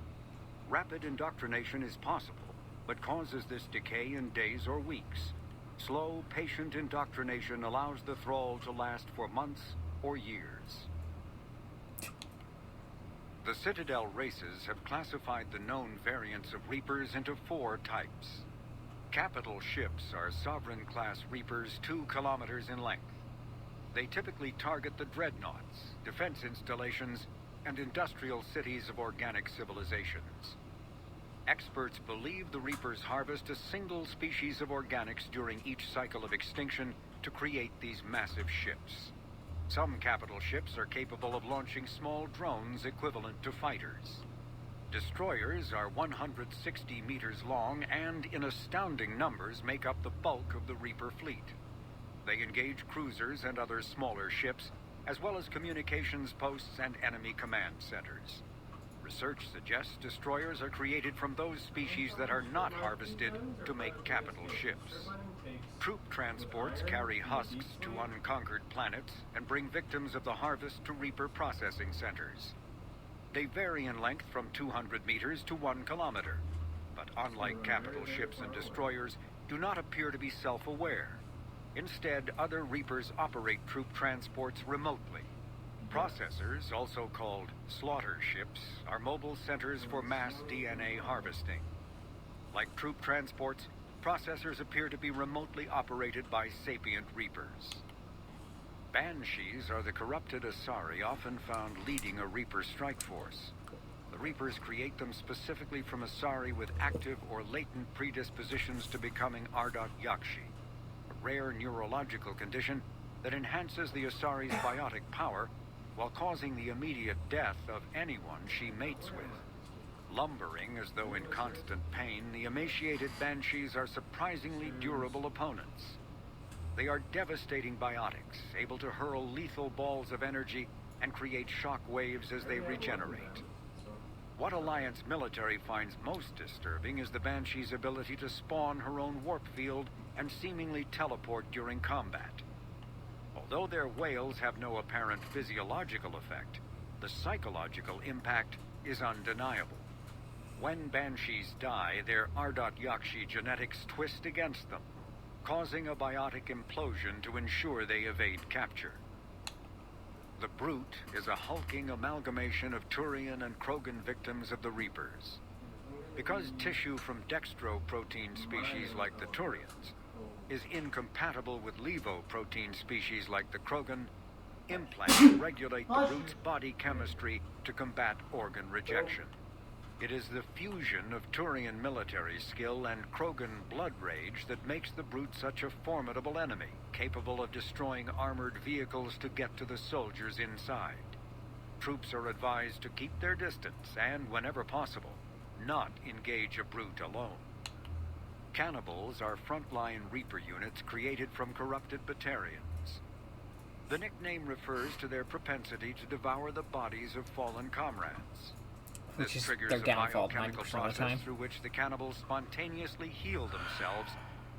Rapid indoctrination is possible, but causes this decay in days or weeks. Slow, patient indoctrination allows the thrall to last for months or years. The Citadel races have classified the known variants of Reapers into 4 types. Capital ships are Sovereign-class Reapers 2 kilometers in length. They typically target the dreadnoughts, defense installations, and industrial cities of organic civilizations. Experts believe the Reapers harvest a single species of organics during each cycle of extinction to create these massive ships. Some capital ships are capable of launching small drones equivalent to fighters. Destroyers are 160 meters long and, in astounding numbers, make up the bulk of the Reaper fleet. They engage cruisers and other smaller ships, as well as communications posts and enemy command centers. Research suggests destroyers are created from those species that are not harvested to make capital ships. Troop transports carry husks to unconquered planets and bring victims of the harvest to Reaper processing centers. They vary in length from 200 meters to 1 kilometer, but unlike capital ships and destroyers, do not appear to be self-aware. Instead, other Reapers operate troop transports remotely. Processors, also called slaughter ships, are mobile centers for mass DNA harvesting. Like troop transports, processors appear to be remotely operated by sapient Reapers. Banshees are the corrupted Asari often found leading a Reaper strike force. The Reapers create them specifically from Asari with active or latent predispositions to becoming Ardot Yakshi, a rare neurological condition that enhances the Asari's biotic power while causing the immediate death of anyone she mates with. Lumbering as though in constant pain, the emaciated Banshees are surprisingly durable opponents. They are devastating biotics, able to hurl lethal balls of energy and create shock waves as they regenerate. What Alliance military finds most disturbing is the Banshee's ability to spawn her own warp field and seemingly teleport during combat. Although their wails have no apparent physiological effect, the psychological impact is undeniable. When Banshees die, their Ardot Yakshi genetics twist against them, causing a biotic implosion to ensure they evade capture. The Brute is a hulking amalgamation of Turian and Krogan victims of the Reapers. Because tissue from dextroprotein species like the Turians is incompatible with levoprotein species like the Krogan, implants regulate the Brute's body chemistry to combat organ rejection. It is the fusion of Turian military skill and Krogan blood rage that makes the Brute such a formidable enemy, capable of destroying armored vehicles to get to the soldiers inside. Troops are advised to keep their distance and, whenever possible, not engage a Brute alone. Cannibals are frontline Reaper units created from corrupted Batarians. The nickname refers to their propensity to devour the bodies of fallen comrades. Which This is triggers their a downfall 90% biochemical of the process time. through which the cannibals spontaneously heal themselves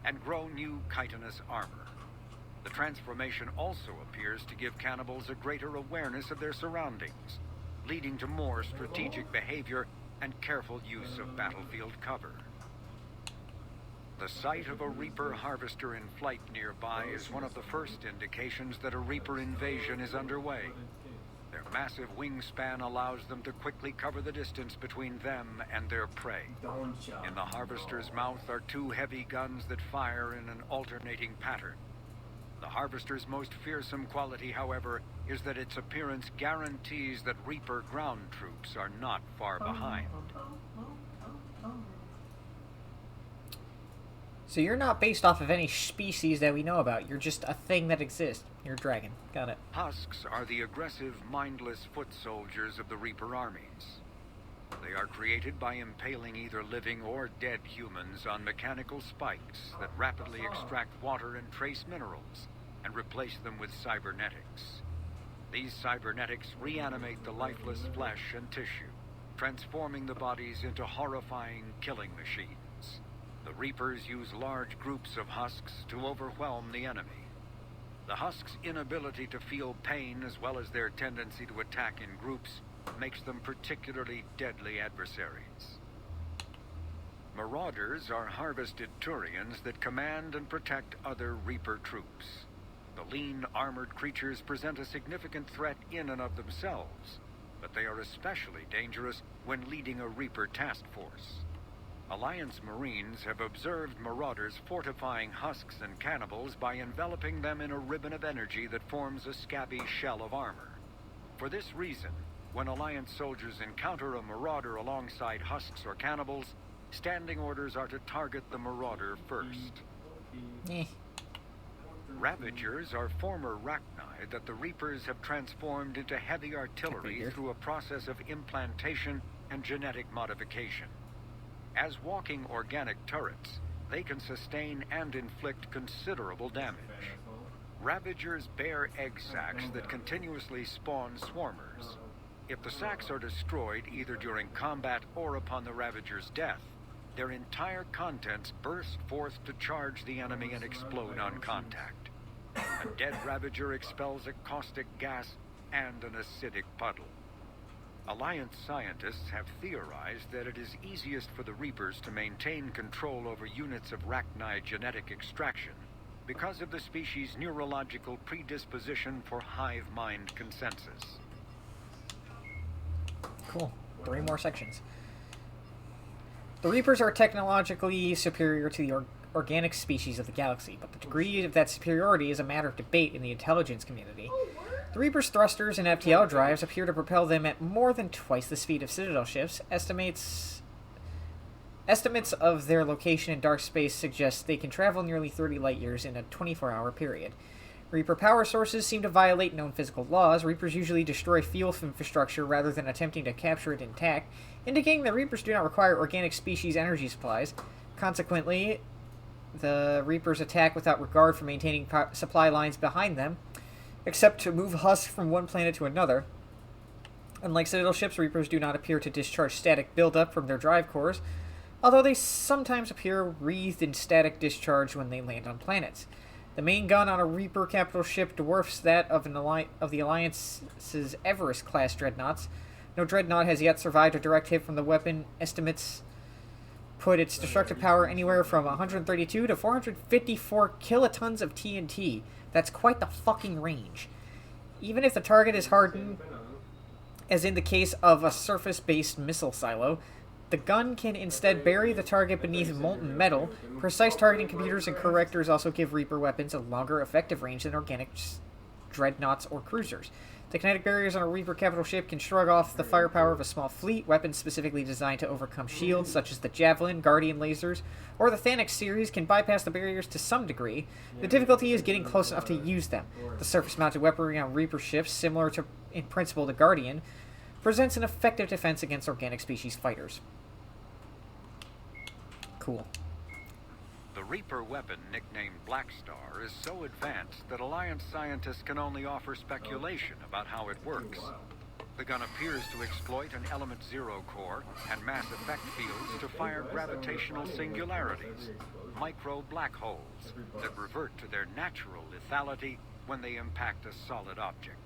and grow new chitinous armor. The transformation also appears to give cannibals a greater awareness of their surroundings, leading to more strategic behavior and careful use of battlefield cover. The sight of a Reaper harvester in flight nearby is one of the first indications that a Reaper invasion is underway. Their massive wingspan allows them to quickly cover the distance between them and their prey. In the harvester's mouth are two heavy guns that fire in an alternating pattern. The harvester's most fearsome quality, however, is that its appearance guarantees that Reaper ground troops are not far behind. So you're not based off of any species that we know about. You're just a thing that exists. You're a dragon. Got it. Husks are the aggressive, mindless foot soldiers of the Reaper armies. They are created by impaling either living or dead humans on mechanical spikes that rapidly extract water and trace minerals and replace them with cybernetics. These cybernetics reanimate the lifeless flesh and tissue, transforming the bodies into horrifying killing machines. The Reapers use large groups of husks to overwhelm the enemy. The husks' inability to feel pain, as well as their tendency to attack in groups, makes them particularly deadly adversaries. Marauders are harvested Turians that command and protect other Reaper troops. The lean, armored creatures present a significant threat in and of themselves, but they are especially dangerous when leading a Reaper task force. Alliance Marines have observed Marauders fortifying husks and cannibals by enveloping them in a ribbon of energy that forms a scabby shell of armor. For this reason, when Alliance soldiers encounter a Marauder alongside husks or cannibals, standing orders are to target the Marauder first. Ravagers are former Rachni that the Reapers have transformed into heavy artillery through a process of implantation and genetic modification. As walking organic turrets, they can sustain and inflict considerable damage. Ravagers bear egg sacs that continuously spawn swarmers. If the sacs are destroyed either during combat or upon the Ravager's death, their entire contents burst forth to charge the enemy and explode on contact. A dead Ravager expels a caustic gas and an acidic puddle. Alliance scientists have theorized that it is easiest for the Reapers to maintain control over units of Rachni genetic extraction because of the species' neurological predisposition for hive mind consensus. Cool. 3 more sections. The Reapers are technologically superior to the organic species of the galaxy, but the degree of that superiority is a matter of debate in the intelligence community. The Reaper's thrusters and FTL drives appear to propel them at more than twice the speed of Citadel ships. Estimates of their location in dark space suggest they can travel nearly 30 light years in a 24-hour period. Reaper power sources seem to violate known physical laws. Reapers usually destroy fuel infrastructure rather than attempting to capture it intact, indicating that Reapers do not require organic species energy supplies. Consequently, the Reapers attack without regard for maintaining supply lines behind them, except to move husks from one planet to another. Unlike Citadel ships, Reapers do not appear to discharge static buildup from their drive cores, although they sometimes appear wreathed in static discharge when they land on planets. The main gun on a Reaper capital ship dwarfs that of the Alliance's Everest-class dreadnoughts. No dreadnought has yet survived a direct hit from the weapon. Estimates put its destructive power anywhere from 132 to 454 kilotons of TNT. That's quite the fucking range. Even if the target is hardened, as in the case of a surface-based missile silo, the gun can instead bury the target beneath molten metal. Precise targeting computers and correctors also give Reaper weapons a longer effective range than organic dreadnoughts or cruisers. The kinetic barriers on a Reaper capital ship can shrug off the firepower of a small fleet. Weapons specifically designed to overcome shields, such as the Javelin, Guardian lasers, or the Thanix series, can bypass the barriers to some degree. The difficulty is getting close enough to use them. The surface-mounted weaponry on Reaper ships, similar to, in principle, the Guardian, presents an effective defense against organic species fighters. Cool. The Reaper weapon, nicknamed Black Star, is so advanced that Alliance scientists can only offer speculation about how it works. The gun appears to exploit an Element Zero core and mass effect fields to fire gravitational singularities, micro black holes, that revert to their natural lethality when they impact a solid object.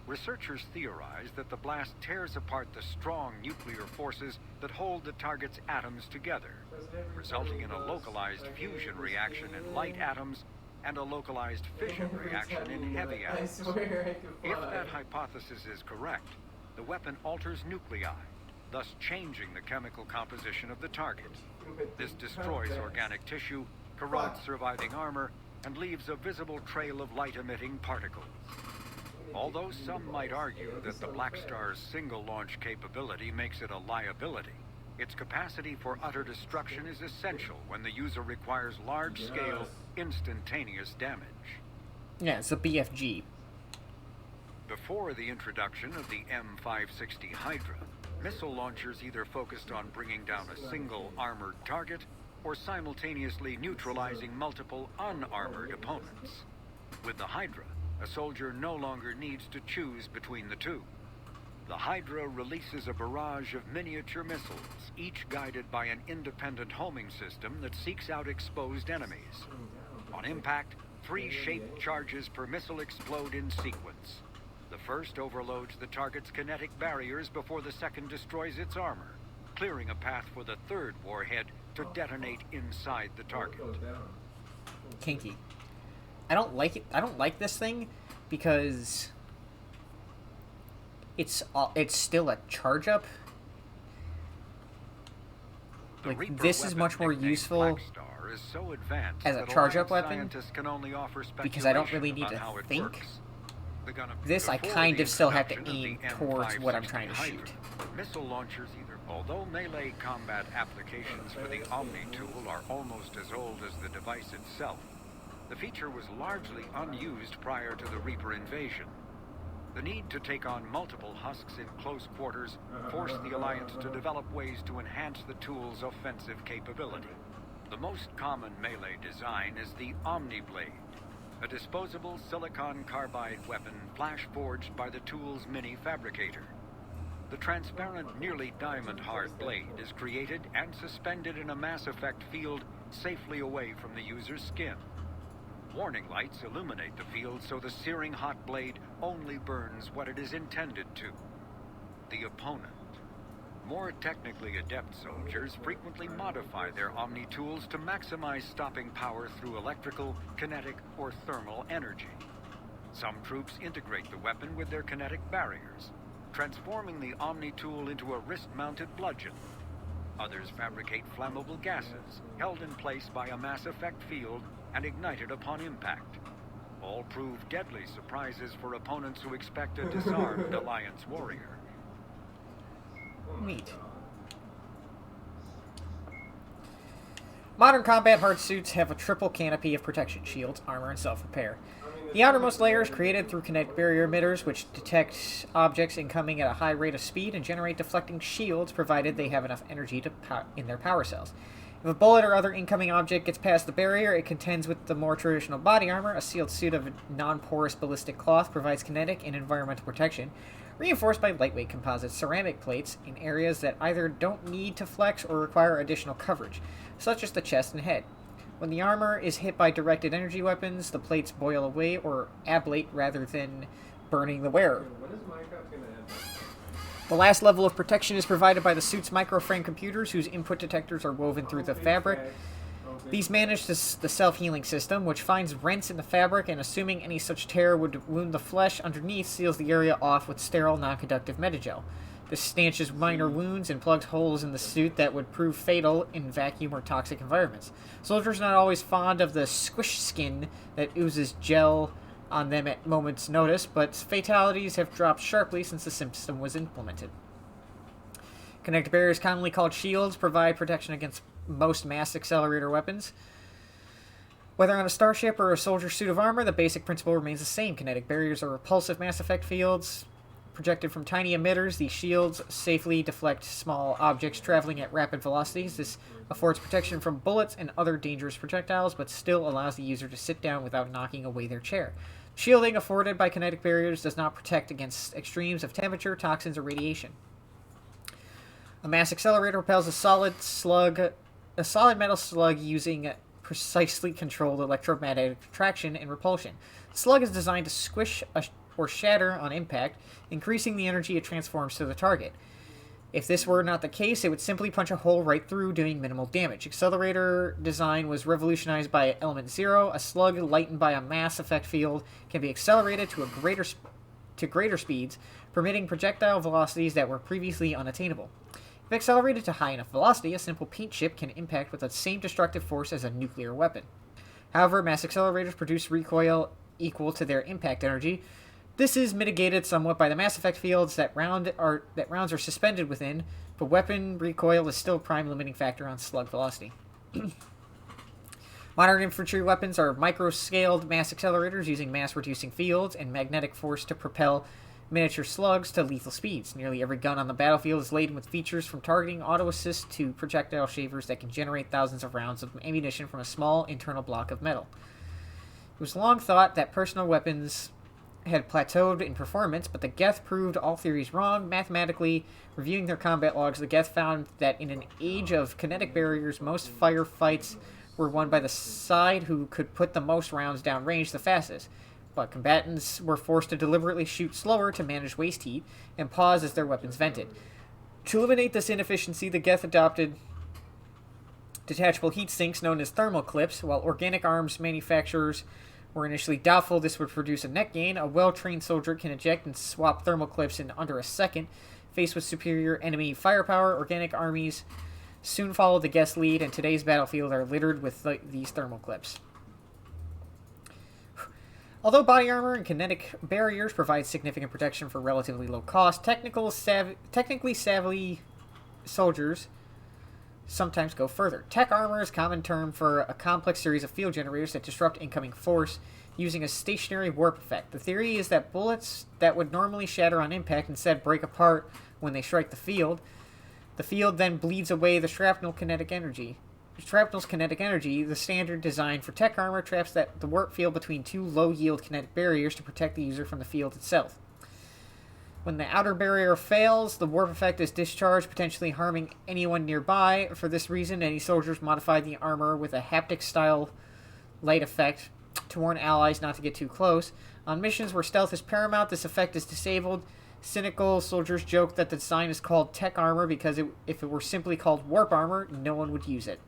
Researchers theorize that the blast tears apart the strong nuclear forces that hold the target's atoms together, resulting in a localized fusion reaction in light atoms and a localized fission reaction in heavy atoms. If that hypothesis is correct, the weapon alters nuclei, thus changing the chemical composition of the target. This destroys organic tissue, corrodes surviving armor, and leaves a visible trail of light-emitting particles. Although some might argue that the Black Star's single-launch capability makes it a liability, its capacity for utter destruction is essential when the user requires large-scale, instantaneous damage. Yeah, it's a BFG. Before the introduction of the M560 Hydra, missile launchers either focused on bringing down a single armored target or simultaneously neutralizing multiple unarmored opponents. With the Hydra, a soldier no longer needs to choose between the two. The Hydra releases a barrage of miniature missiles, each guided by an independent homing system that seeks out exposed enemies. On impact, 3 shaped charges per missile explode in sequence. The first overloads the target's kinetic barriers before the second destroys its armor, clearing a path for the third warhead to detonate inside the target. Kinky. I don't like it. I don't like this thing because it's still a charge up. Like, this is much more useful as a charge up weapon because I don't really need to think. This I kind of still have to aim towards what I'm trying to shoot. Missile launchers although melee combat applications for the Omni tool are almost as old as the device itself, the feature was largely unused prior to the Reaper invasion. The need to take on multiple husks in close quarters forced the Alliance to develop ways to enhance the tool's offensive capability. The most common melee design is the Omni-Blade, a disposable silicon carbide weapon flash-forged by the tool's mini-fabricator. The transparent, nearly diamond-hard blade is created and suspended in a mass effect field safely away from the user's skin. Warning lights illuminate the field so the searing hot blade only burns what it is intended to: the opponent. More technically adept soldiers frequently modify their Omni tools to maximize stopping power through electrical, kinetic, or thermal energy. Some troops integrate the weapon with their kinetic barriers, transforming the Omni tool into a wrist-mounted bludgeon. Others fabricate flammable gases, held in place by a mass effect field and ignited upon impact. All prove deadly surprises for opponents who expect a disarmed Alliance warrior. Neat. Modern combat hard suits have a triple canopy of protection: shields, armor, and self-repair. The outermost layer is created through kinetic barrier emitters, which detect objects incoming at a high rate of speed and generate deflecting shields, provided they have enough energy in their power cells. If a bullet or other incoming object gets past the barrier, it contends with the more traditional body armor. A sealed suit of non-porous ballistic cloth provides kinetic and environmental protection, reinforced by lightweight composite ceramic plates in areas that either don't need to flex or require additional coverage, such as the chest and head. When the armor is hit by directed energy weapons, the plates boil away or ablate rather than burning the wearer. When is Minecraft gonna end? The last level of protection is provided by the suit's microframe computers, whose input detectors are woven through the fabric. These manage the self-healing system, which finds rents in the fabric, and assuming any such tear would wound the flesh underneath, seals the area off with sterile, non-conductive metagel. This stanches minor wounds and plugs holes in the suit that would prove fatal in vacuum or toxic environments. Soldiers are not always fond of the squish skin that oozes gel on them at moment's notice, but fatalities have dropped sharply since the system was implemented. Kinetic barriers, commonly called shields, provide protection against most mass accelerator weapons. Whether on a starship or a soldier suit of armor, the basic principle remains the same. Kinetic barriers are repulsive mass effect fields projected from tiny emitters. These shields safely deflect small objects traveling at rapid velocities. This affords protection from bullets and other dangerous projectiles, but still allows the user to sit down without knocking away their chair. Shielding afforded by kinetic barriers does not protect against extremes of temperature, toxins, or radiation. A mass accelerator propels a solid metal slug using precisely controlled electromagnetic attraction and repulsion. The slug is designed to squish or shatter on impact, increasing the energy it transforms to the target. If this were not the case, it would simply punch a hole right through, doing minimal damage. Accelerator design was revolutionized by Element Zero. A slug lightened by a mass effect field can be accelerated to greater speeds, permitting projectile velocities that were previously unattainable. If accelerated to high enough velocity, a simple paint chip can impact with the same destructive force as a nuclear weapon. However, mass accelerators produce recoil equal to their impact energy. This is mitigated somewhat by the mass effect fields that rounds are suspended within, but weapon recoil is still a prime limiting factor on slug velocity. Modern infantry weapons are micro-scaled mass accelerators using mass-reducing fields and magnetic force to propel miniature slugs to lethal speeds. Nearly every gun on the battlefield is laden with features from targeting auto-assist to projectile shavers that can generate thousands of rounds of ammunition from a small internal block of metal. It was long thought that personal weapons had plateaued in performance, but the Geth proved all theories wrong. Mathematically, reviewing their combat logs, the Geth found that in an age of kinetic barriers, most firefights were won by the side who could put the most rounds downrange the fastest, but combatants were forced to deliberately shoot slower to manage waste heat and pause as their weapons vented. To eliminate this inefficiency, the Geth adopted detachable heat sinks known as thermal clips. While organic arms manufacturers were initially doubtful this would produce a net gain, a well-trained soldier can eject and swap thermal clips in under a second. Faced with superior enemy firepower, organic armies soon followed the Geth's lead, and today's battlefield are littered with these thermal clips. Although body armor and kinetic barriers provide significant protection for relatively low cost, technically savvy soldiers sometimes go further. Tech armor is a common term for a complex series of field generators that disrupt incoming force using a stationary warp effect. The theory is that bullets that would normally shatter on impact instead break apart when they strike the field. The field then bleeds away the shrapnel's kinetic energy. The standard design for tech armor, traps the warp field between two low-yield kinetic barriers to protect the user from the field itself. When the outer barrier fails, the warp effect is discharged, potentially harming anyone nearby. For this reason, any soldiers modified the armor with a haptic-style light effect to warn allies not to get too close. On missions where stealth is paramount, this effect is disabled. Cynical soldiers joke that the design is called tech armor because if it were simply called warp armor, no one would use it.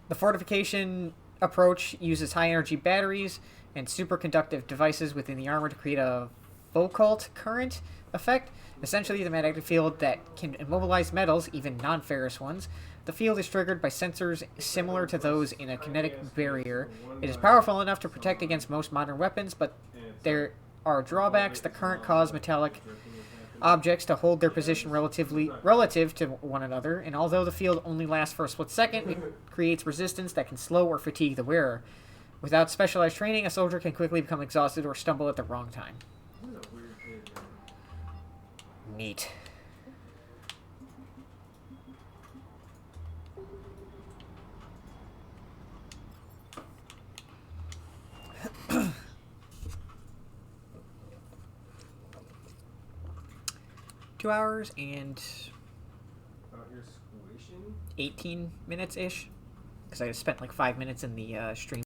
The fortification approach uses high-energy batteries and superconductive devices within the armor to create a Foucault current effect. Essentially, the magnetic field that can immobilize metals, even non-ferrous ones. The field is triggered by sensors similar to those in a kinetic barrier. It is powerful enough to protect against most modern weapons, but there are drawbacks. The current causes metallic objects to hold their position relative to one another, and although the field only lasts for a split second, it creates resistance that can slow or fatigue the wearer. Without specialized training, a soldier can quickly become exhausted or stumble at the wrong time. Neat. Two hours and You're squishing? 18 minutes-ish. Because I spent like 5 minutes in the stream.